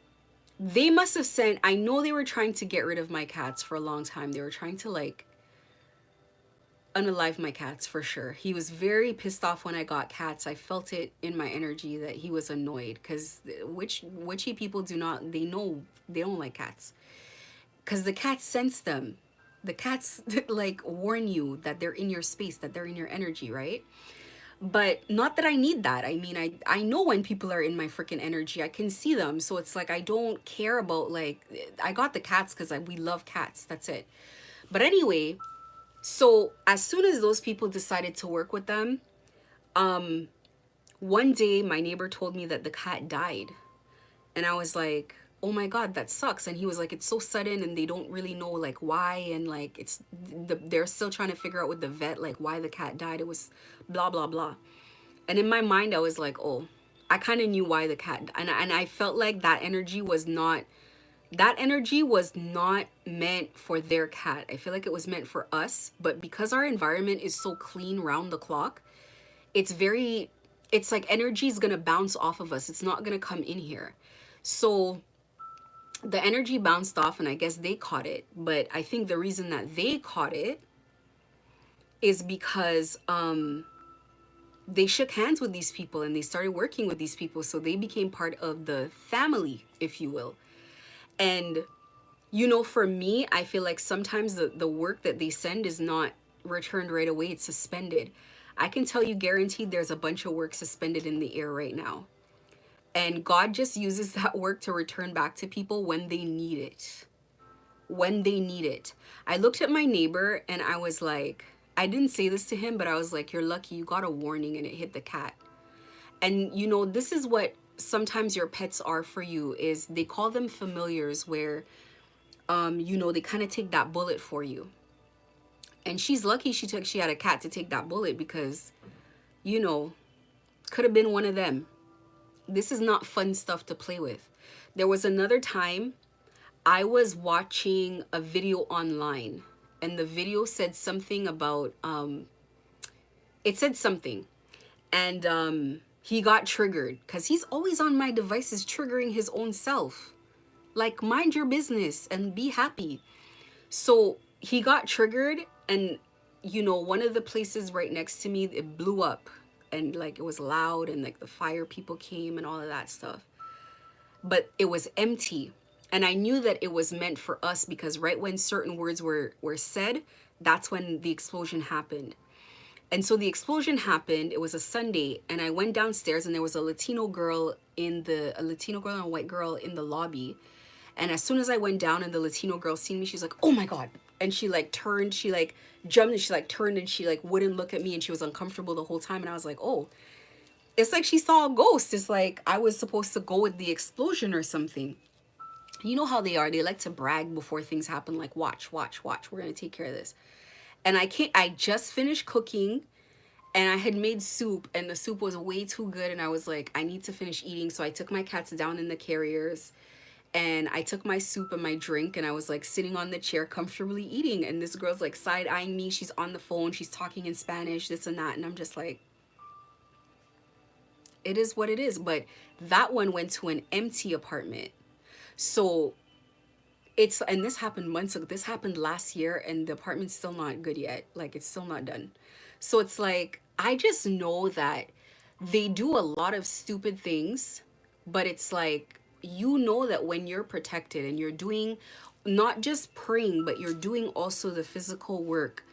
they must have sent, I know they were trying to get rid of my cats for a long time. They were trying to, like, unalive my cats for sure. He was very pissed off when I got cats. I felt it in my energy that he was annoyed because witchy people they don't like cats. Because the cats sense them. The cats like warn you that they're in your space, that they're in your energy, right? But not that I need that. I mean, I know when people are in my freaking energy. I can see them. So it's like, I don't care about, like, I got the cats because we love cats. That's it. But anyway, so as soon as those people decided to work with them, one day my neighbor told me that the cat died. And I was like, oh my God, that sucks. And he was like, it's so sudden and they don't really know, like, why. And like, they're still trying to figure out with the vet, like, why the cat died. It was blah, blah, blah. And in my mind, I was like, oh, I kind of knew why the cat, and I felt like that energy was not meant for their cat. I feel like it was meant for us. But because our environment is so clean round the clock, it's like energy is going to bounce off of us. It's not going to come in here. So the energy bounced off and I guess they caught it. But I think the reason that they caught it is because they shook hands with these people and they started working with these people. So they became part of the family, if you will. And, you know, for me, I feel like sometimes the work that they send is not returned right away. It's suspended. I can tell you guaranteed there's a bunch of work suspended in the air right now. And God just uses that work to return back to people when they need it. When they need it. I looked at my neighbor and I was like, I didn't say this to him, but I was like, you're lucky you got a warning and it hit the cat. And, you know, this is what sometimes your pets are for you, is they call them familiars, where, you know, they kind of take that bullet for you. And she's lucky she had a cat to take that bullet because, you know, could have been one of them. This is not fun stuff to play with. There was another time I was watching a video online and the video said something about, it said something and he got triggered because he's always on my devices triggering his own self. Like, mind your business and be happy. So he got triggered and, you know, one of the places right next to me, it blew up. And like, it was loud and like the fire people came and all of that stuff. But it was empty. And I knew that it was meant for us because right when certain words were said, that's when the explosion happened. And so the explosion happened, it was a Sunday, and I went downstairs and there was a Latino girl and a white girl in the lobby. And as soon as I went down and the Latino girl seen me, she's like, oh my God. And she like turned, she like jumped and she like turned and she like wouldn't look at me and she was uncomfortable the whole time. And I was like, oh, it's like she saw a ghost. It's like I was supposed to go with the explosion or something. You know how they are. They like to brag before things happen, like, watch, watch, watch. We're going to take care of this. And I just finished cooking, and I had made soup, and the soup was way too good. And I was like, I need to finish eating. So I took my cats down in the carriers, and I took my soup and my drink, and I was like sitting on the chair comfortably eating. And this girl's like side eyeing me. She's on the phone. She's talking in Spanish, this and that. And I'm just like, it is what it is. But that one went to an empty apartment. So and this happened months ago. This happened last year, and the apartment's still not good yet. Like, it's still not done. So it's like, I just know that they do a lot of stupid things, but it's like, you know that when you're protected and you're doing not just praying, but you're doing also the physical work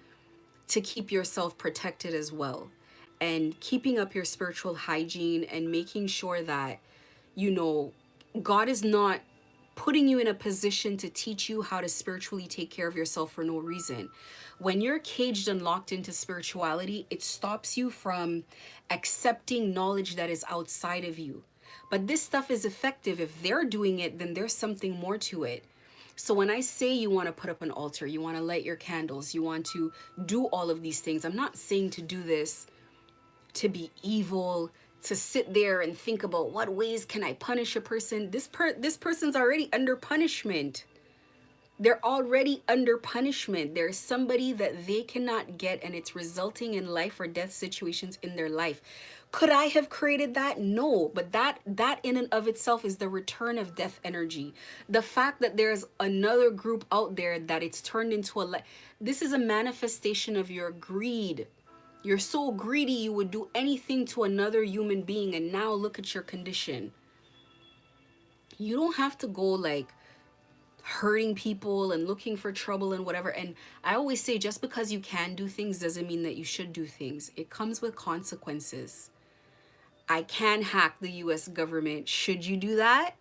to keep yourself protected as well, and keeping up your spiritual hygiene and making sure that, you know, God is not putting you in a position to teach you how to spiritually take care of yourself for no reason. When you're caged and locked into spirituality, it stops you from accepting knowledge that is outside of you. But this stuff is effective. If they're doing it, then there's something more to it. So when I say you want to put up an altar, you want to light your candles, you want to do all of these things, I'm not saying to do this to be evil, to sit there and think about what ways can I punish a person. This person's already under punishment. They're already under punishment. There's somebody that they cannot get, and it's resulting in life or death situations in their life. Could I have created that? No, but that in and of itself is the return of death energy. The fact that there's another group out there that it's turned into this is a manifestation of your greed. You're so greedy you would do anything to another human being, and now look at your condition. You don't have to go like hurting people and looking for trouble and whatever. And I always say, just because you can do things doesn't mean that you should do things. It comes with consequences. I can hack the US government. Should you do that?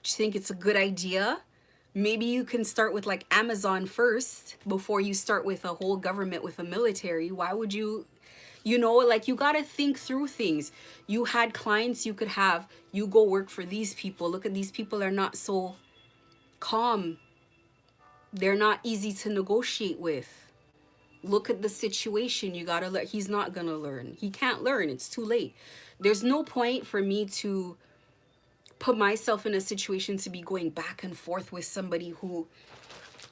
Do you think it's a good idea? Maybe you can start with like Amazon first before you start with a whole government with a military. Why would you? You know, like, you got to think through things. You had clients you could have, you go work for these people. Look at these people are not so calm. They're not easy to negotiate with. Look at the situation. You got to learn. He's not going to learn. He can't learn. It's too late. There's no point for me to put myself in a situation to be going back and forth with somebody who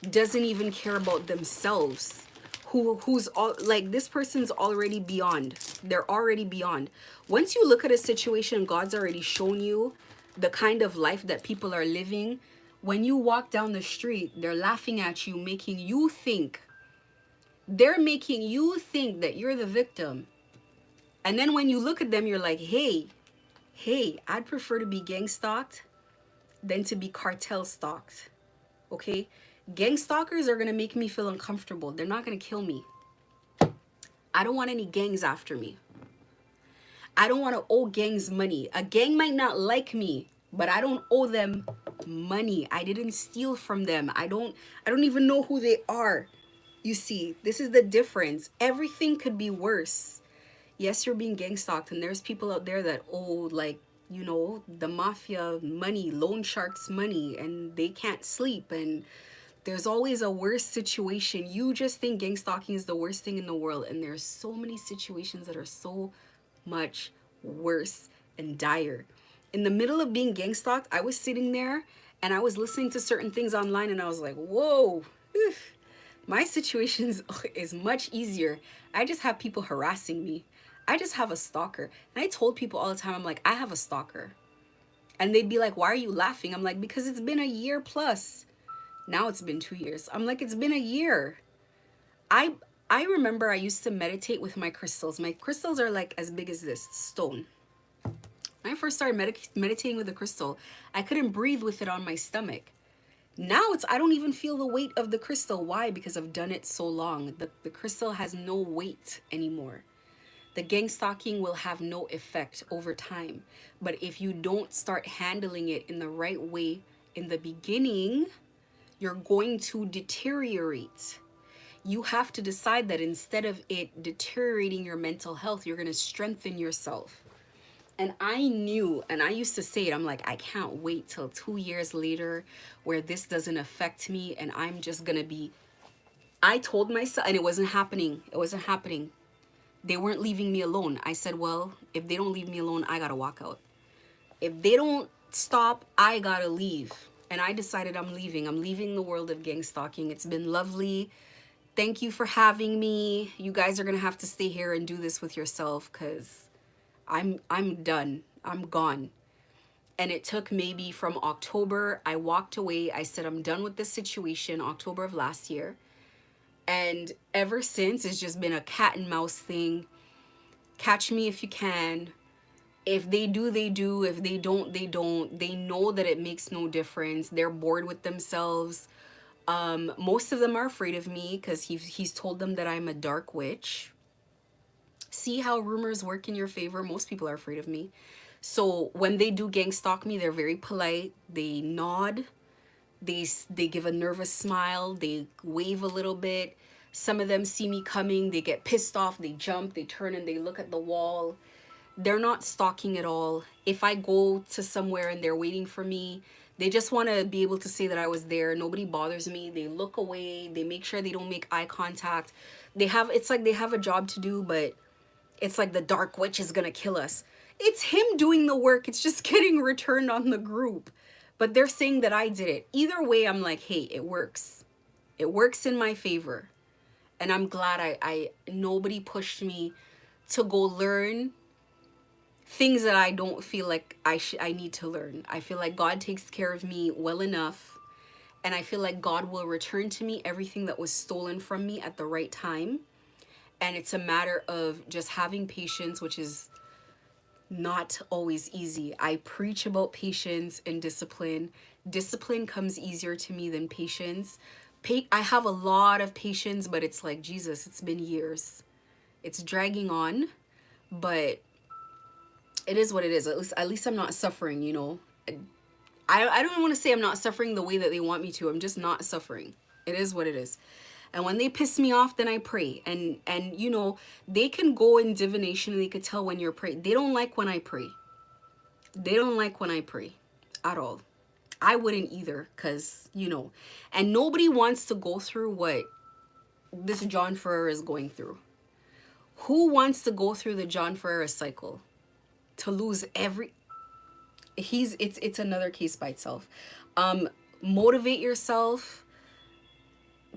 doesn't even care about themselves. Who's all like, this person's already beyond. They're already beyond. Once you look at a situation, God's already shown you the kind of life that people are living. When you walk down the street, they're laughing at you, making you think. They're making you think that you're the victim. And then when you look at them, you're like, hey, I'd prefer to be gang stalked than to be cartel stalked. Okay? Gang stalkers are going to make me feel uncomfortable. They're not going to kill me. I don't want any gangs after me. I don't want to owe gangs money. A gang might not like me, but I don't owe them money. I didn't steal from them. I don't even know who they are. You see, this is the difference. Everything could be worse. Yes, you're being gang stalked, and there's people out there that owe, like, you know, the mafia money, loan sharks money, and they can't sleep, and there's always a worse situation. You just think gang stalking is the worst thing in the world, and there's so many situations that are so much worse and dire. In the middle of being gang stalked, I was sitting there and I was listening to certain things online, and I was like, whoa, my situation is much easier. I just have people harassing me. I just have a stalker. And I told people all the time, I'm like, I have a stalker. And they'd be like, why are you laughing? I'm like, because it's been a year plus. Now it's been 2 years. I'm like, it's been a year. I remember I used to meditate with my crystals. My crystals are like as big as this stone. When I first started meditating with the crystal, I couldn't breathe with it on my stomach. Now I don't even feel the weight of the crystal. Why? Because I've done it so long. The crystal has no weight anymore. The gang stalking will have no effect over time. But if you don't start handling it in the right way in the beginning, you're going to deteriorate. You have to decide that instead of it deteriorating your mental health, you're going to strengthen yourself. And I knew, and I used to say it, I'm like, I can't wait till 2 years later where this doesn't affect me and I'm just gonna be. I told myself, and it wasn't happening. It wasn't happening. They weren't leaving me alone. I said, well, if they don't leave me alone, I gotta walk out. If they don't stop, I gotta leave. And I decided I'm leaving. I'm leaving the world of gang stalking. It's been lovely. Thank you for having me. You guys are gonna have to stay here and do this with yourself because I'm done. I'm gone. And it took maybe from October, I walked away. I said, I'm done with this situation, October of last year. And ever since, it's just been a cat and mouse thing. Catch me if you can. If they do, they do. If they don't, they don't. They know that it makes no difference. They're bored with themselves. Most of them are afraid of me because he's told them that I'm a dark witch. See how rumors work in your favor? Most people are afraid of me. So when they do gang stalk me, they're very polite. They nod. They give a nervous smile. They wave a little bit. Some of them see me coming. They get pissed off. They jump. They turn and they look at the wall. They're not stalking at all. If I go to somewhere and they're waiting for me, they just want to be able to say that I was there. Nobody bothers me. They look away. They make sure they don't make eye contact. It's like they have a job to do, but it's like the dark witch is gonna kill us. It's him doing the work. It's just getting returned on the group. But they're saying that I did it. Either way, I'm like, hey, it works. It works in my favor. And I'm glad I nobody pushed me to go learn things that I don't feel like I need to learn. I feel like God takes care of me well enough, and I feel like God will return to me everything that was stolen from me at the right time. And it's a matter of just having patience, which is not always easy. I preach about patience and discipline. Discipline comes easier to me than patience. I have a lot of patience, but it's like, Jesus, it's been years. It's dragging on, but it is what it is. At least I'm not suffering, you know. I don't want to say I'm not suffering the way that they want me to. I'm just not suffering. It is what it is. And when they piss me off, then I pray. And you know, they can go in divination and they could tell when you're praying. They don't like when I pray. They don't like when I pray at all. I wouldn't either, because, you know, and nobody wants to go through what this John Ferrer is going through. Who wants to go through the John Ferrer cycle? To lose it's another case by itself. Motivate yourself.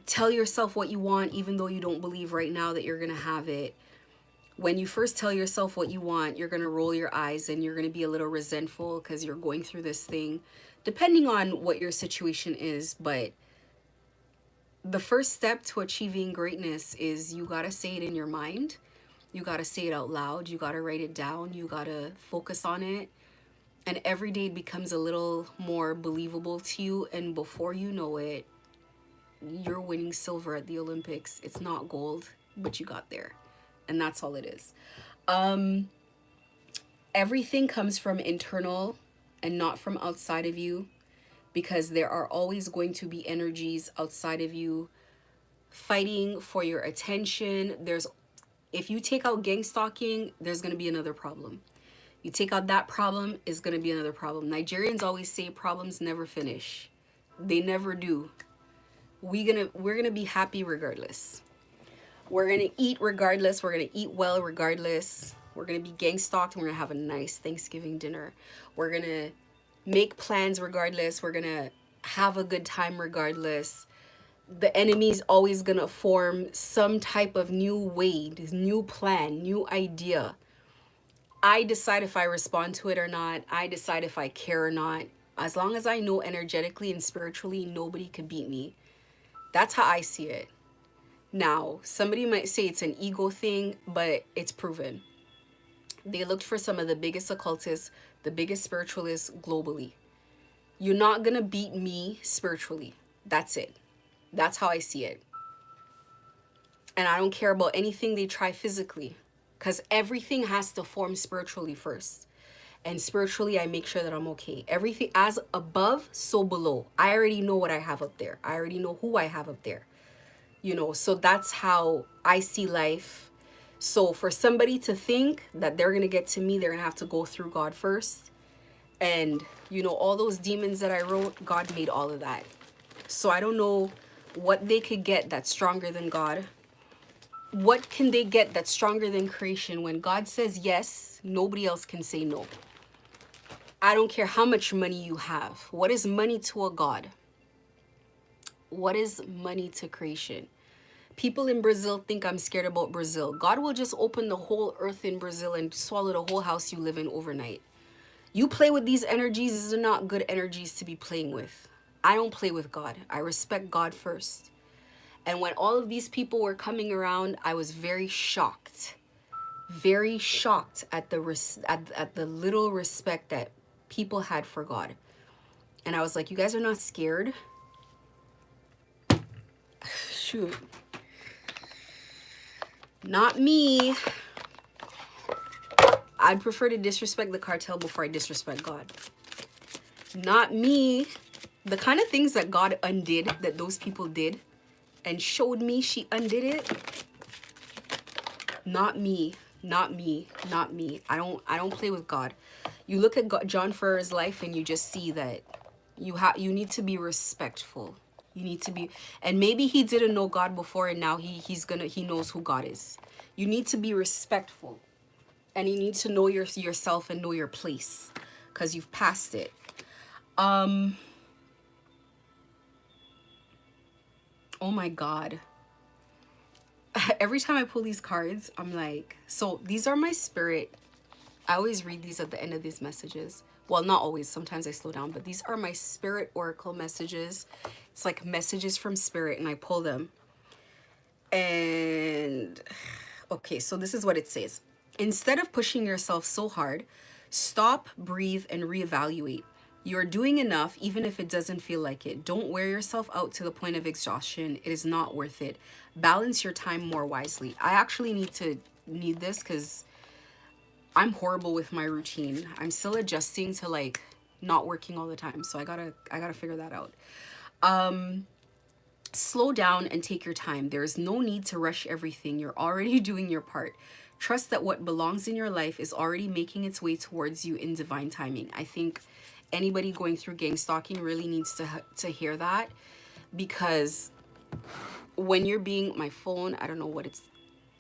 Tell yourself what you want, even though you don't believe right now that you're gonna have it. When you first tell yourself what you want, you're gonna roll your eyes and you're gonna be a little resentful because you're going through this thing, depending on what your situation is. But the first step to achieving greatness is you gotta say it in your mind. You gotta say it out loud. You gotta write it down. You gotta focus on it. And every day it becomes a little more believable to you. And before you know it, you're winning silver at the Olympics. It's not gold, but you got there. And that's all it is. Everything comes from internal and not from outside of you, because there are always going to be energies outside of you fighting for your attention. If you take out gang stalking, there's going to be another problem. You take out that problem, is going to be another problem. Nigerians always say problems never finish. They never do. We're gonna be happy regardless. We're gonna eat regardless. We're gonna eat well regardless. We're gonna be gang stalked and we're gonna have a nice Thanksgiving dinner. We're gonna make plans regardless. We're gonna have a good time regardless. The enemy's always gonna form some type of new way, this new plan, new idea. I decide if I respond to it or not. I decide if I care or not. As long as I know energetically and spiritually, nobody could beat me. That's how I see it. Now, somebody might say it's an ego thing, but it's proven. They looked for some of the biggest occultists, the biggest spiritualists globally. You're not gonna beat me spiritually. That's it. That's how I see it. And I don't care about anything they try physically, because everything has to form spiritually first. And spiritually, I make sure that I'm okay. Everything as above, so below. I already know what I have up there. I already know who I have up there. You know, so that's how I see life. So for somebody to think that they're going to get to me, they're going to have to go through God first. And, you know, all those demons that I wrote, God made all of that. So I don't know what they could get that's stronger than God. What can they get that's stronger than creation? When God says yes, nobody else can say no. I don't care how much money you have. What is money to a God? What is money to creation? People in Brazil think I'm scared about Brazil. God will just open the whole earth in Brazil and swallow the whole house you live in overnight. You play with these energies, these are not good energies to be playing with. I don't play with God. I respect God first. And when all of these people were coming around, I was very shocked at the little respect that people had for God. And I was like, you guys are not scared? Shoot. Not me. I'd prefer to disrespect the cartel before I disrespect God. Not me. The kind of things that God undid, that those people did, and showed me she undid it. Not me. Not me. Not me. I don't play with God. You look at John Ferrer's life and you just see that you need to be respectful. You need to be, and maybe he didn't know God before and now he knows who God is. You need to be respectful. And you need to know yourself and know your place, because you've passed it. Oh my God. Every time I pull these cards, I'm like, so these are my spirit. I always read these at the end of these messages. Well, not always. Sometimes I slow down, but these are my spirit oracle messages. It's like messages from spirit, and I pull them. And okay, so this is what it says. Instead of pushing yourself so hard, stop, breathe, and reevaluate. You're doing enough even if it doesn't feel like it. Don't wear yourself out to the point of exhaustion. It is not worth it. Balance your time more wisely. I actually need this because I'm horrible with my routine. I'm still adjusting to like not working all the time. So I gotta figure that out. Slow down and take your time. There is no need to rush everything. You're already doing your part. Trust that what belongs in your life is already making its way towards you in divine timing. I think anybody going through gang stalking really needs to hear that, because when you're being, my phone, I don't know what it's,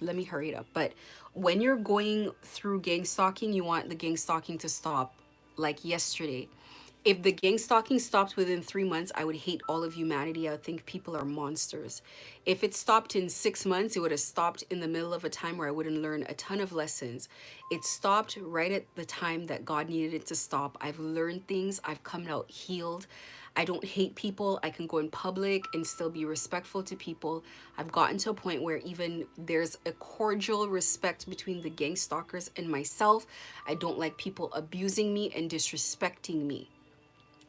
let me hurry it up. But when you're going through gang stalking, you want the gang stalking to stop like yesterday. If the gang stalking stopped within 3 months, I would hate all of humanity. I would think people are monsters. If it stopped in 6 months, it would have stopped in the middle of a time where I wouldn't learn a ton of lessons. It stopped right at the time that God needed it to stop. I've learned things. I've come out healed. I don't hate people. I can go in public and still be respectful to people. I've gotten to a point where even there's a cordial respect between the gang stalkers and myself. I don't like people abusing me and disrespecting me.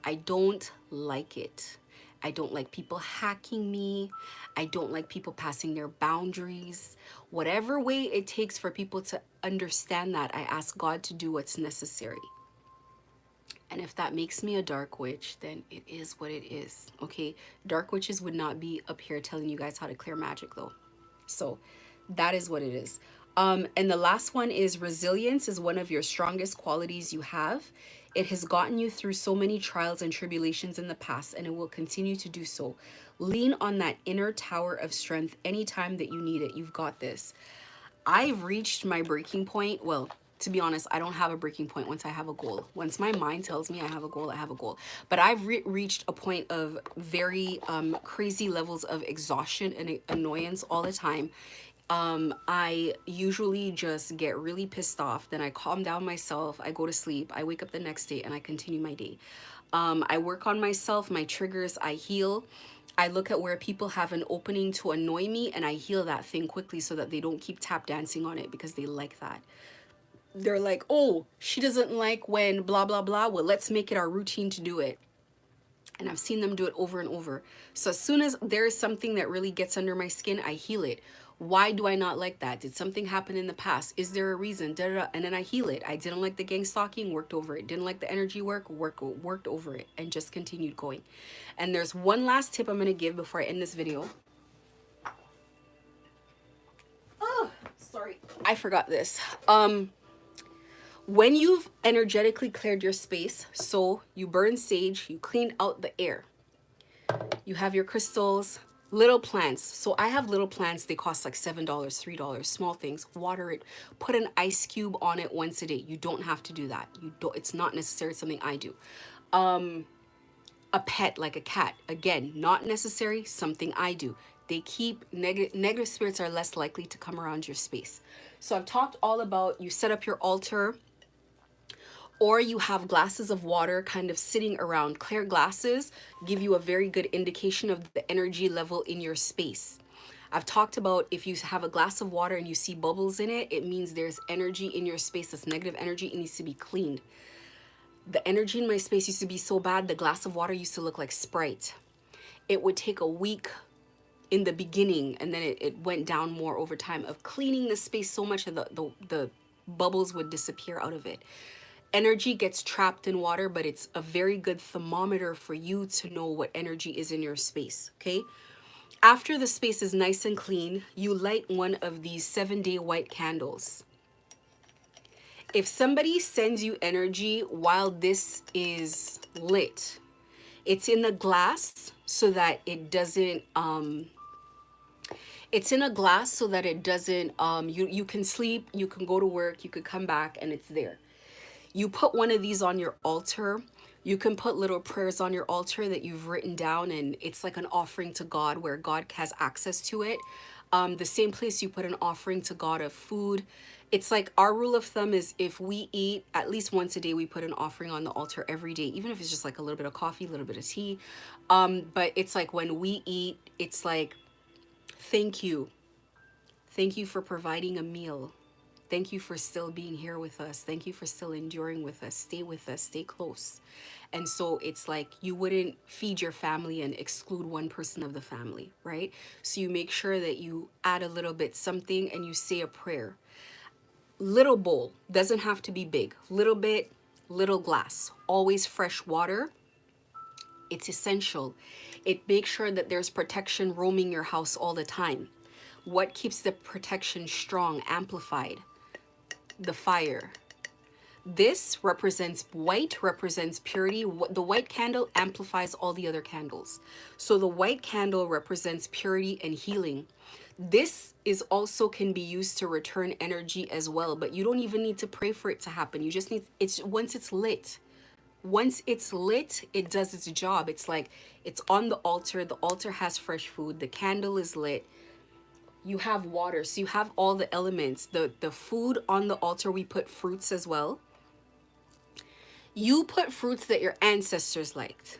I don't like it. I don't like people hacking me. I don't like people passing their boundaries. Whatever way it takes for people to understand that, I ask God to do what's necessary. And if that makes me a dark witch, then it is what it is, okay? Dark witches would not be up here telling you guys how to clear magic though. So that is what it is. And the last one is resilience is one of your strongest qualities you have. It has gotten you through so many trials and tribulations in the past, and it will continue to do so. Lean on that inner tower of strength anytime that you need it. You've got this. I've reached my breaking point. Well, to be honest, I don't have a breaking point once I have a goal. Once my mind tells me I have a goal, I have a goal. But I've reached a point of very crazy levels of exhaustion and annoyance all the time. I usually just get really pissed off. Then I calm down myself. I go to sleep. I wake up the next day and I continue my day. I work on myself, my triggers, I heal. I look at where people have an opening to annoy me and I heal that thing quickly so that they don't keep tap dancing on it, because they like that. They're like, oh, she doesn't like when blah, blah, blah. Well, let's make it our routine to do it. And I've seen them do it over and over. So as soon as there is something that really gets under my skin, I heal it. Why do I not like that? Did something happen in the past? Is there a reason? Da, da, da. And then I heal it. I didn't like the gang stalking, worked over it. Didn't like the energy work, worked over it, and just continued going. And there's one last tip I'm going to give before I end this video. Oh, sorry. I forgot this. When you've energetically cleared your space, so you burn sage, you clean out the air, you have your crystals, little plants. So I have little plants, they cost like $7, $3, small things. Water it, put an ice cube on it once a day. You don't have to do that. You don't, it's not necessary, it's something I do. A pet like a cat, again, not necessary, something I do. They keep negative spirits are less likely to come around your space. So I've talked all about you set up your altar, or you have glasses of water kind of sitting around. Clear glasses give you a very good indication of the energy level in your space. I've talked about if you have a glass of water and you see bubbles in it, it means there's energy in your space that's negative energy. It needs to be cleaned. The energy in my space used to be so bad, the glass of water used to look like Sprite. It would take a week in the beginning, and then it went down more over time of cleaning the space so much that the bubbles would disappear out of it. Energy gets trapped in water, but it's a very good thermometer for you to know what energy is in your space, okay? After the space is nice and clean, you light one of these 7-day white candles. If somebody sends you energy while this is lit, it's in a glass so that it doesn't, you can sleep, you can go to work, you could come back and it's there. You put one of these on your altar. You can put little prayers on your altar that you've written down, and it's like an offering to God where God has access to it. The same place you put an offering to God of food. It's like our rule of thumb is if we eat at least once a day, we put an offering on the altar every day, even if it's just like a little bit of coffee, a little bit of tea. But it's like when we eat, it's like, thank you. Thank you for providing a meal. Thank you for still being here with us. Thank you for still enduring with us. Stay with us, stay close. And so it's like you wouldn't feed your family and exclude one person of the family, right? So you make sure that you add a little bit something and you say a prayer. Little bowl, doesn't have to be big. Little bit, little glass. Always fresh water. It's essential. It makes sure that there's protection roaming your house all the time. What keeps the protection strong, amplified? The fire. This represents white, represents purity. The white candle amplifies all the other candles. So the white candle represents purity and healing. This is also can be used to return energy as well, but you don't even need to pray for it to happen. You just need, it's once it's lit. Once it's lit, it does its job. It's like it's on the altar has fresh food, the candle is lit. You have water, so you have all the elements. The food on the altar, we put fruits as well. You put fruits that your ancestors liked.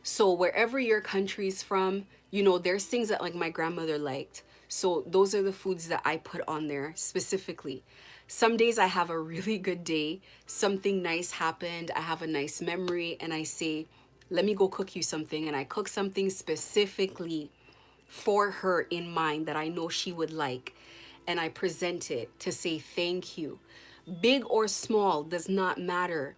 So wherever your country's from, you know, there's things that like my grandmother liked. So those are the foods that I put on there specifically. Some days I have a really good day. Something nice happened. I have a nice memory and I say, let me go cook you something. And I cook something specifically for her in mind that I know she would like, and I present it to say thank you. Big or small does not matter.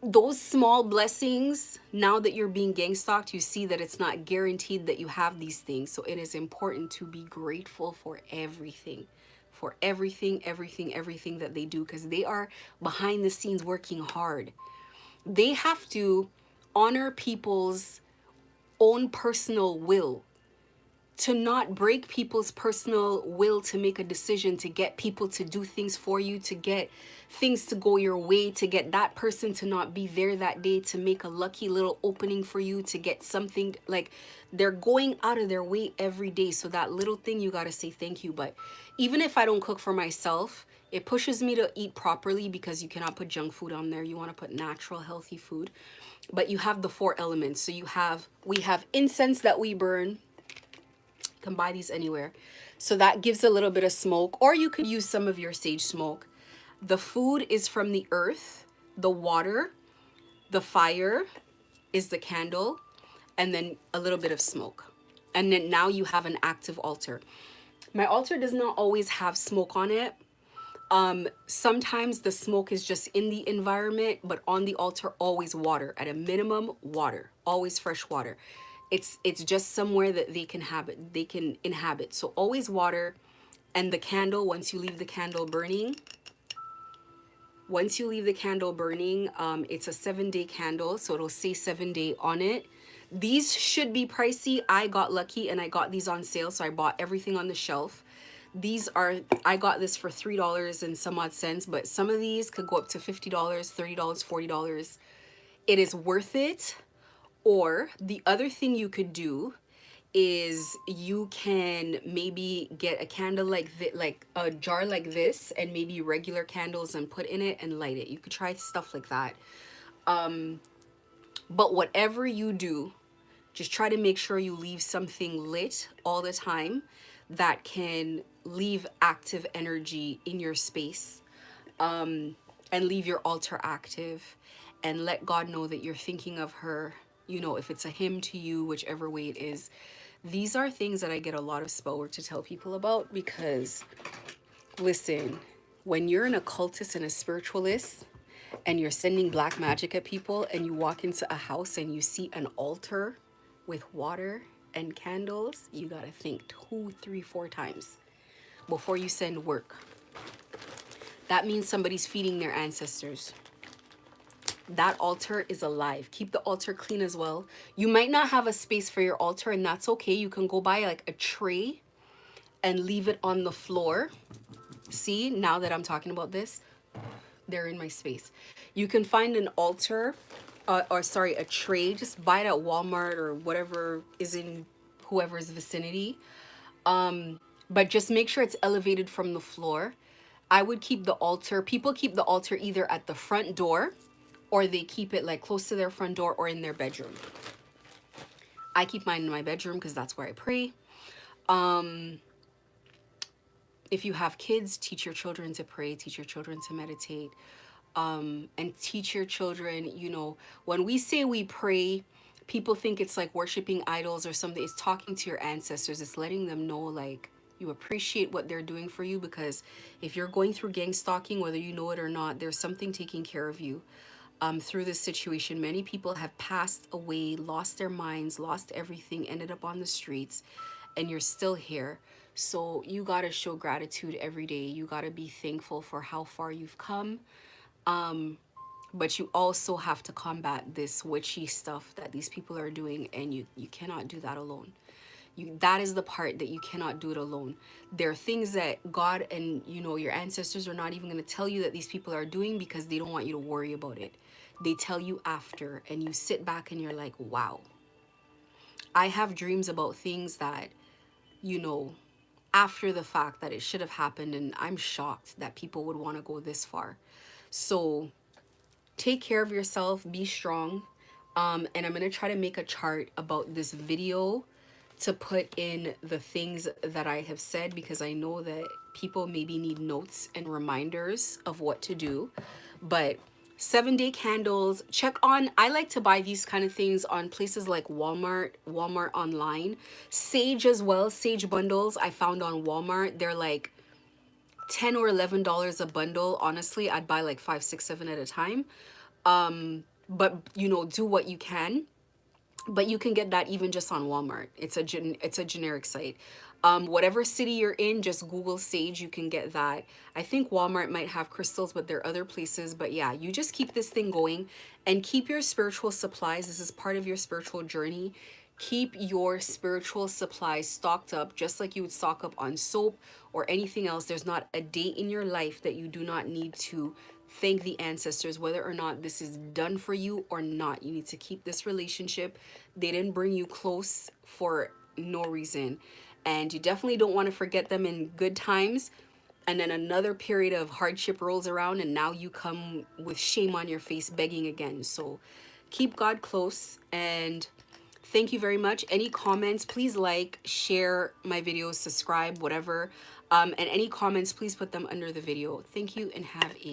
Those small blessings, now that you're being gang stalked, you see that it's not guaranteed that you have these things. So it is important to be grateful for everything, everything that they do, because they are behind the scenes working hard. They have to honor people's own personal will, to not break people's personal will to make a decision, to get people to do things for you, to get things to go your way, to get that person to not be there that day, to make a lucky little opening for you, to get something. Like, they're going out of their way every day. So that little thing, you got to say thank you. But even if I don't cook for myself, it pushes me to eat properly, because you cannot put junk food on there. You want to put natural, healthy food. But you have the 4 elements. So we have incense that we burn. You can buy these anywhere. So that gives a little bit of smoke, or you could use some of your sage smoke. The food is from the earth, the water, the fire is the candle, and then a little bit of smoke. And then now you have an active altar. My altar does not always have smoke on it. Sometimes the smoke is just in the environment, but on the altar, always water. At a minimum, water, always fresh water. It's just somewhere that they can inhabit. So always water, And the candle, once you leave the candle burning, it's a 7-day candle, so it'll say 7-day on it. These should be pricey. I got lucky and I got these on sale, so I bought everything on the shelf. I got this for $3 and some odd cents, but some of these could go up to $50, $30, $40. It is worth it. Or the other thing you could do is you can maybe get a candle like this, like a jar like this, and maybe regular candles and put in it and light it. You could try stuff like that. But whatever you do, just try to make sure you leave something lit all the time that can leave active energy in your space, and leave your altar active, and let God know that you're thinking of her, you know, if it's a hymn to you, whichever way it is. These are things that I get a lot of spell work to tell people about, because listen, when you're an occultist and a spiritualist and you're sending black magic at people, and you walk into a house and you see an altar with water and candles, you gotta think 2, 3, 4 times before you send work. That means somebody's feeding their ancestors. That altar is alive. Keep the altar clean as well. You might not have a space for your altar, and that's okay. You can go buy like a tray and leave it on the floor. See, now that I'm talking about this, they're in my space. You can find an altar, a tray. Just buy it at Walmart or whatever is in whoever's vicinity. But just make sure it's elevated from the floor. I would keep the altar. People keep the altar either at the front door, or they keep it like close to their front door or in their bedroom. I keep mine in my bedroom because that's where I pray. If you have kids, teach your children to pray, teach your children to meditate, and teach your children, you know, when we say we pray, people think it's like worshiping idols or something. It's talking to your ancestors. It's letting them know like you appreciate what they're doing for you, because if you're going through gang stalking, whether you know it or not, there's something taking care of you. Through this situation, many people have passed away, lost their minds, lost everything, ended up on the streets, and you're still here. So you got to show gratitude every day. You got to be thankful for how far you've come. But you also have to combat this witchy stuff that these people are doing, and you cannot do that alone. That is the part that you cannot do it alone. There are things that God and, you know, your ancestors are not even going to tell you that these people are doing, because they don't want you to worry about it. They tell you after, and you sit back and you're like, wow. I have dreams about things that, you know, after the fact that it should have happened, and I'm shocked that people would want to go this far. So take care of yourself, be strong. And I'm going to try to make a chart about this video to put in the things that I have said, because I know that people maybe need notes and reminders of what to do. But 7-day candles, I like to buy these kind of things on places like Walmart online. Sage as well, sage bundles I found on Walmart. They're like $10 or $11 a bundle. Honestly, I'd buy like 5, 6, 7 at a time. But you know, do what you can. But you can get that even just on Walmart. It's a generic site. Whatever city you're in, just Google sage, you can get that. I think Walmart might have crystals, but there are other places. But yeah, you just keep this thing going and keep your spiritual supplies. This is part of your spiritual journey. Keep your spiritual supplies stocked up, just like you would stock up on soap or anything else. There's not a day in your life that you do not need to thank the ancestors, whether or not this is done for you or not. You need to keep this relationship. They didn't bring you close for no reason. And you definitely don't want to forget them in good times. And then another period of hardship rolls around, and now you come with shame on your face begging again. So keep God close, and thank you very much. Any comments, please like, share my videos, subscribe, whatever. And any comments, please put them under the video. Thank you, and have a